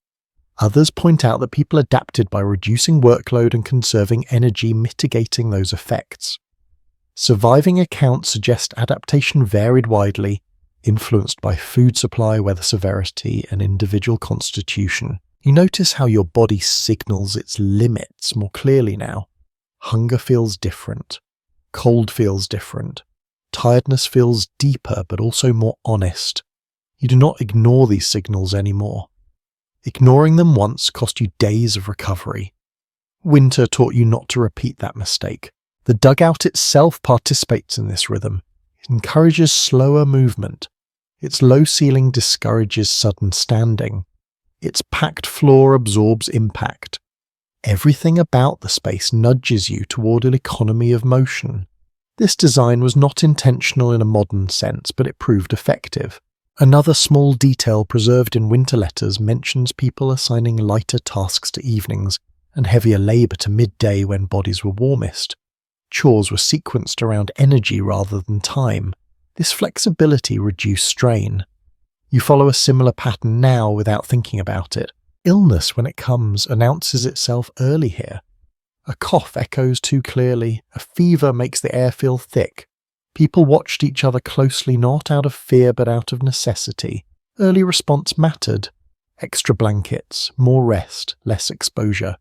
Others point out that people adapted by reducing workload and conserving energy, mitigating those effects. Surviving accounts suggest adaptation varied widely, influenced by food supply, weather severity, and individual constitution. You notice how your body signals its limits more clearly now. Hunger feels different. Cold feels different. Tiredness feels deeper but also more honest. You do not ignore these signals anymore. Ignoring them once cost you days of recovery. Winter taught you not to repeat that mistake. The dugout itself participates in this rhythm. It encourages slower movement. Its low ceiling discourages sudden standing. Its packed floor absorbs impact. Everything about the space nudges you toward an economy of motion. This design was not intentional in a modern sense, but it proved effective. Another small detail preserved in winter letters mentions people assigning lighter tasks to evenings and heavier labour to midday when bodies were warmest. Chores were sequenced around energy rather than time. This flexibility reduced strain. You follow a similar pattern now without thinking about it. Illness, when it comes, announces itself early here. A cough echoes too clearly. A fever makes the air feel thick. People watched each other closely, not out of fear but out of necessity. Early response mattered. Extra blankets, more rest, less exposure.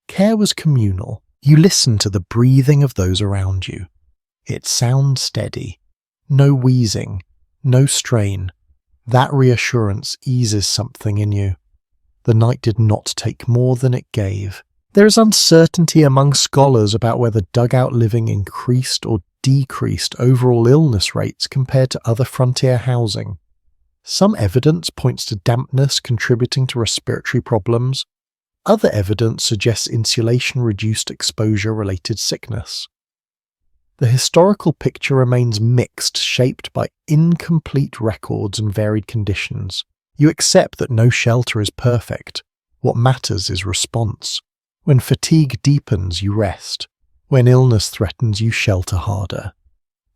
Care was communal. You listened to the breathing of those around you. It sounds steady. No wheezing, no strain. That reassurance eases something in you. The night did not take more than it gave. There is uncertainty among scholars about whether dugout living increased or decreased overall illness rates compared to other frontier housing. Some evidence points to dampness contributing to respiratory problems. Other evidence suggests insulation reduced exposure-related sickness. The historical picture remains mixed, shaped by incomplete records and varied conditions. You accept that no shelter is perfect. What matters is response. When fatigue deepens, you rest. When illness threatens, you shelter harder.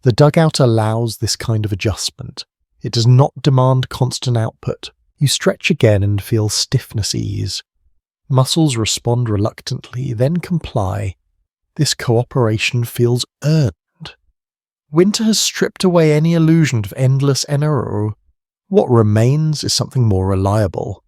The dugout allows this kind of adjustment. It does not demand constant output. You stretch again and feel stiffness ease. Muscles respond reluctantly, then comply. This cooperation feels earned. Winter has stripped away any illusion of endless energy. What remains is something more reliable.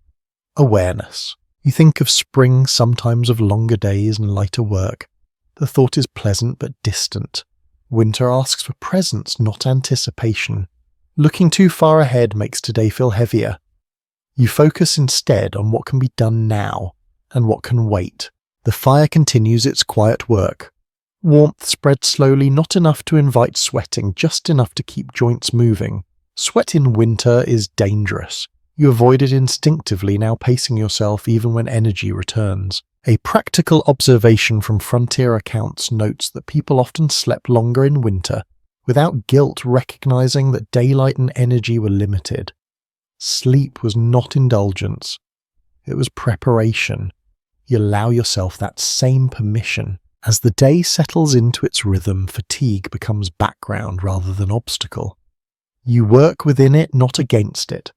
Awareness. You think of spring, sometimes of longer days and lighter work. The thought is pleasant but distant. Winter asks for presence, not anticipation. Looking too far ahead makes today feel heavier. You focus instead on what can be done now, and what can wait. The fire continues its quiet work. Warmth spreads slowly, not enough to invite sweating, just enough to keep joints moving. Sweat in winter is dangerous. You avoid it instinctively, now pacing yourself even when energy returns. A practical observation from frontier accounts notes that people often slept longer in winter, without guilt, recognizing that daylight and energy were limited. Sleep was not indulgence. It was preparation. You allow yourself that same permission. As the day settles into its rhythm, fatigue becomes background rather than obstacle. You work within it, not against it.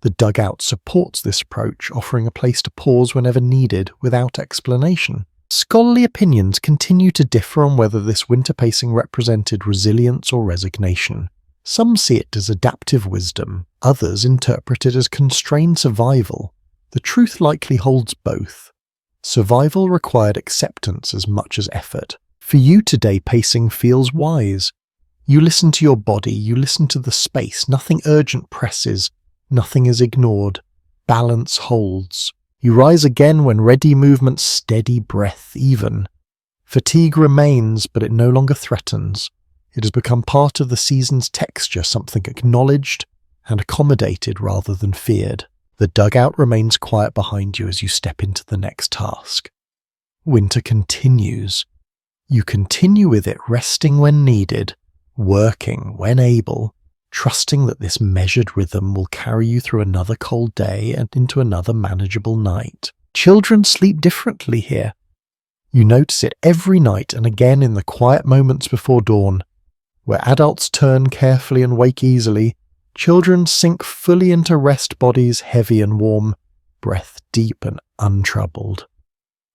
The dugout supports this approach, offering a place to pause whenever needed without explanation. Scholarly opinions continue to differ on whether this winter pacing represented resilience or resignation. Some see it as adaptive wisdom, others interpret it as constrained survival. The truth likely holds both. Survival required acceptance as much as effort. For you today, pacing feels wise. You listen to your body, you listen to the space, nothing urgent presses, nothing is ignored. Balance holds. You rise again when ready, movement steady, breath even. Fatigue remains, but it no longer threatens. It has become part of the season's texture, something acknowledged and accommodated rather than feared. The dugout remains quiet behind you as you step into the next task. Winter continues. You continue with it, resting when needed, working when able, trusting that this measured rhythm will carry you through another cold day and into another manageable night. Children sleep differently here. You notice it every night and again in the quiet moments before dawn. Where adults turn carefully and wake easily, children sink fully into rest bodies heavy and warm, breath deep and untroubled.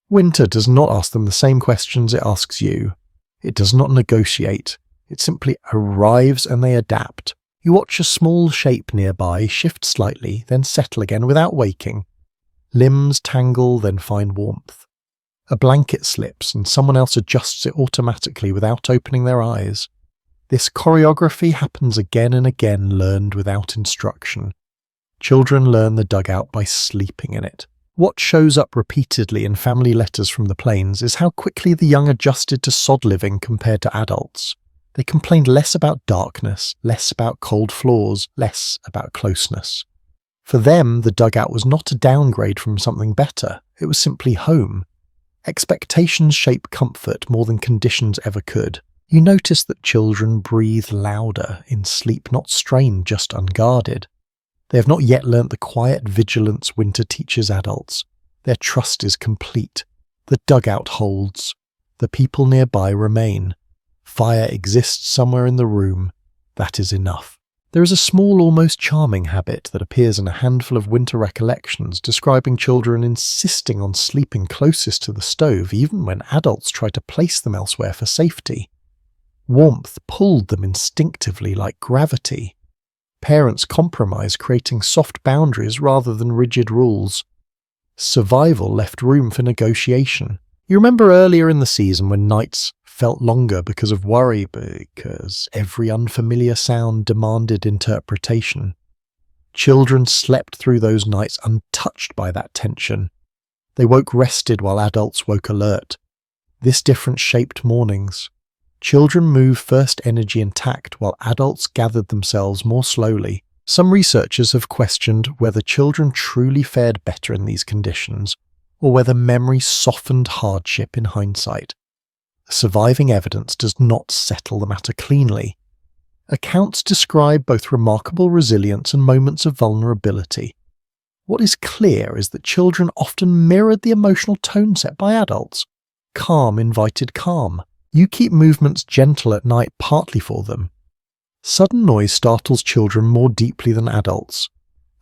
Winter does not ask them the same questions it asks you. It does not negotiate. It simply arrives and they adapt. You watch a small shape nearby shift slightly, then settle again without waking. Limbs tangle, then find warmth. A blanket slips and someone else adjusts it automatically without opening their eyes. This choreography happens again and again, learned without instruction. Children learn the dugout by sleeping in it. What shows up repeatedly in family letters from the plains is how quickly the young adjusted to sod living compared to adults. They complained less about darkness, less about cold floors, less about closeness. For them, the dugout was not a downgrade from something better. It was simply home. Expectations shape comfort more than conditions ever could. You notice that children breathe louder, in sleep not strained, just unguarded. They have not yet learnt the quiet vigilance winter teaches adults. Their trust is complete. The dugout holds. The people nearby remain. Fire exists somewhere in the room. That is enough. There is a small, almost charming habit that appears in a handful of winter recollections describing children insisting on sleeping closest to the stove even when adults try to place them elsewhere for safety. Warmth pulled them instinctively like gravity. Parents compromise, creating soft boundaries rather than rigid rules. Survival left room for negotiation. You remember earlier in the season when nights felt longer because of worry, because every unfamiliar sound demanded interpretation. Children slept through those nights untouched by that tension. They woke rested while adults woke alert. This difference shaped mornings. Children moved first energy intact while adults gathered themselves more slowly. Some researchers have questioned whether children truly fared better in these conditions, or whether memory softened hardship in hindsight. Surviving evidence does not settle the matter cleanly. Accounts describe both remarkable resilience and moments of vulnerability. What is clear is that children often mirrored the emotional tone set by adults. Calm invited calm. You keep movements gentle at night partly for them. Sudden noise startles children more deeply than adults.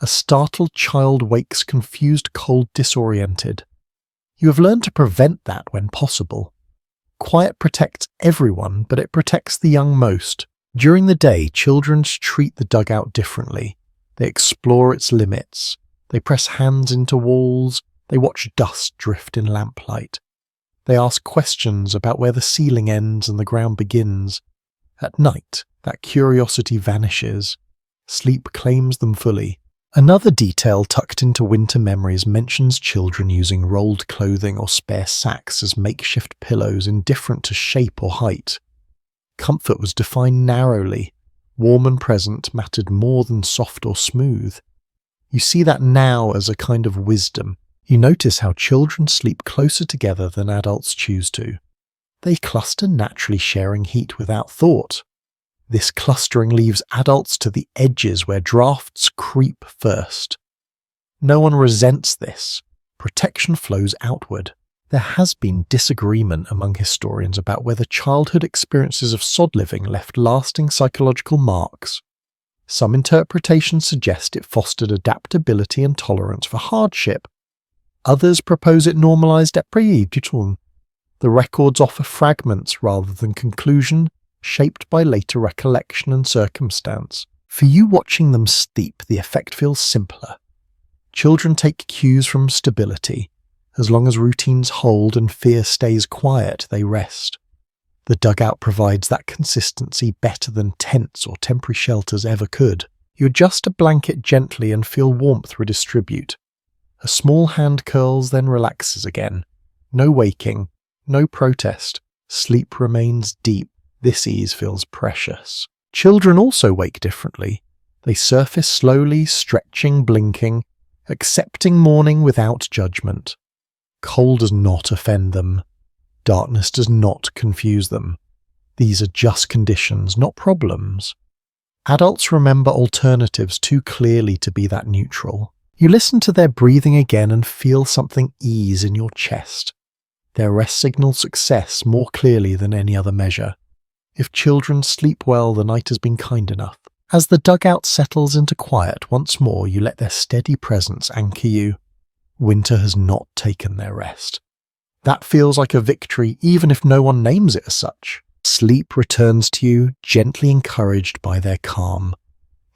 A startled child wakes confused, cold, disoriented. You have learned to prevent that when possible. Quiet protects everyone, but it protects the young most. During the day, children treat the dugout differently. They explore its limits. They press hands into walls. They watch dust drift in lamplight. They ask questions about where the ceiling ends and the ground begins. At night, that curiosity vanishes. Sleep claims them fully. Another detail tucked into winter memories mentions children using rolled clothing or spare sacks as makeshift pillows indifferent to shape or height. Comfort was defined narrowly. Warm and present mattered more than soft or smooth. You see that now as a kind of wisdom. You notice how children sleep closer together than adults choose to. They cluster naturally, sharing heat without thought. This clustering leaves adults to the edges where drafts creep first. No one resents this. Protection flows outward. There has been disagreement among historians about whether childhood experiences of sod living left lasting psychological marks. Some interpretations suggest it fostered adaptability and tolerance for hardship. Others propose it normalized deprivation. The records offer fragments rather than conclusion, shaped by later recollection and circumstance. For you watching them sleep, the effect feels simpler. Children take cues from stability. As long as routines hold and fear stays quiet, they rest. The dugout provides that consistency better than tents or temporary shelters ever could. You adjust a blanket gently and feel warmth redistribute. A small hand curls, then relaxes again. No waking, no protest. Sleep remains deep. This ease feels precious. Children also wake differently. They surface slowly, stretching, blinking, accepting morning without judgment. Cold does not offend them. Darkness does not confuse them. These are just conditions, not problems. Adults remember alternatives too clearly to be that neutral. You listen to their breathing again and feel something ease in your chest. Their rest signals success more clearly than any other measure. If children sleep well, the night has been kind enough. As the dugout settles into quiet once more, you let their steady presence anchor you. Winter has not taken their rest. That feels like a victory, even if no one names it as such. Sleep returns to you, gently encouraged by their calm.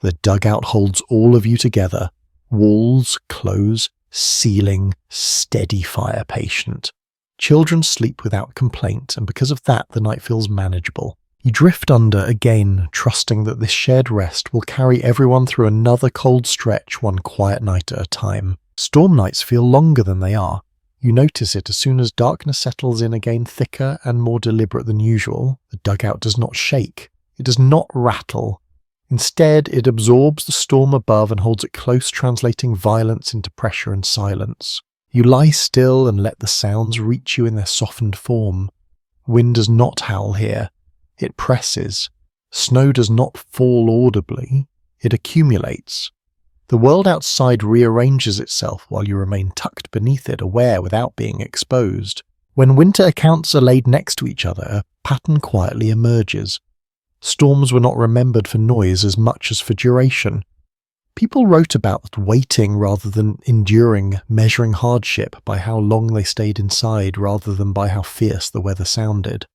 The dugout holds all of you together. Walls close, ceiling, steady fire patient. Children sleep without complaint, and because of that, the night feels manageable. You drift under again, trusting that this shared rest will carry everyone through another cold stretch, one quiet night at a time. Storm nights feel longer than they are. You notice it as soon as darkness settles in again, thicker and more deliberate than usual. The dugout does not shake. It does not rattle. Instead, it absorbs the storm above and holds it close, translating violence into pressure and silence. You lie still and let the sounds reach you in their softened form. Wind does not howl here. It presses. Snow does not fall audibly. It accumulates. The world outside rearranges itself while you remain tucked beneath it, aware without being exposed. When winter accounts are laid next to each other, a pattern quietly emerges. Storms were not remembered for noise as much as for duration. People wrote about waiting rather than enduring, measuring hardship by how long they stayed inside rather than by how fierce the weather sounded.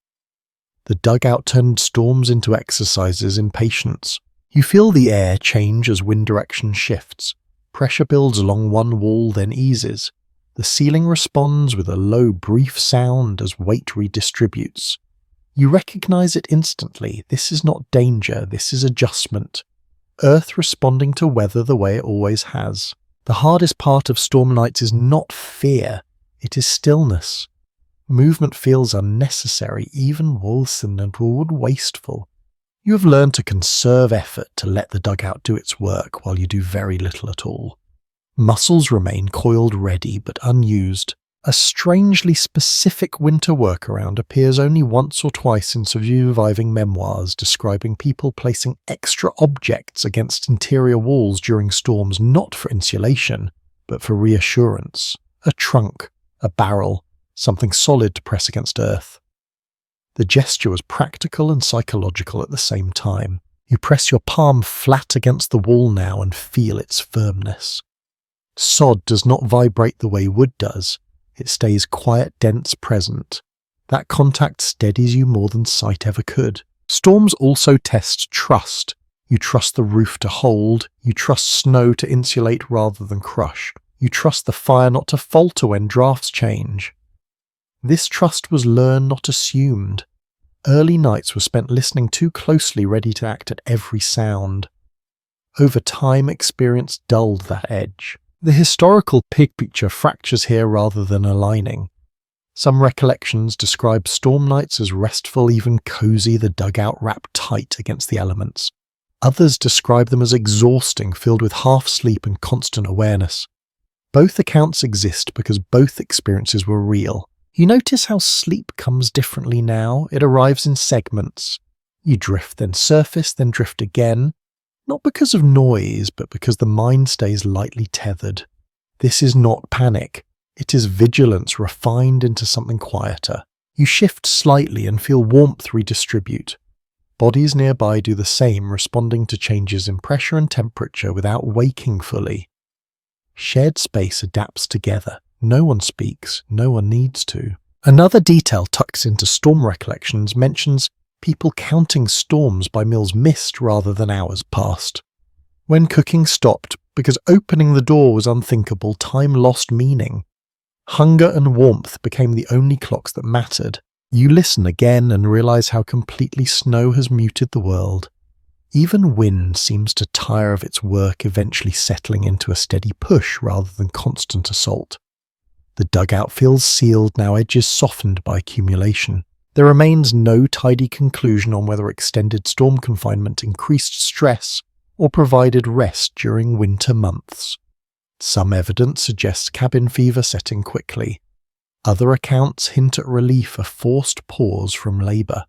The dugout turned storms into exercises in patience. You feel the air change as wind direction shifts. Pressure builds along one wall, then eases. The ceiling responds with a low, brief sound as weight redistributes. You recognize it instantly. This is not danger, this is adjustment. Earth responding to weather the way it always has. The hardest part of storm nights is not fear, it is stillness. Movement feels unnecessary, even wholesome and wasteful. You have learned to conserve effort, to let the dugout do its work while you do very little at all. Muscles remain coiled ready but unused. A strangely specific winter workaround appears only once or twice in surviving memoirs describing people placing extra objects against interior walls during storms, not for insulation, but for reassurance. A trunk, a barrel, something solid to press against earth. The gesture was practical and psychological at the same time. You press your palm flat against the wall now and feel its firmness. Sod does not vibrate the way wood does. It stays quiet, dense, present. That contact steadies you more than sight ever could. Storms also test trust. You trust the roof to hold. You trust snow to insulate rather than crush. You trust the fire not to falter when drafts change. This trust was learned, not assumed. Early nights were spent listening too closely, ready to act at every sound. Over time, experience dulled that edge. The historical picture fractures here rather than aligning. Some recollections describe storm nights as restful, even cozy, the dugout wrapped tight against the elements. Others describe them as exhausting, filled with half-sleep and constant awareness. Both accounts exist because both experiences were real. You notice how sleep comes differently now. It arrives in segments. You drift, then surface, then drift again. Not because of noise, but because the mind stays lightly tethered. This is not panic. It is vigilance refined into something quieter. You shift slightly and feel warmth redistribute. Bodies nearby do the same, responding to changes in pressure and temperature without waking fully. Shared space adapts together. No one speaks, no one needs to. Another detail tucked into storm recollections mentions people counting storms by mils missed rather than hours passed. When cooking stopped, because opening the door was unthinkable, time lost meaning. Hunger and warmth became the only clocks that mattered. You listen again and realize how completely snow has muted the world. Even wind seems to tire of its work, eventually settling into a steady push rather than constant assault. The dugout feels sealed, now edges softened by accumulation. There remains no tidy conclusion on whether extended storm confinement increased stress or provided rest during winter months. Some evidence suggests cabin fever setting quickly. Other accounts hint at relief, a forced pause from labour.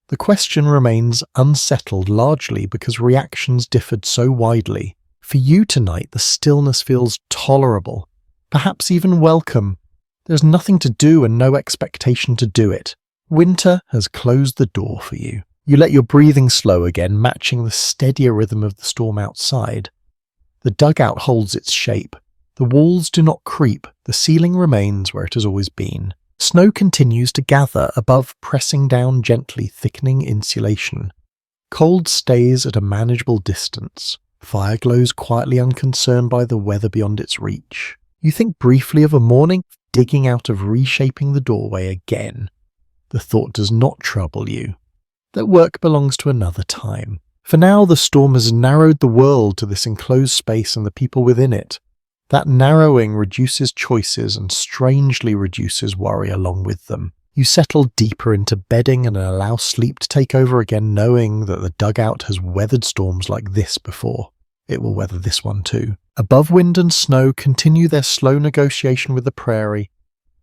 The question remains unsettled largely because reactions differed so widely. For you tonight, the stillness feels tolerable, perhaps even welcome. There's nothing to do and no expectation to do it. Winter has closed the door for you. You let your breathing slow again, matching the steadier rhythm of the storm outside. The dugout holds its shape. The walls do not creep. The ceiling remains where it has always been. Snow continues to gather above, pressing down gently, thickening insulation. Cold stays at a manageable distance. Fire glows quietly, unconcerned by the weather beyond its reach. You think briefly of a morning, digging out of reshaping the doorway again. The thought does not trouble you. That work belongs to another time. For now, the storm has narrowed the world to this enclosed space and the people within it. That narrowing reduces choices and strangely reduces worry along with them. You settle deeper into bedding and allow sleep to take over again, knowing that the dugout has weathered storms like this before. It will weather this one too. Above, wind and snow continue their slow negotiation with the prairie.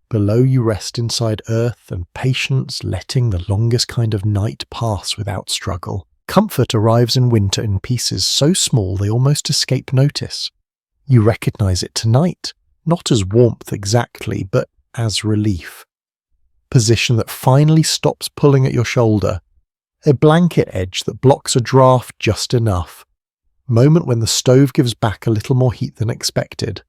Below, you rest inside earth and patience, letting the longest kind of night pass without struggle. Comfort arrives in winter in pieces so small they almost escape notice. You recognize it tonight, not as warmth exactly, but as relief. Position that finally stops pulling at your shoulder. A blanket edge that blocks a draft just enough. Moment when the stove gives back a little more heat than expected.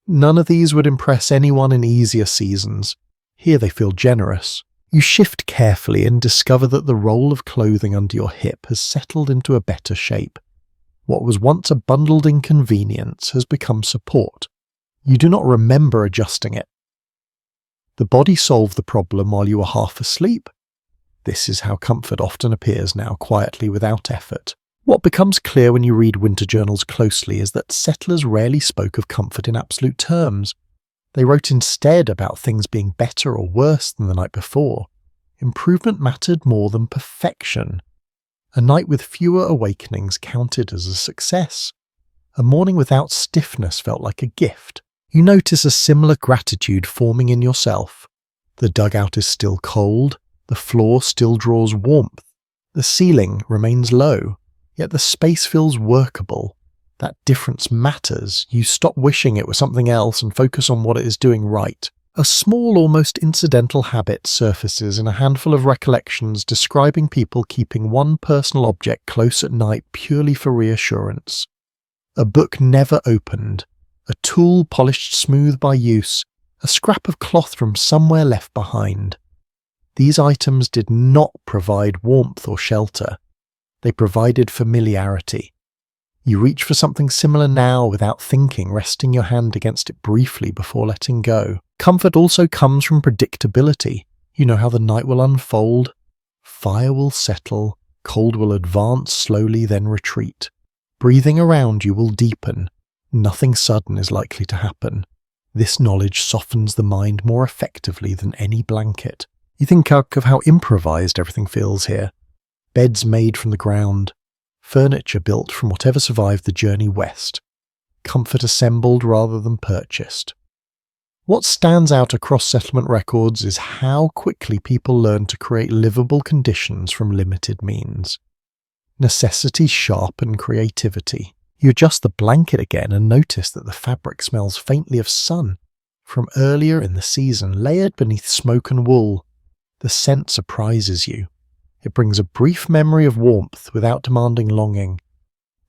None of these would impress anyone in easier seasons. Here they feel generous. You shift carefully and discover that the roll of clothing under your hip has settled into a better shape. What was once a bundled inconvenience has become support. You do not remember adjusting it. The body solved the problem while you were half asleep. This is how comfort often appears now, quietly, without effort. What becomes clear when you read winter journals closely is that settlers rarely spoke of comfort in absolute terms. They wrote instead about things being better or worse than the night before. Improvement mattered more than perfection. A night with fewer awakenings counted as a success. A morning without stiffness felt like a gift. You notice a similar gratitude forming in yourself. The dugout is still cold. The floor still draws warmth. The ceiling remains low. Yet the space feels workable. That difference matters. You stop wishing it was something else and focus on what it is doing right. A small, almost incidental habit surfaces in a handful of recollections describing people keeping one personal object close at night purely for reassurance. A book never opened, a tool polished smooth by use, a scrap of cloth from somewhere left behind. These items did not provide warmth or shelter. They provided familiarity. You reach for something similar now without thinking, resting your hand against it briefly before letting go. Comfort also comes from predictability. You know how the night will unfold. Fire will settle, cold will advance slowly, then retreat. Breathing around you will deepen. Nothing sudden is likely to happen. This knowledge softens the mind more effectively than any blanket. You think of how improvised everything feels here. Beds made from the ground. furniture built from whatever survived the journey west, comfort assembled rather than purchased. What stands out across settlement records is how quickly people learn to create livable conditions from limited means. Necessity sharpens creativity. You adjust the blanket again and notice that the fabric smells faintly of sun, from earlier in the season, layered beneath smoke and wool. The scent surprises you. It brings a brief memory of warmth without demanding longing.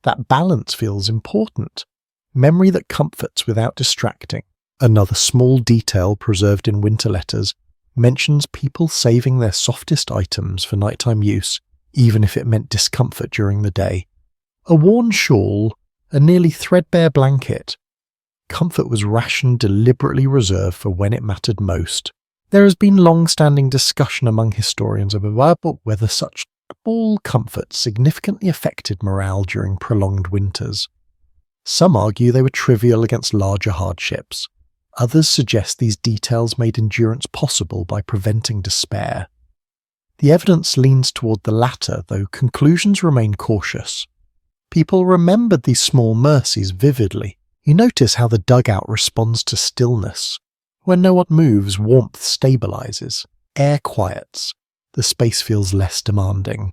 That balance feels important. Memory that comforts without distracting. Another small detail preserved in winter letters mentions people saving their softest items for nighttime use, even if it meant discomfort during the day. A worn shawl, a nearly threadbare blanket. Comfort was rationed deliberately reserved for when it mattered most. There has been long-standing discussion among historians about whether such small comforts significantly affected morale during prolonged winters. Some argue they were trivial against larger hardships. Others suggest these details made endurance possible by preventing despair. The evidence leans toward the latter, though conclusions remain cautious. People remembered these small mercies vividly. You notice how the dugout responds to stillness. When no one moves, warmth stabilizes, air quiets, the space feels less demanding.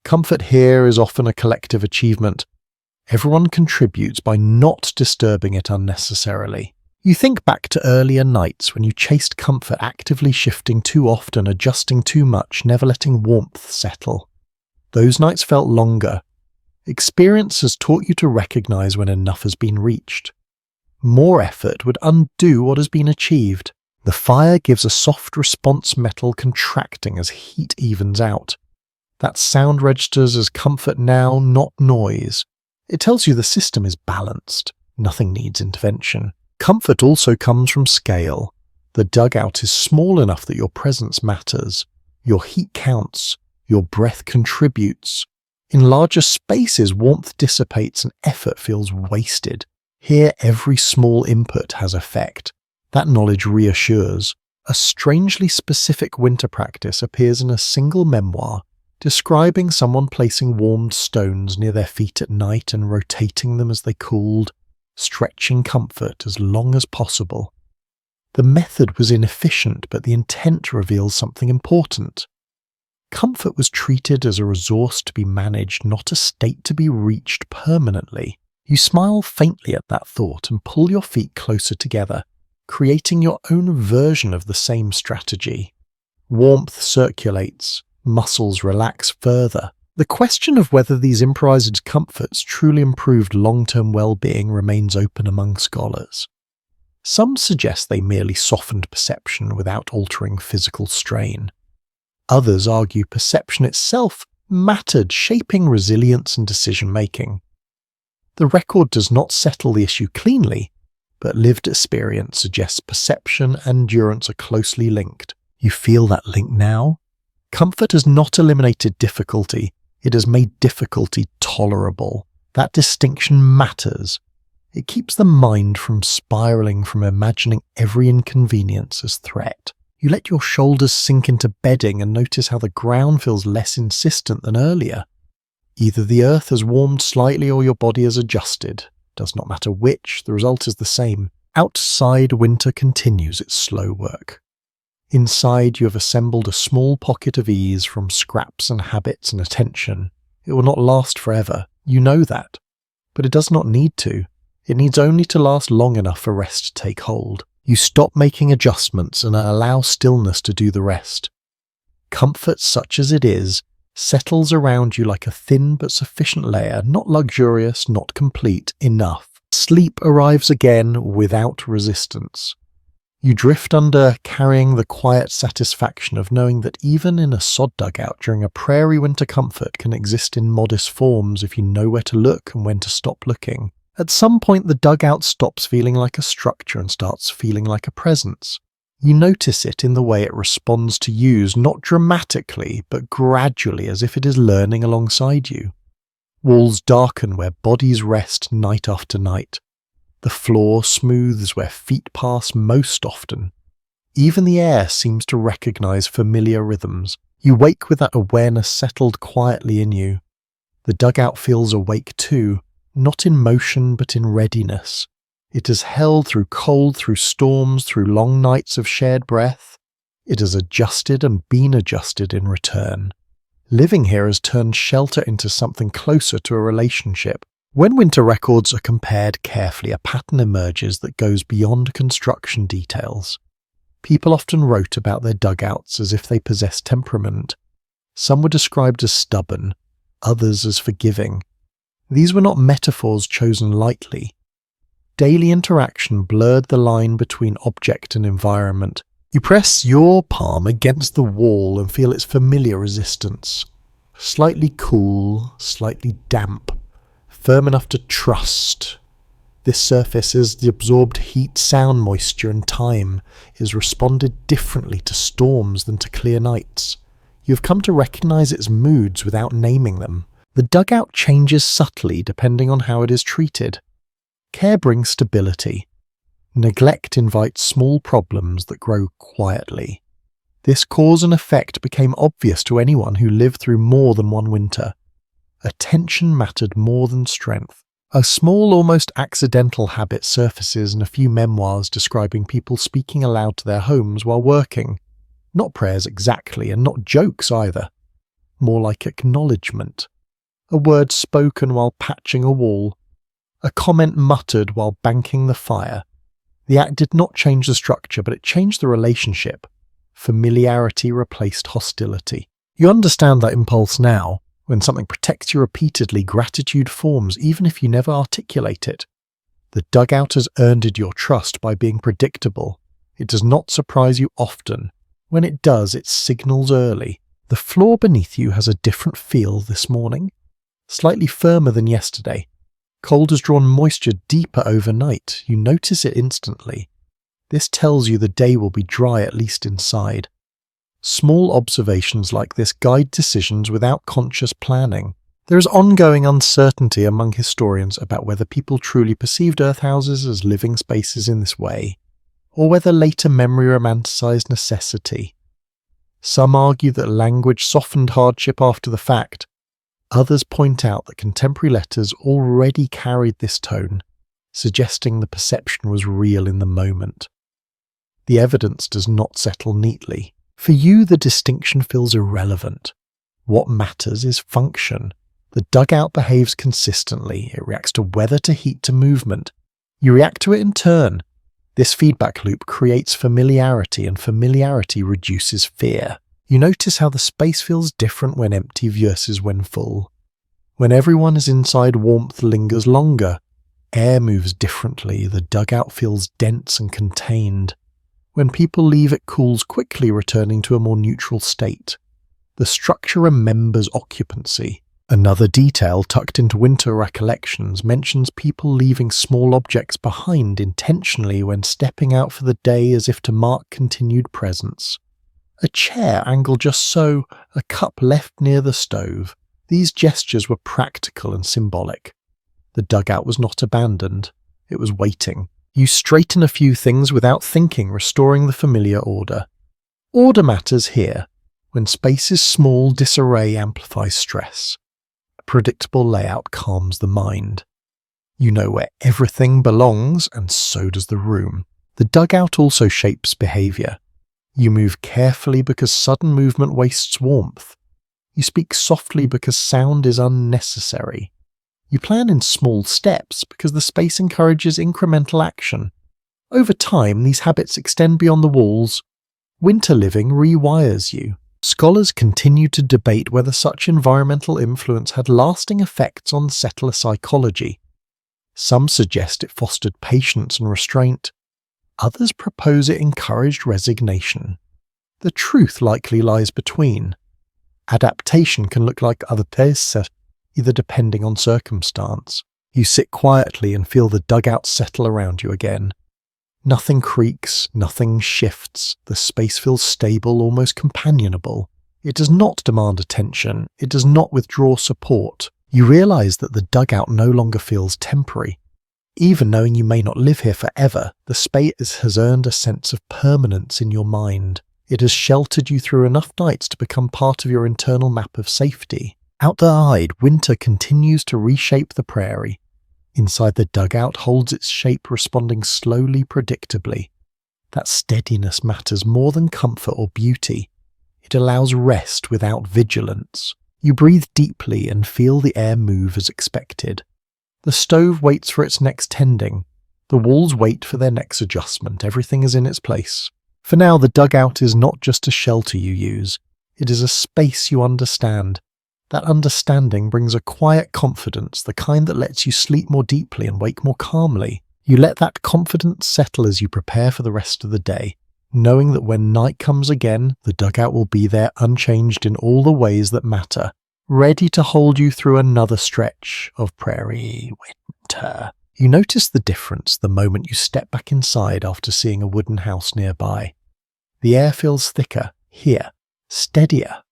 Comfort here is often a collective achievement. Everyone contributes by not disturbing it unnecessarily. You think back to earlier nights when you chased comfort, actively shifting too often, adjusting too much, never letting warmth settle. Those nights felt longer. Experience has taught you to recognize when enough has been reached. More effort would undo what has been achieved. The fire gives a soft response, metal contracting as heat evens out. That sound registers as comfort now, not noise. It tells you the system is balanced. Nothing needs intervention. Comfort also comes from scale. The dugout is small enough that your presence matters. Your heat counts. Your breath contributes. In larger spaces, warmth dissipates and effort feels wasted. Here, every small input has effect. That knowledge reassures. A strangely specific winter practice appears in a single memoir, describing someone placing warmed stones near their feet at night and rotating them as they cooled, stretching comfort as long as possible. The method was inefficient, but the intent reveals something important. Comfort was treated as a resource to be managed, not a state to be reached permanently. You smile faintly at that thought and pull your feet closer together, creating your own version of the same strategy. Warmth circulates, muscles relax further. The question of whether these improvised comforts truly improved long-term well-being remains open among scholars. Some suggest they merely softened perception without altering physical strain. Others argue perception itself mattered, shaping resilience and decision-making. The record does not settle the issue cleanly, but lived experience suggests perception and endurance are closely linked. You feel that link now? Comfort has not eliminated difficulty, it has made difficulty tolerable. That distinction matters. It keeps the mind from spiraling, from imagining every inconvenience as threat. You let your shoulders sink into bedding and notice how the ground feels less insistent than earlier. Either the earth has warmed slightly or your body has adjusted. Does not matter which, the result is the same. Outside, winter continues its slow work. Inside, you have assembled a small pocket of ease from scraps and habits and attention. It will not last forever. You know that. But it does not need to. It needs only to last long enough for rest to take hold. You stop making adjustments and allow stillness to do the rest. Comfort, such as it is, settles around you like a thin but sufficient layer, not luxurious, not complete, enough. Sleep arrives again without resistance. You drift under, carrying the quiet satisfaction of knowing that even in a sod dugout during a prairie winter, comfort can exist in modest forms if you know where to look and when to stop looking. At some point, the dugout stops feeling like a structure and starts feeling like a presence. You notice it in the way it responds to you, not dramatically, but gradually, as if it is learning alongside you. Walls darken where bodies rest night after night. The floor smooths where feet pass most often. Even the air seems to recognize familiar rhythms. You wake with that awareness settled quietly in you. The dugout feels awake too, not in motion but in readiness. It has held through cold, through storms, through long nights of shared breath. It has adjusted and been adjusted in return. Living here has turned shelter into something closer to a relationship. When winter records are compared carefully, a pattern emerges that goes beyond construction details. People often wrote about their dugouts as if they possessed temperament. Some were described as stubborn, others as forgiving. These were not metaphors chosen lightly. Daily interaction blurred the line between object and environment. You press your palm against the wall and feel its familiar resistance. Slightly cool, slightly damp, firm enough to trust. This surface has absorbed heat, sound, moisture, and time. It has responded differently to storms than to clear nights. You have come to recognize its moods without naming them. The dugout changes subtly depending on how it is treated. Care brings stability. Neglect invites small problems that grow quietly. This cause and effect became obvious to anyone who lived through more than one winter. Attention mattered more than strength. A small, almost accidental habit surfaces in a few memoirs describing people speaking aloud to their homes while working. Not prayers exactly, and not jokes either. More like acknowledgement. A word spoken while patching a wall. A comment muttered while banking the fire. The act did not change the structure, but it changed the relationship. Familiarity replaced hostility. You understand that impulse now. When something protects you repeatedly, gratitude forms, even if you never articulate it. The dugout has earned your trust by being predictable. It does not surprise you often. When it does, it signals early. The floor beneath you has a different feel this morning. Slightly firmer than yesterday. Cold has drawn moisture deeper overnight. You notice it instantly. This tells you the day will be dry, at least inside. Small observations like this guide decisions without conscious planning. There is ongoing uncertainty among historians about whether people truly perceived earthhouses as living spaces in this way, or whether later memory romanticized necessity. Some argue that language softened hardship after the fact. Others point out that contemporary letters already carried this tone, suggesting the perception was real in the moment. The evidence does not settle neatly. For you, the distinction feels irrelevant. What matters is function. The dugout behaves consistently. It reacts to weather, to heat, to movement. You react to it in turn. This feedback loop creates familiarity, and familiarity reduces fear. You notice how the space feels different when empty versus when full. When everyone is inside, warmth lingers longer. Air moves differently. The dugout feels dense and contained. When people leave, it cools quickly, returning to a more neutral state. The structure remembers occupancy. Another detail tucked into winter recollections mentions people leaving small objects behind intentionally when stepping out for the day as if to mark continued presence. A chair angled just so, a cup left near the stove. These gestures were practical and symbolic. The dugout was not abandoned. It was waiting. You straighten a few things without thinking, restoring the familiar order. Order matters here. When space is small, disarray amplifies stress. A predictable layout calms the mind. You know where everything belongs, and so does the room. The dugout also shapes behavior. You move carefully because sudden movement wastes warmth. You speak softly because sound is unnecessary. You plan in small steps because the space encourages incremental action. Over time, these habits extend beyond the walls. Winter living rewires you. Scholars continue to debate whether such environmental influence had lasting effects on settler psychology. Some suggest it fostered patience and restraint. Others propose it encouraged resignation. The truth likely lies between. Adaptation can look like other tastes, either depending on circumstance. You sit quietly and feel the dugout settle around you again. Nothing creaks, nothing shifts. The space feels stable, almost companionable. It does not demand attention. It does not withdraw support. You realize that the dugout no longer feels temporary. Even knowing you may not live here forever, the space has earned a sense of permanence in your mind. It has sheltered you through enough nights to become part of your internal map of safety. Out the hide, winter continues to reshape the prairie. Inside the dugout holds its shape, responding slowly, predictably. That steadiness matters more than comfort or beauty. It allows rest without vigilance. You breathe deeply and feel the air move as expected. The stove waits for its next tending. The walls wait for their next adjustment. Everything is in its place. For now, the dugout is not just a shelter you use. It is a space you understand. That understanding brings a quiet confidence, the kind that lets you sleep more deeply and wake more calmly. You let that confidence settle as you prepare for the rest of the day, knowing that when night comes again, the dugout will be there unchanged in all the ways that matter, ready to hold you through another stretch of prairie winter. You notice the difference the moment you step back inside after seeing a wooden house nearby. The air feels thicker, here, steadier.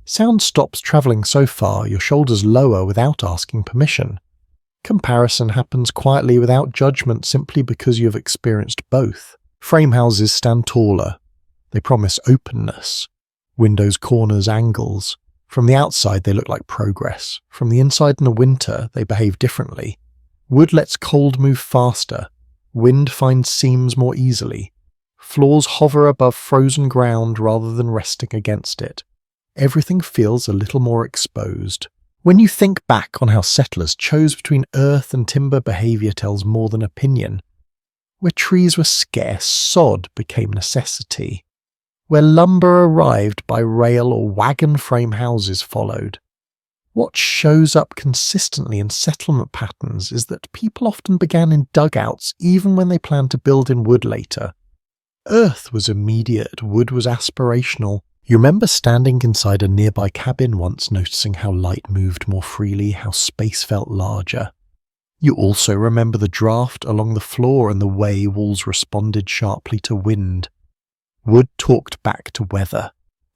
Sound stops travelling so far, your shoulders lower without asking permission. Comparison happens quietly without judgment simply because you have experienced both. Frame houses stand taller. They promise openness. Windows, corners, angles. From the outside they look like progress. From the inside in the winter they behave differently. Wood lets cold move faster. Wind finds seams more easily. Floors hover above frozen ground rather than resting against it. Everything feels a little more exposed. When you think back on how settlers chose between earth and timber, behaviour tells more than opinion. Where trees were scarce, sod became necessity. Where lumber arrived by rail or wagon frame houses followed. What shows up consistently in settlement patterns is that people often began in dugouts even when they planned to build in wood later. Earth was immediate, wood was aspirational. You remember standing inside a nearby cabin once, noticing how light moved more freely, how space felt larger. You also remember the draft along the floor and the way walls responded sharply to wind. Wood talked back to weather.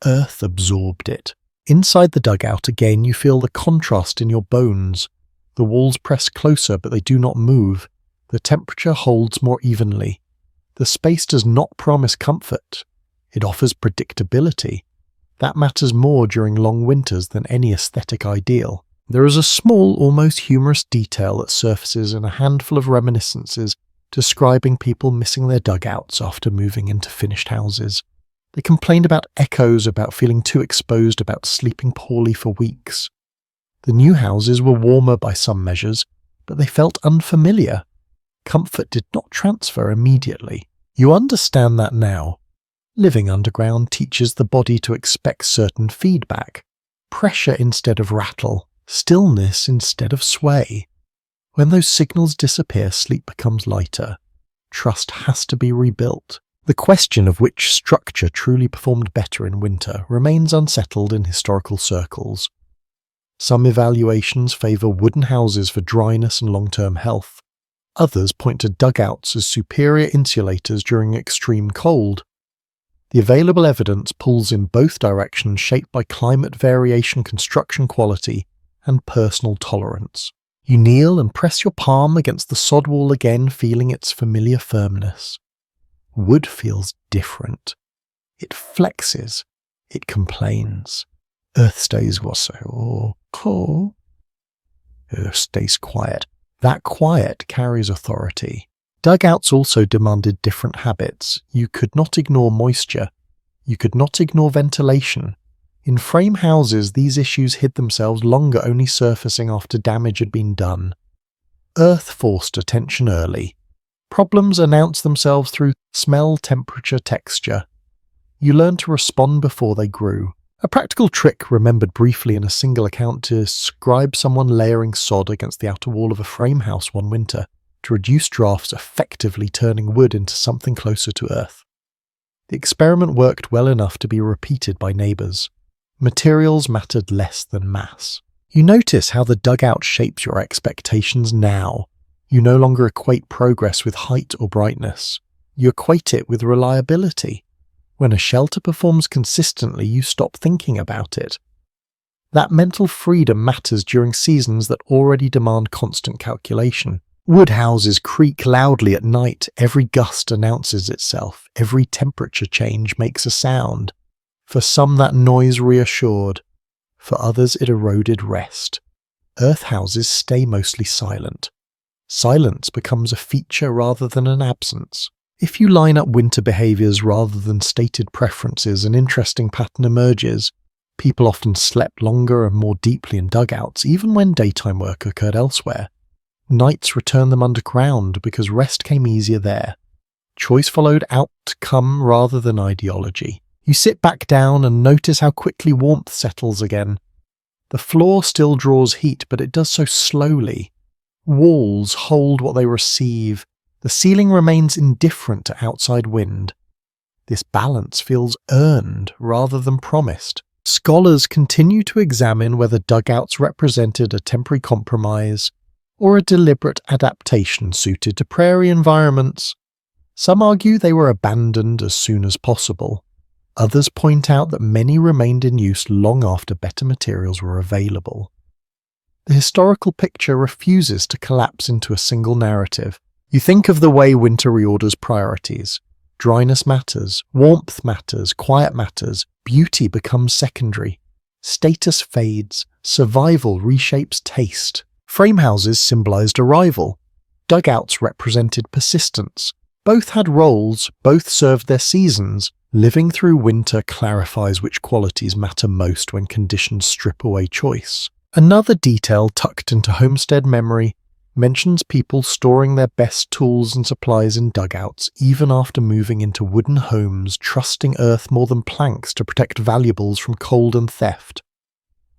Earth absorbed it. Inside the dugout again you feel the contrast in your bones. The walls press closer but they do not move. The temperature holds more evenly. The space does not promise comfort. It offers predictability. That matters more during long winters than any aesthetic ideal. There is a small, almost humorous detail that surfaces in a handful of reminiscences describing people missing their dugouts after moving into finished houses. They complained about echoes, about feeling too exposed, about sleeping poorly for weeks. The new houses were warmer by some measures, but they felt unfamiliar. Comfort did not transfer immediately. You understand that now. Living underground teaches the body to expect certain feedback. Pressure instead of rattle. Stillness instead of sway. When those signals disappear, sleep becomes lighter. Trust has to be rebuilt. The question of which structure truly performed better in winter remains unsettled in historical circles. Some evaluations favour wooden houses for dryness and long-term health. Others point to dugouts as superior insulators during extreme cold. The available evidence pulls in both directions, shaped by climate variation, construction quality, and personal tolerance. You kneel and press your palm against the sod wall again, feeling its familiar firmness. Wood feels different. It flexes. It complains. Earth stays cool. Earth stays quiet. That quiet carries authority. Dugouts also demanded different habits. You could not ignore moisture. You could not ignore ventilation. In frame houses, these issues hid themselves longer, only surfacing after damage had been done. Earth forced attention early. Problems announced themselves through smell, temperature, texture. You learned to respond before they grew. A practical trick remembered briefly in a single account described someone layering sod against the outer wall of a frame house one winter to reduce drafts, effectively turning wood into something closer to earth. The experiment worked well enough to be repeated by neighbours. Materials mattered less than mass. You notice how the dugout shapes your expectations now. You no longer equate progress with height or brightness. You equate it with reliability. When a shelter performs consistently, you stop thinking about it. That mental freedom matters during seasons that already demand constant calculation. Wood houses creak loudly at night. Every gust announces itself. Every temperature change makes a sound. For some, that noise reassured. For others, it eroded rest. Earth houses stay mostly silent. Silence becomes a feature rather than an absence. If you line up winter behaviours rather than stated preferences, an interesting pattern emerges. People often slept longer and more deeply in dugouts, even when daytime work occurred elsewhere. Nights returned them underground because rest came easier there. Choice followed outcome rather than ideology. You sit back down and notice how quickly warmth settles again. The floor still draws heat, but it does so slowly. Walls hold what they receive. The ceiling remains indifferent to outside wind. This balance feels earned rather than promised. Scholars continue to examine whether dugouts represented a temporary compromise or a deliberate adaptation suited to prairie environments. Some argue they were abandoned as soon as possible. Others point out that many remained in use long after better materials were available. The historical picture refuses to collapse into a single narrative. You think of the way winter reorders priorities. Dryness matters, warmth matters, quiet matters, beauty becomes secondary. Status fades, survival reshapes taste. Frame houses symbolized arrival. Dugouts represented persistence. Both had roles, both served their seasons. Living through winter clarifies which qualities matter most when conditions strip away choice. Another detail tucked into homestead memory mentions people storing their best tools and supplies in dugouts even after moving into wooden homes, trusting earth more than planks to protect valuables from cold and theft.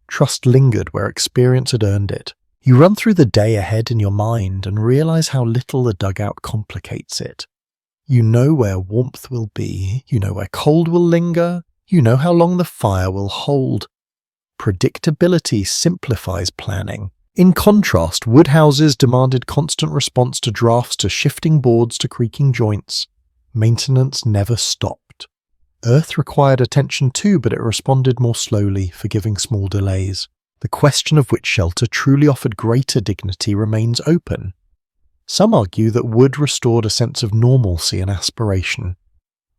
Trust lingered where experience had earned it. You run through the day ahead in your mind and realize how little the dugout complicates it. You know where warmth will be, you know where cold will linger, you know how long the fire will hold. Predictability simplifies planning. In contrast, wood houses demanded constant response to drafts, to shifting boards, to creaking joints. Maintenance never stopped. Earth required attention too, but it responded more slowly, forgiving small delays. The question of which shelter truly offered greater dignity remains open. Some argue that wood restored a sense of normalcy and aspiration.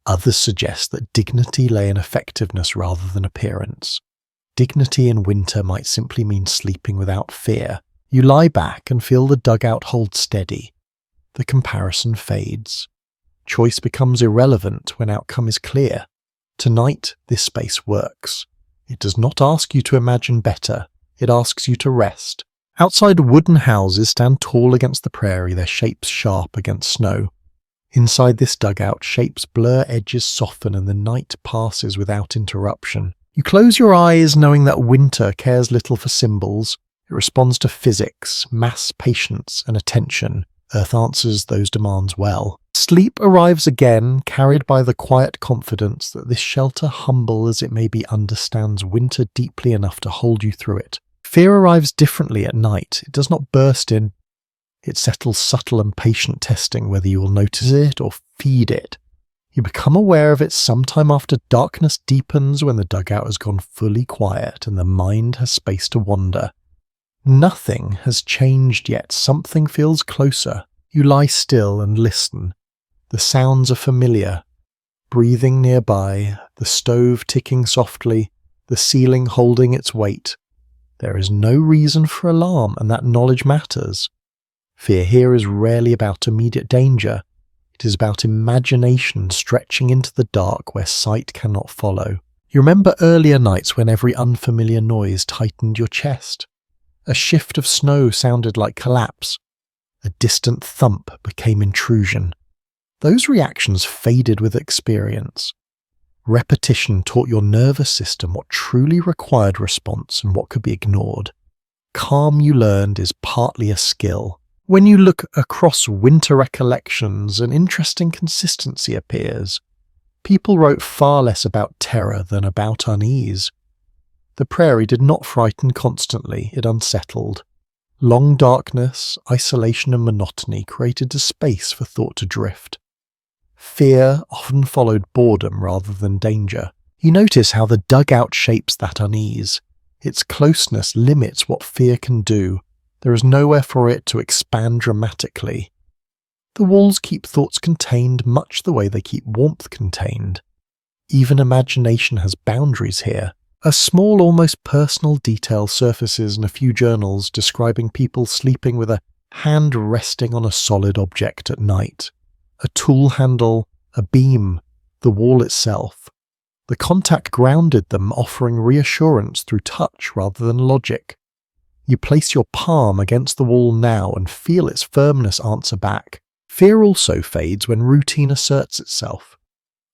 Others suggest that dignity lay in effectiveness rather than appearance. Dignity in winter might simply mean sleeping without fear. You lie back and feel the dugout hold steady. The comparison fades. Choice becomes irrelevant when outcome is clear. Tonight, this space works. It does not ask you to imagine better. It asks you to rest. Outside, wooden houses stand tall against the prairie, their shapes sharp against snow. Inside this dugout, shapes blur, edges soften, and the night passes without interruption. You close your eyes knowing that winter cares little for symbols. It responds to physics, mass, patience, and attention. Earth answers those demands well. Sleep arrives again, carried by the quiet confidence that this shelter, humble as it may be, understands winter deeply enough to hold you through it. Fear arrives differently at night. It does not burst in. It settles subtle and patient, testing whether you will notice it or feed it. You become aware of it sometime after darkness deepens, when the dugout has gone fully quiet and the mind has space to wander. Nothing has changed yet. Something feels closer. You lie still and listen. The sounds are familiar. Breathing nearby, the stove ticking softly, the ceiling holding its weight. There is no reason for alarm, and that knowledge matters. Fear here is rarely about immediate danger. It is about imagination stretching into the dark where sight cannot follow. You remember earlier nights when every unfamiliar noise tightened your chest. A shift of snow sounded like collapse. A distant thump became intrusion. Those reactions faded with experience. Repetition taught your nervous system what truly required response and what could be ignored. Calm, you learned, is partly a skill. When you look across winter recollections, an interesting consistency appears. People wrote far less about terror than about unease. The prairie did not frighten constantly, it unsettled. Long darkness, isolation and monotony created a space for thought to drift. Fear often followed boredom rather than danger. You notice how the dugout shapes that unease. Its closeness limits what fear can do. There is nowhere for it to expand dramatically. The walls keep thoughts contained much the way they keep warmth contained. Even imagination has boundaries here. A small, almost personal detail surfaces in a few journals describing people sleeping with a hand resting on a solid object at night. A tool handle, a beam, the wall itself. The contact grounded them, offering reassurance through touch rather than logic. You place your palm against the wall now and feel its firmness answer back. Fear also fades when routine asserts itself.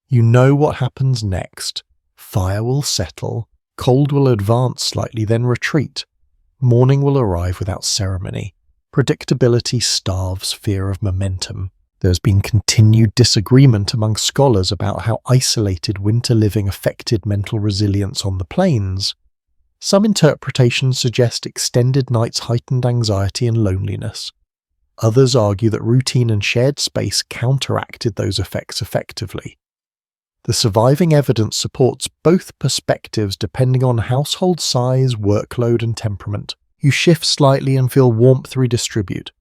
You know what happens next. Fire will settle, cold will advance slightly, then retreat. Morning will arrive without ceremony. Predictability starves fear of momentum. There's been continued disagreement among scholars about how isolated winter living affected mental resilience on the plains. Some interpretations suggest extended nights heightened anxiety and loneliness. Others argue that routine and shared space counteracted those effects effectively. The surviving evidence supports both perspectives depending on household size, workload, and temperament. You shift slightly and feel warmth redistribute.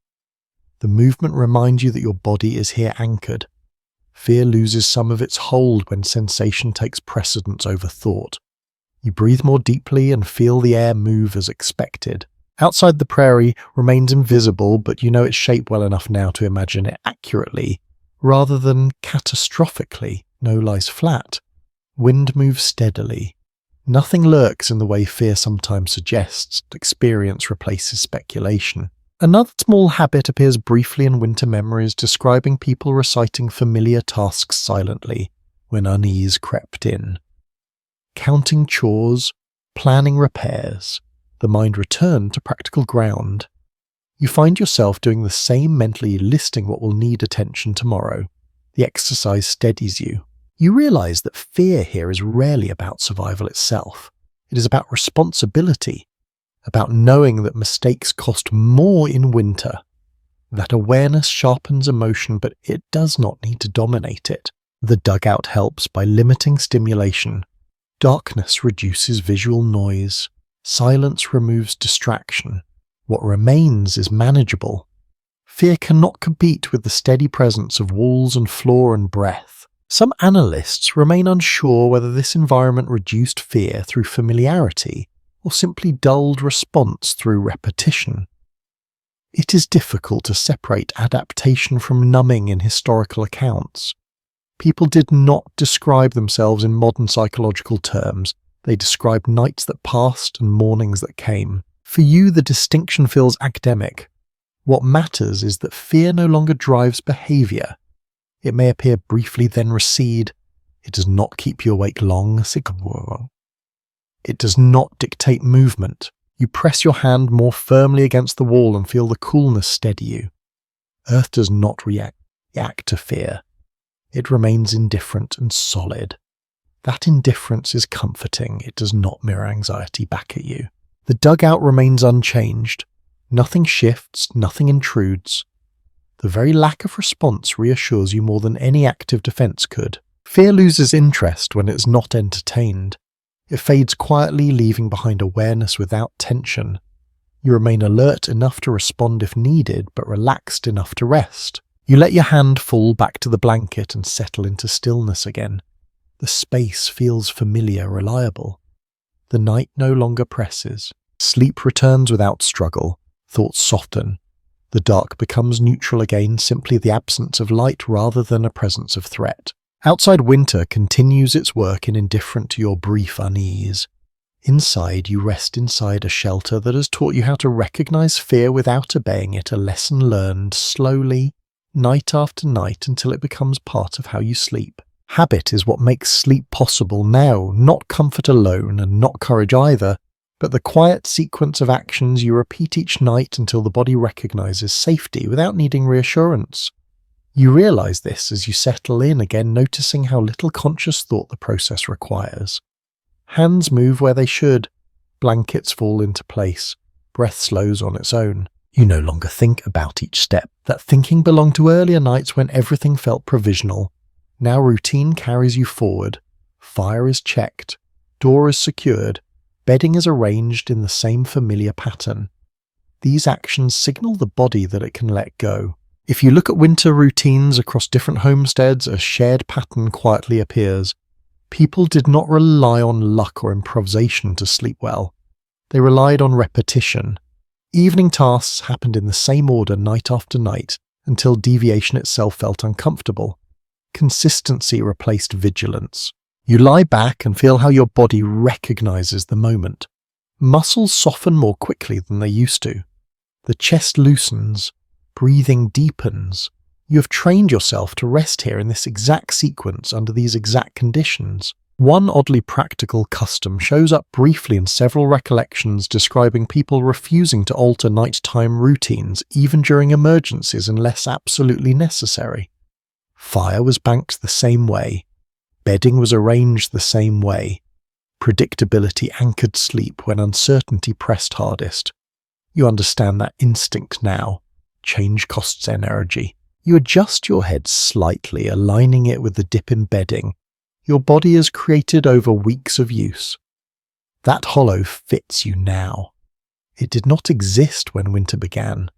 The movement reminds you that your body is here anchored. Fear loses some of its hold when sensation takes precedence over thought. You breathe more deeply and feel the air move as expected. Outside the prairie remains invisible, but you know its shape well enough now to imagine it accurately, rather than catastrophically. No lies flat. Wind moves steadily. Nothing lurks in the way fear sometimes suggests. Experience replaces speculation. Another small habit appears briefly in winter memories, describing people reciting familiar tasks silently when unease crept in. Counting chores, planning repairs, the mind returned to practical ground. You find yourself doing the same mentally, listing what will need attention tomorrow. The exercise steadies you. You realize that fear here is rarely about survival itself. It is about responsibility, about knowing that mistakes cost more in winter. That awareness sharpens emotion, but it does not need to dominate it. The dugout helps by limiting stimulation. Darkness reduces visual noise. Silence removes distraction. What remains is manageable. Fear cannot compete with the steady presence of walls and floor and breath. Some analysts remain unsure whether this environment reduced fear through familiarity or simply dulled response through repetition. It is difficult to separate adaptation from numbing in historical accounts. People did not describe themselves in modern psychological terms. They described nights that passed and mornings that came. For you, the distinction feels academic. What matters is that fear no longer drives behavior. It may appear briefly, then recede. It does not keep you awake long. It does not dictate movement. You press your hand more firmly against the wall and feel the coolness steady you. Earth does not react to fear. It remains indifferent and solid. That indifference is comforting. It does not mirror anxiety back at you. The dugout remains unchanged. Nothing shifts, nothing intrudes. The very lack of response reassures you more than any active defense could. Fear loses interest when it's not entertained. It fades quietly, leaving behind awareness without tension. You remain alert enough to respond if needed, but relaxed enough to rest. You let your hand fall back to the blanket and settle into stillness again. The space feels familiar, reliable. The night no longer presses. Sleep returns without struggle. Thoughts soften. The dark becomes neutral again, simply the absence of light rather than a presence of threat. Outside winter continues its work in indifferent to your brief unease. Inside, you rest inside a shelter that has taught you how to recognize fear without obeying it, a lesson learned slowly, night after night, until it becomes part of how you sleep. Habit is what makes sleep possible now, not comfort alone and not courage either, but the quiet sequence of actions you repeat each night until the body recognizes safety without needing reassurance. You realize this as you settle in again, noticing how little conscious thought the process requires. Hands move where they should. Blankets fall into place. Breath slows on its own. You no longer think about each step. That thinking belonged to earlier nights when everything felt provisional. Now routine carries you forward. Fire is checked. Door is secured. Bedding is arranged in the same familiar pattern. These actions signal the body that it can let go. If you look at winter routines across different homesteads, a shared pattern quietly appears. People did not rely on luck or improvisation to sleep well. They relied on repetition. Evening tasks happened in the same order night after night until deviation itself felt uncomfortable. Consistency replaced vigilance. You lie back and feel how your body recognizes the moment. Muscles soften more quickly than they used to. The chest loosens. Breathing deepens. You have trained yourself to rest here in this exact sequence under these exact conditions. One oddly practical custom shows up briefly in several recollections describing people refusing to alter nighttime routines even during emergencies unless absolutely necessary. Fire was banked the same way. Bedding was arranged the same way. Predictability anchored sleep when uncertainty pressed hardest. You understand that instinct now. Change costs energy. You adjust your head slightly, aligning it with the dip in bedding. Your body is created over weeks of use. That hollow fits you now. It did not exist when winter began.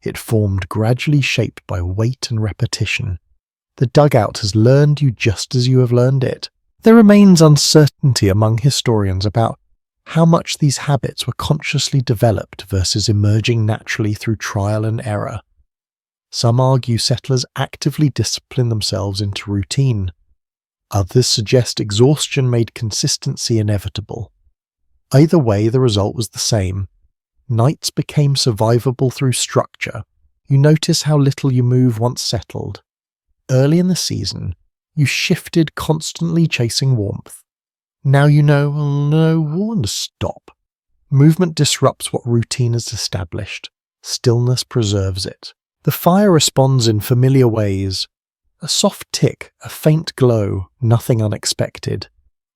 It formed gradually shaped by weight and repetition. The dugout has learned you just as you have learned it. There remains uncertainty among historians about how much these habits were consciously developed versus emerging naturally through trial and error. Some argue settlers actively disciplined themselves into routine. Others suggest exhaustion made consistency inevitable. Either way, the result was the same. Nights became survivable through structure. You notice how little you move once settled. Early in the season, you shifted, constantly chasing warmth. Now you know, when to stop. Movement disrupts what routine has established. Stillness preserves it. The fire responds in familiar ways. A soft tick, a faint glow, nothing unexpected.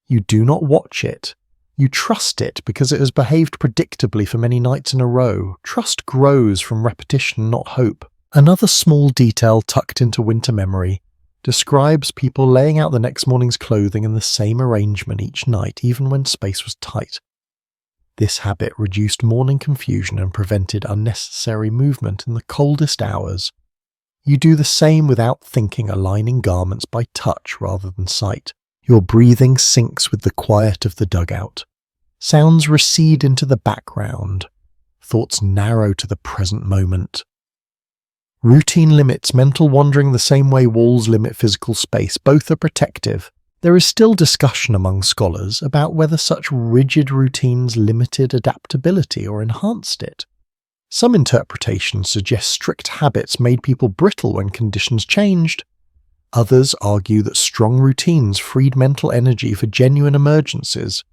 You do not watch it. You trust it because it has behaved predictably for many nights in a row. Trust grows from repetition, not hope. Another small detail tucked into winter memory describes people laying out the next morning's clothing in the same arrangement each night, even when space was tight. This habit reduced morning confusion and prevented unnecessary movement in the coldest hours. You do the same without thinking, aligning garments by touch rather than sight. Your breathing syncs with the quiet of the dugout. Sounds recede into the background. Thoughts narrow to the present moment. Routine limits mental wandering the same way walls limit physical space. Both are protective. There is still discussion among scholars about whether such rigid routines limited adaptability or enhanced it. Some interpretations suggest strict habits made people brittle when conditions changed. Others argue that strong routines freed mental energy for genuine emergencies.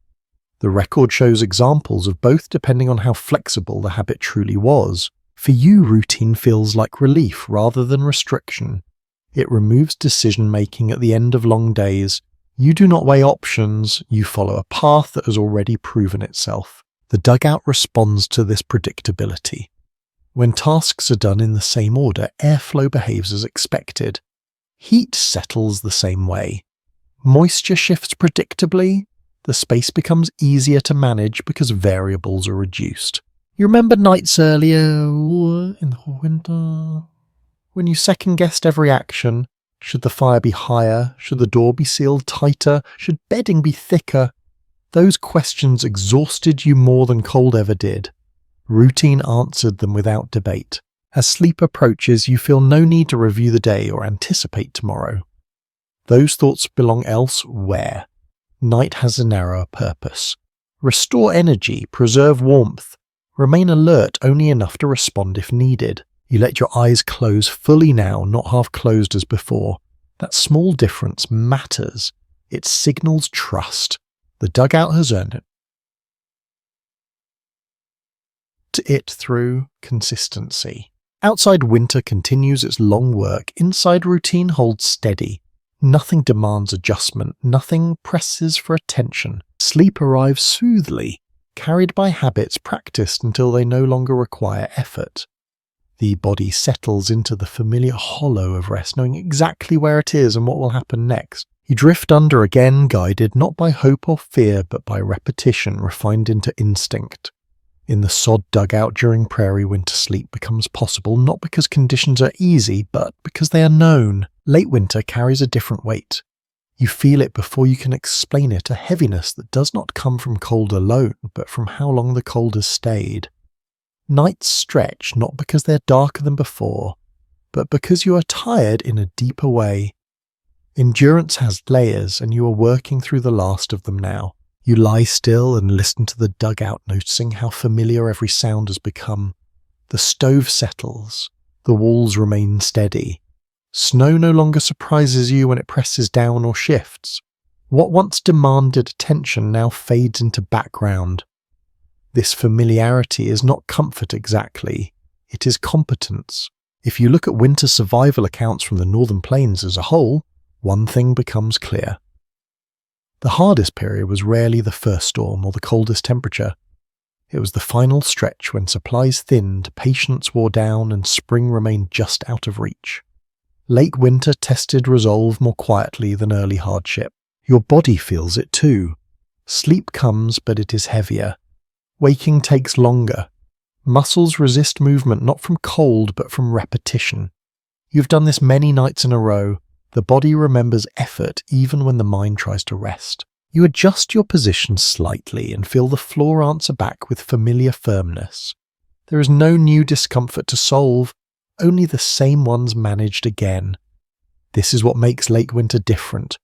The record shows examples of both depending on how flexible the habit truly was. For you, routine feels like relief rather than restriction. It removes decision-making at the end of long days. You do not weigh options, you follow a path that has already proven itself. The dugout responds to this predictability. When tasks are done in the same order, airflow behaves as expected. Heat settles the same way. Moisture shifts predictably. The space becomes easier to manage because variables are reduced. You remember nights earlier in the winter when you second-guessed every action? Should the fire be higher? Should the door be sealed tighter? Should bedding be thicker? Those questions exhausted you more than cold ever did. Routine answered them without debate. As sleep approaches, you feel no need to review the day or anticipate tomorrow. Those thoughts belong elsewhere. Night has a narrower purpose. Restore energy, preserve warmth. Remain alert only enough to respond if needed. You let your eyes close fully now, not half closed as before. That small difference matters. It signals trust. The dugout has earned it. To it through consistency. Outside winter continues its long work. Inside routine holds steady. Nothing demands adjustment. Nothing presses for attention. Sleep arrives smoothly, carried by habits practiced until they no longer require effort. The body settles into the familiar hollow of rest, knowing exactly where it is and what will happen next. You drift under again, guided not by hope or fear, but by repetition refined into instinct. In the sod dugout during Prairie, winter sleep becomes possible not because conditions are easy, but because they are known. Late winter carries a different weight. You feel it before you can explain it, a heaviness that does not come from cold alone, but from how long the cold has stayed. Nights stretch not because they're darker than before, but because you are tired in a deeper way. Endurance has layers, and you are working through the last of them now. You lie still and listen to the dugout, noticing how familiar every sound has become. The stove settles. The walls remain steady. Snow no longer surprises you when it presses down or shifts. What once demanded attention now fades into background. This familiarity is not comfort exactly. It is competence. If you look at winter survival accounts from the northern plains as a whole, one thing becomes clear. The hardest period was rarely the first storm or the coldest temperature. It was the final stretch when supplies thinned, patience wore down, and spring remained just out of reach. Late winter tested resolve more quietly than early hardship. Your body feels it too. Sleep comes, but it is heavier. Waking takes longer. Muscles resist movement not from cold, but from repetition. You've done this many nights in a row. The body remembers effort even when the mind tries to rest. You adjust your position slightly and feel the floor answer back with familiar firmness. There is no new discomfort to solve, only the same ones managed again. This is what makes late winter different.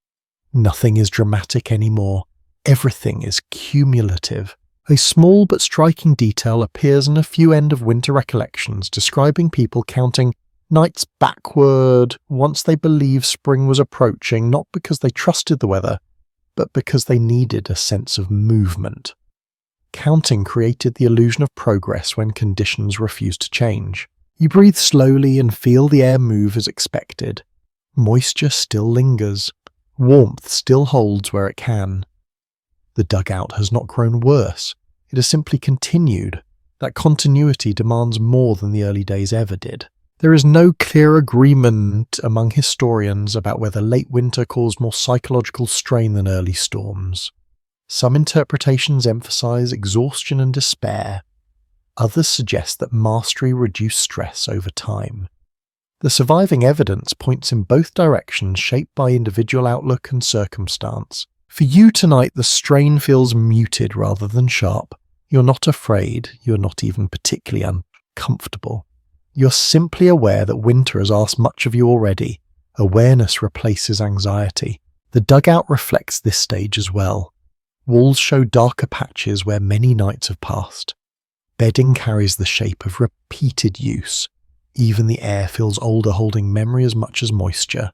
Nothing is dramatic anymore. Everything is cumulative. A small but striking detail appears in a few end-of-winter recollections describing people counting nights backward once they believed spring was approaching, not because they trusted the weather, but because they needed a sense of movement. Counting created the illusion of progress when conditions refused to change. You breathe slowly and feel the air move as expected. Moisture still lingers. Warmth still holds where it can. The dugout has not grown worse. It has simply continued. That continuity demands more than the early days ever did. There is no clear agreement among historians about whether late winter caused more psychological strain than early storms. Some interpretations emphasize exhaustion and despair. Others suggest that mastery reduced stress over time. The surviving evidence points in both directions, shaped by individual outlook and circumstance. For you tonight, the strain feels muted rather than sharp. You're not afraid. You're not even particularly uncomfortable. You're simply aware that winter has asked much of you already. Awareness replaces anxiety. The dugout reflects this stage as well. Walls show darker patches where many nights have passed. Bedding carries the shape of repeated use. Even the air feels older, holding memory as much as moisture.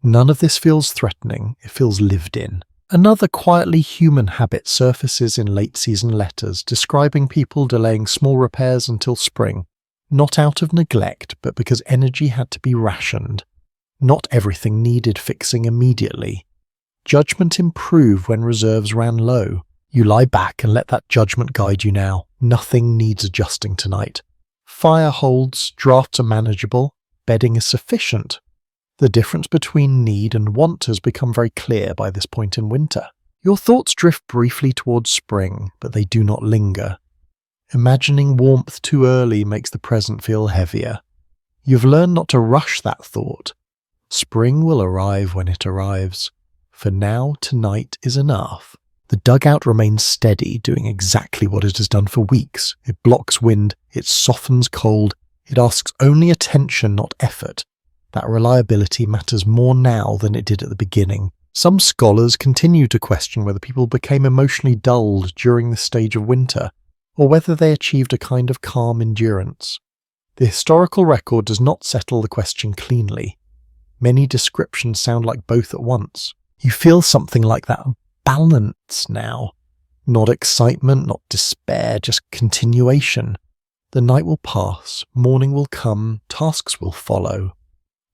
None of this feels threatening, it feels lived in. Another quietly human habit surfaces in late-season letters, describing people delaying small repairs until spring. Not out of neglect, but because energy had to be rationed. Not everything needed fixing immediately. Judgment improved when reserves ran low. You lie back and let that judgment guide you now. Nothing needs adjusting tonight. Fire holds, drafts are manageable, bedding is sufficient. The difference between need and want has become very clear by this point in winter. Your thoughts drift briefly towards spring, but they do not linger. Imagining warmth too early makes the present feel heavier. You've learned not to rush that thought. Spring will arrive when it arrives. For now, tonight is enough. The dugout remains steady, doing exactly what it has done for weeks. It blocks wind, it softens cold, it asks only attention, not effort. That reliability matters more now than it did at the beginning. Some scholars continue to question whether people became emotionally dulled during this stage of winter, or whether they achieved a kind of calm endurance. The historical record does not settle the question cleanly. Many descriptions sound like both at once. You feel something like that balance now. Not excitement, not despair, just continuation. The night will pass, morning will come, tasks will follow.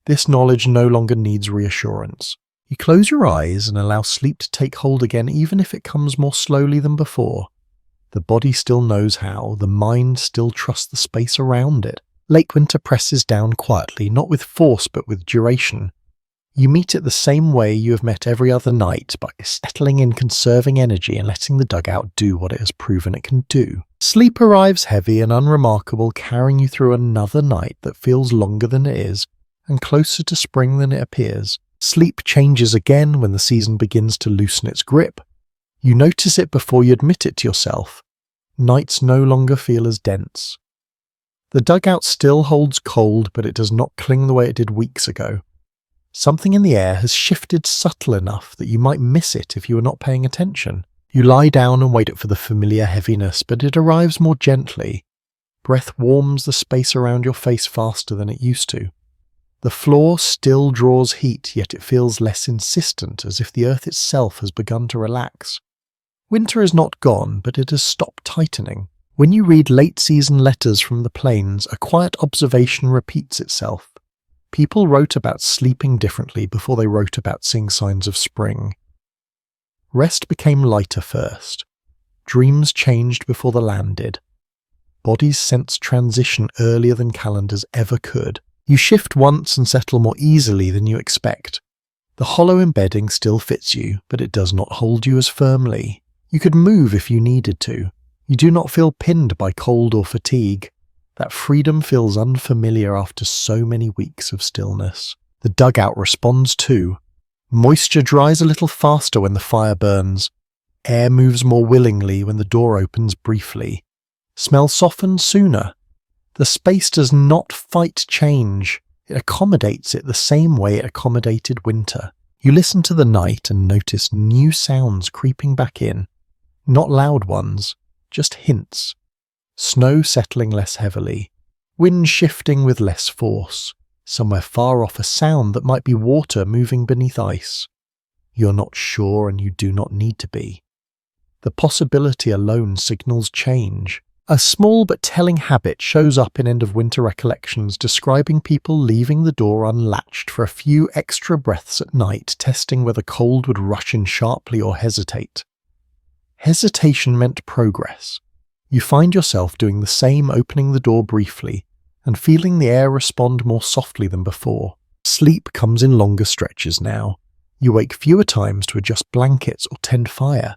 This knowledge no longer needs reassurance. You close your eyes and allow sleep to take hold again, even if it comes more slowly than before. The body still knows how, the mind still trusts the space around it. Late winter presses down quietly, not with force but with duration. You meet it the same way you have met every other night, by settling in, conserving energy and letting the dugout do what it has proven it can do. Sleep arrives heavy and unremarkable, carrying you through another night that feels longer than it is, and closer to spring than it appears. Sleep changes again when the season begins to loosen its grip. You notice it before you admit it to yourself. Nights no longer feel as dense. The dugout still holds cold, but it does not cling the way it did weeks ago. Something in the air has shifted subtle enough that you might miss it if you were not paying attention. You lie down and wait for the familiar heaviness, but it arrives more gently. Breath warms the space around your face faster than it used to. The floor still draws heat, yet it feels less insistent, as if the earth itself has begun to relax. Winter is not gone, but it has stopped tightening. When you read late-season letters from the plains, a quiet observation repeats itself. People wrote about sleeping differently before they wrote about seeing signs of spring. Rest became lighter first. Dreams changed before the land did. Bodies sense transition earlier than calendars ever could. You shift once and settle more easily than you expect. The hollow embedding still fits you, but it does not hold you as firmly. You could move if you needed to. You do not feel pinned by cold or fatigue. That freedom feels unfamiliar after so many weeks of stillness. The dugout responds too. Moisture dries a little faster when the fire burns. Air moves more willingly when the door opens briefly. Smell softens sooner. The space does not fight change. It accommodates it the same way it accommodated winter. You listen to the night and notice new sounds creeping back in. Not loud ones, just hints. Snow settling less heavily. Wind shifting with less force. Somewhere far off a sound that might be water moving beneath ice. You're not sure and you do not need to be. The possibility alone signals change. A small but telling habit shows up in end-of-winter recollections describing people leaving the door unlatched for a few extra breaths at night, testing whether cold would rush in sharply or hesitate. Hesitation meant progress. You find yourself doing the same, opening the door briefly, and feeling the air respond more softly than before. Sleep comes in longer stretches now. You wake fewer times to adjust blankets or tend fire.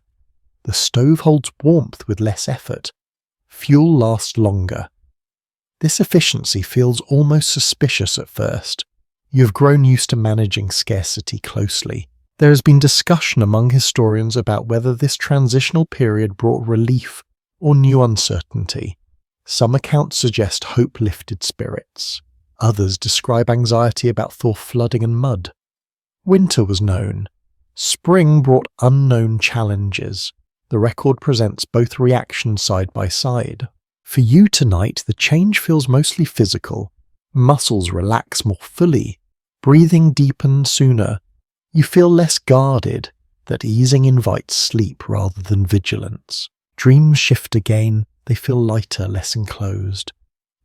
The stove holds warmth with less effort. Fuel lasts longer. This efficiency feels almost suspicious at first. You have grown used to managing scarcity closely. There has been discussion among historians about whether this transitional period brought relief or new uncertainty. Some accounts suggest hope lifted spirits. Others describe anxiety about thaw, flooding and mud. Winter was known. Spring brought unknown challenges. The record presents both reactions side by side. For you tonight, the change feels mostly physical. Muscles relax more fully. Breathing deepens sooner. You feel less guarded. That easing invites sleep rather than vigilance. Dreams shift again. They feel lighter, less enclosed.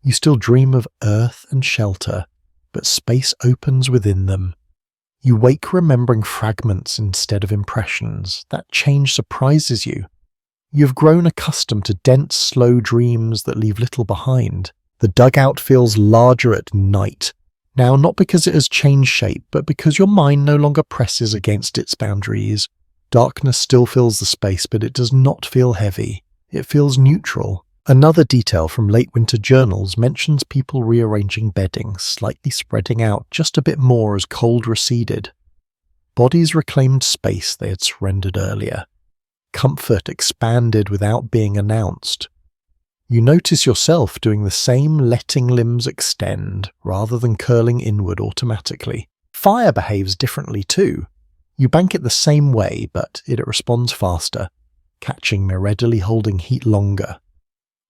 You still dream of earth and shelter, but space opens within them. You wake remembering fragments instead of impressions. That change surprises you. You have grown accustomed to dense, slow dreams that leave little behind. The dugout feels larger at night. Now, not because it has changed shape, but because your mind no longer presses against its boundaries. Darkness still fills the space, but it does not feel heavy. It feels neutral. Another detail from late winter journals mentions people rearranging bedding, slightly spreading out just a bit more as cold receded. Bodies reclaimed space they had surrendered earlier. Comfort expanded without being announced. You notice yourself doing the same, letting limbs extend, rather than curling inward automatically. Fire behaves differently too. You bank it the same way, but it responds faster, catching more readily, holding heat longer.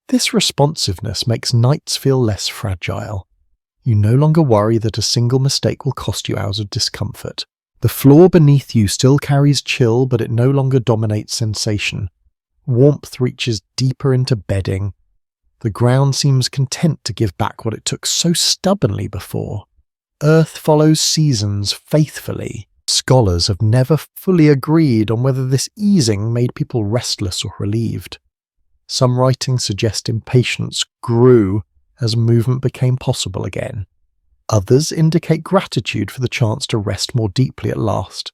This responsiveness makes nights feel less fragile. You no longer worry that a single mistake will cost you hours of discomfort. The floor beneath you still carries chill, but it no longer dominates sensation. Warmth reaches deeper into bedding. The ground seems content to give back what it took so stubbornly before. Earth follows seasons faithfully. Scholars have never fully agreed on whether this easing made people restless or relieved. Some writings suggest impatience grew as movement became possible again. Others indicate gratitude for the chance to rest more deeply at last.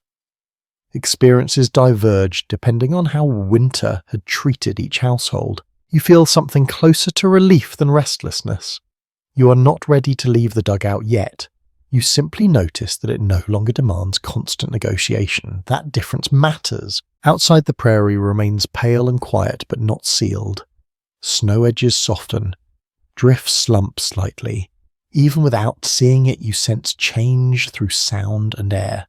Experiences diverged depending on how winter had treated each household. You feel something closer to relief than restlessness. You are not ready to leave the dugout yet. You simply notice that it no longer demands constant negotiation. That difference matters. Outside, the prairie remains pale and quiet, but not sealed. Snow edges soften. Drifts slump slightly. Even without seeing it, you sense change through sound and air.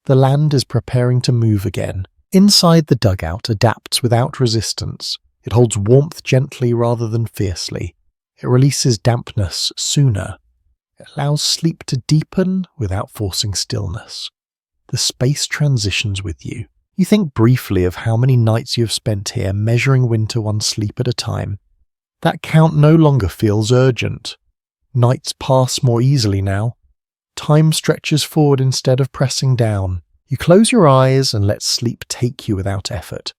The land is preparing to move again. Inside, the dugout adapts without resistance. It holds warmth gently rather than fiercely. It releases dampness sooner. It allows sleep to deepen without forcing stillness. The space transitions with you. You think briefly of how many nights you have spent here, measuring winter one sleep at a time. That count no longer feels urgent. Nights pass more easily now. Time stretches forward instead of pressing down. You close your eyes and let sleep take you without effort.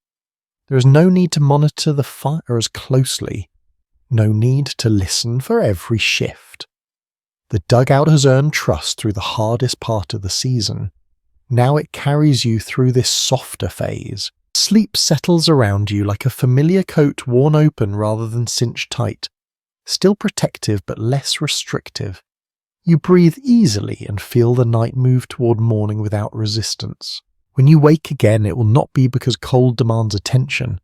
There is no need to monitor the fires closely. No need to listen for every shift. The dugout has earned trust through the hardest part of the season. Now it carries you through this softer phase. Sleep settles around you like a familiar coat worn open rather than cinched tight. Still protective but less restrictive. You breathe easily and feel the night move toward morning without resistance. When you wake again, it will not be because cold demands attention.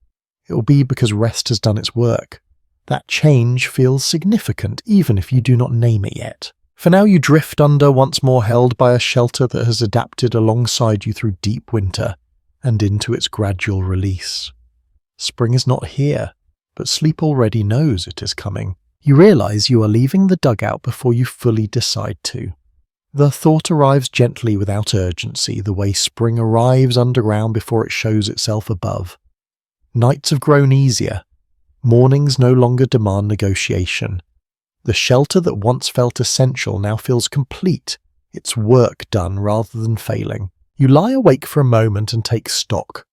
It will be because rest has done its work. That change feels significant even if you do not name it yet. For now, you drift under, once more held by a shelter that has adapted alongside you through deep winter and into its gradual release. Spring is not here, but sleep already knows it is coming. You realize you are leaving the dugout before you fully decide to. The thought arrives gently without urgency, the way spring arrives underground before it shows itself above. Nights have grown easier. Mornings no longer demand negotiation. The shelter that once felt essential now feels complete, its work done rather than failing. You lie awake for a moment and take stock.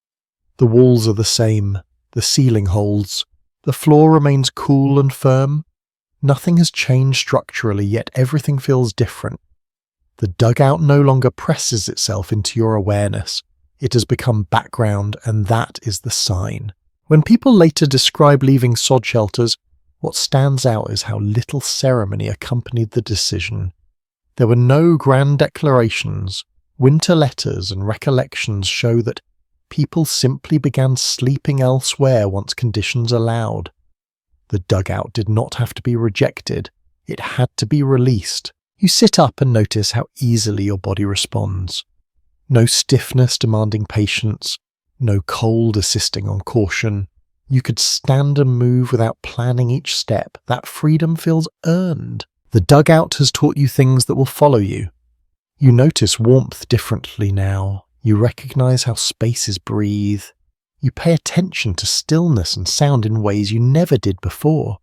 The walls are the same, the ceiling holds, the floor remains cool and firm. Nothing has changed structurally, yet everything feels different. The dugout no longer presses itself into your awareness. It has become background, and that is the sign. When people later describe leaving sod shelters, what stands out is how little ceremony accompanied the decision. There were no grand declarations. Winter letters and recollections show that people simply began sleeping elsewhere once conditions allowed. The dugout did not have to be rejected. It had to be released. You sit up and notice how easily your body responds. No stiffness demanding patience. No cold assisting on caution. You could stand and move without planning each step. That freedom feels earned. The dugout has taught you things that will follow you. You notice warmth differently now. You recognize how spaces breathe. You pay attention to stillness and sound in ways you never did before.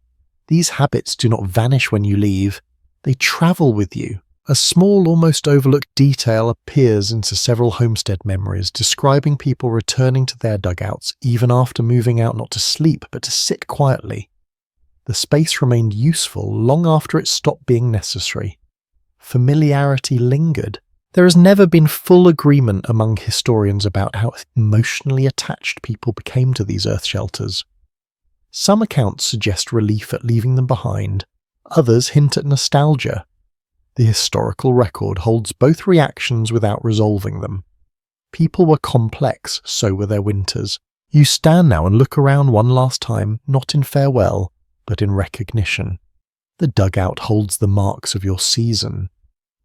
These habits do not vanish when you leave. They travel with you. A small, almost overlooked detail appears into several homestead memories, describing people returning to their dugouts even after moving out not to sleep but to sit quietly. The space remained useful long after it stopped being necessary. Familiarity lingered. There has never been full agreement among historians about how emotionally attached people became to these earth shelters. Some accounts suggest relief at leaving them behind. Others hint at nostalgia. The historical record holds both reactions without resolving them. People were complex, so were their winters. You stand now and look around one last time, not in farewell, but in recognition. The dugout holds the marks of your season.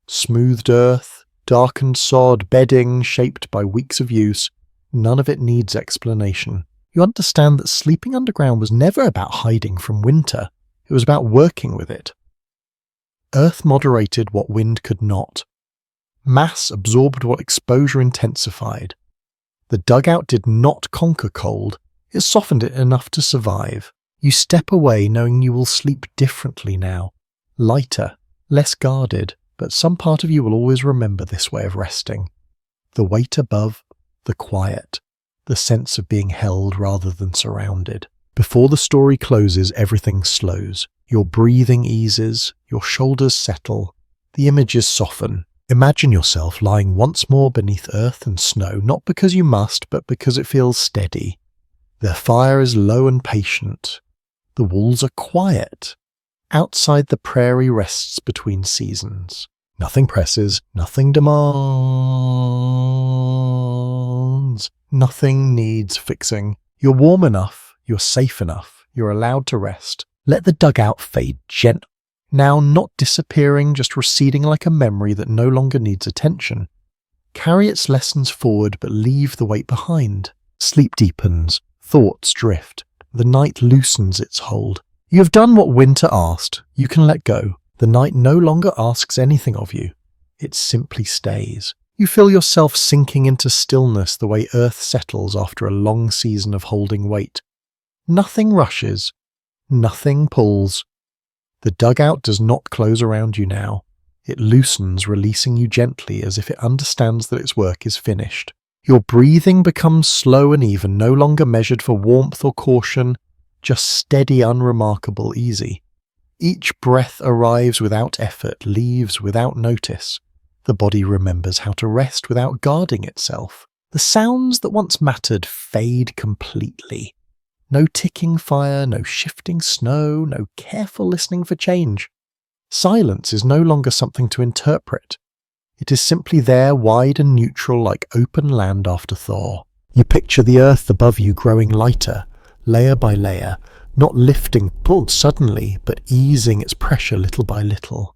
Smoothed earth, darkened sod, bedding shaped by weeks of use, none of it needs explanation. You understand that sleeping underground was never about hiding from winter. It was about working with it. Earth moderated what wind could not. Mass absorbed what exposure intensified. The dugout did not conquer cold, it softened it enough to survive. You step away knowing you will sleep differently now, lighter, less guarded, but some part of you will always remember this way of resting. The weight above, the quiet, the sense of being held rather than surrounded. Before the story closes, everything slows. Your breathing eases, your shoulders settle, the images soften. Imagine yourself lying once more beneath earth and snow, not because you must, but because it feels steady. The fire is low and patient. The walls are quiet. Outside, the prairie rests between seasons. Nothing presses, nothing demands, nothing needs fixing. You're warm enough, you're safe enough, you're allowed to rest. Let the dugout fade gently. Now not disappearing, just receding like a memory that no longer needs attention. Carry its lessons forward, but leave the weight behind. Sleep deepens, thoughts drift. The night loosens its hold. You have done what winter asked. You can let go. The night no longer asks anything of you. It simply stays. You feel yourself sinking into stillness the way earth settles after a long season of holding weight. Nothing rushes. Nothing pulls. The dugout does not close around you now. It loosens, releasing you gently as if it understands that its work is finished. Your breathing becomes slow and even, no longer measured for warmth or caution, just steady, unremarkable, easy. Each breath arrives without effort, leaves without notice. The body remembers how to rest without guarding itself. The sounds that once mattered fade completely. No ticking fire, no shifting snow, no careful listening for change. Silence is no longer something to interpret. It is simply there, wide and neutral, like open land after thaw. You picture the earth above you growing lighter, layer by layer, not lifting, pulled suddenly, but easing its pressure little by little.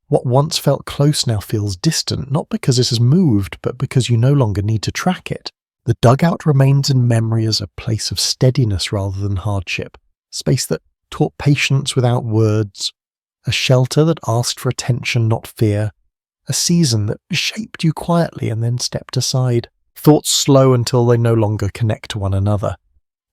What once felt close now feels distant, not because it has moved, but because you no longer need to track it. The dugout remains in memory as a place of steadiness rather than hardship, space that taught patience without words, a shelter that asked for attention, not fear, a season that shaped you quietly and then stepped aside. Thoughts slow until they no longer connect to one another.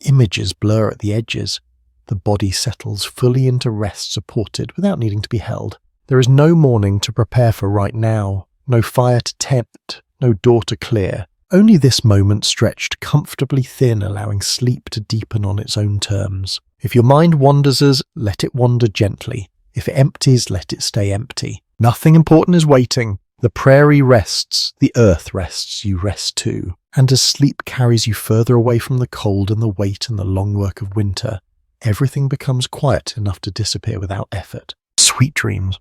Images blur at the edges. The body settles fully into rest, supported without needing to be held. There is no morning to prepare for right now, no fire to tempt, no door to clear. Only this moment stretched comfortably thin, allowing sleep to deepen on its own terms. If your mind wanders, let it wander gently. If it empties, let it stay empty. Nothing important is waiting. The prairie rests, the earth rests, you rest too. And as sleep carries you further away from the cold and the weight and the long work of winter, everything becomes quiet enough to disappear without effort. Sweet dreams.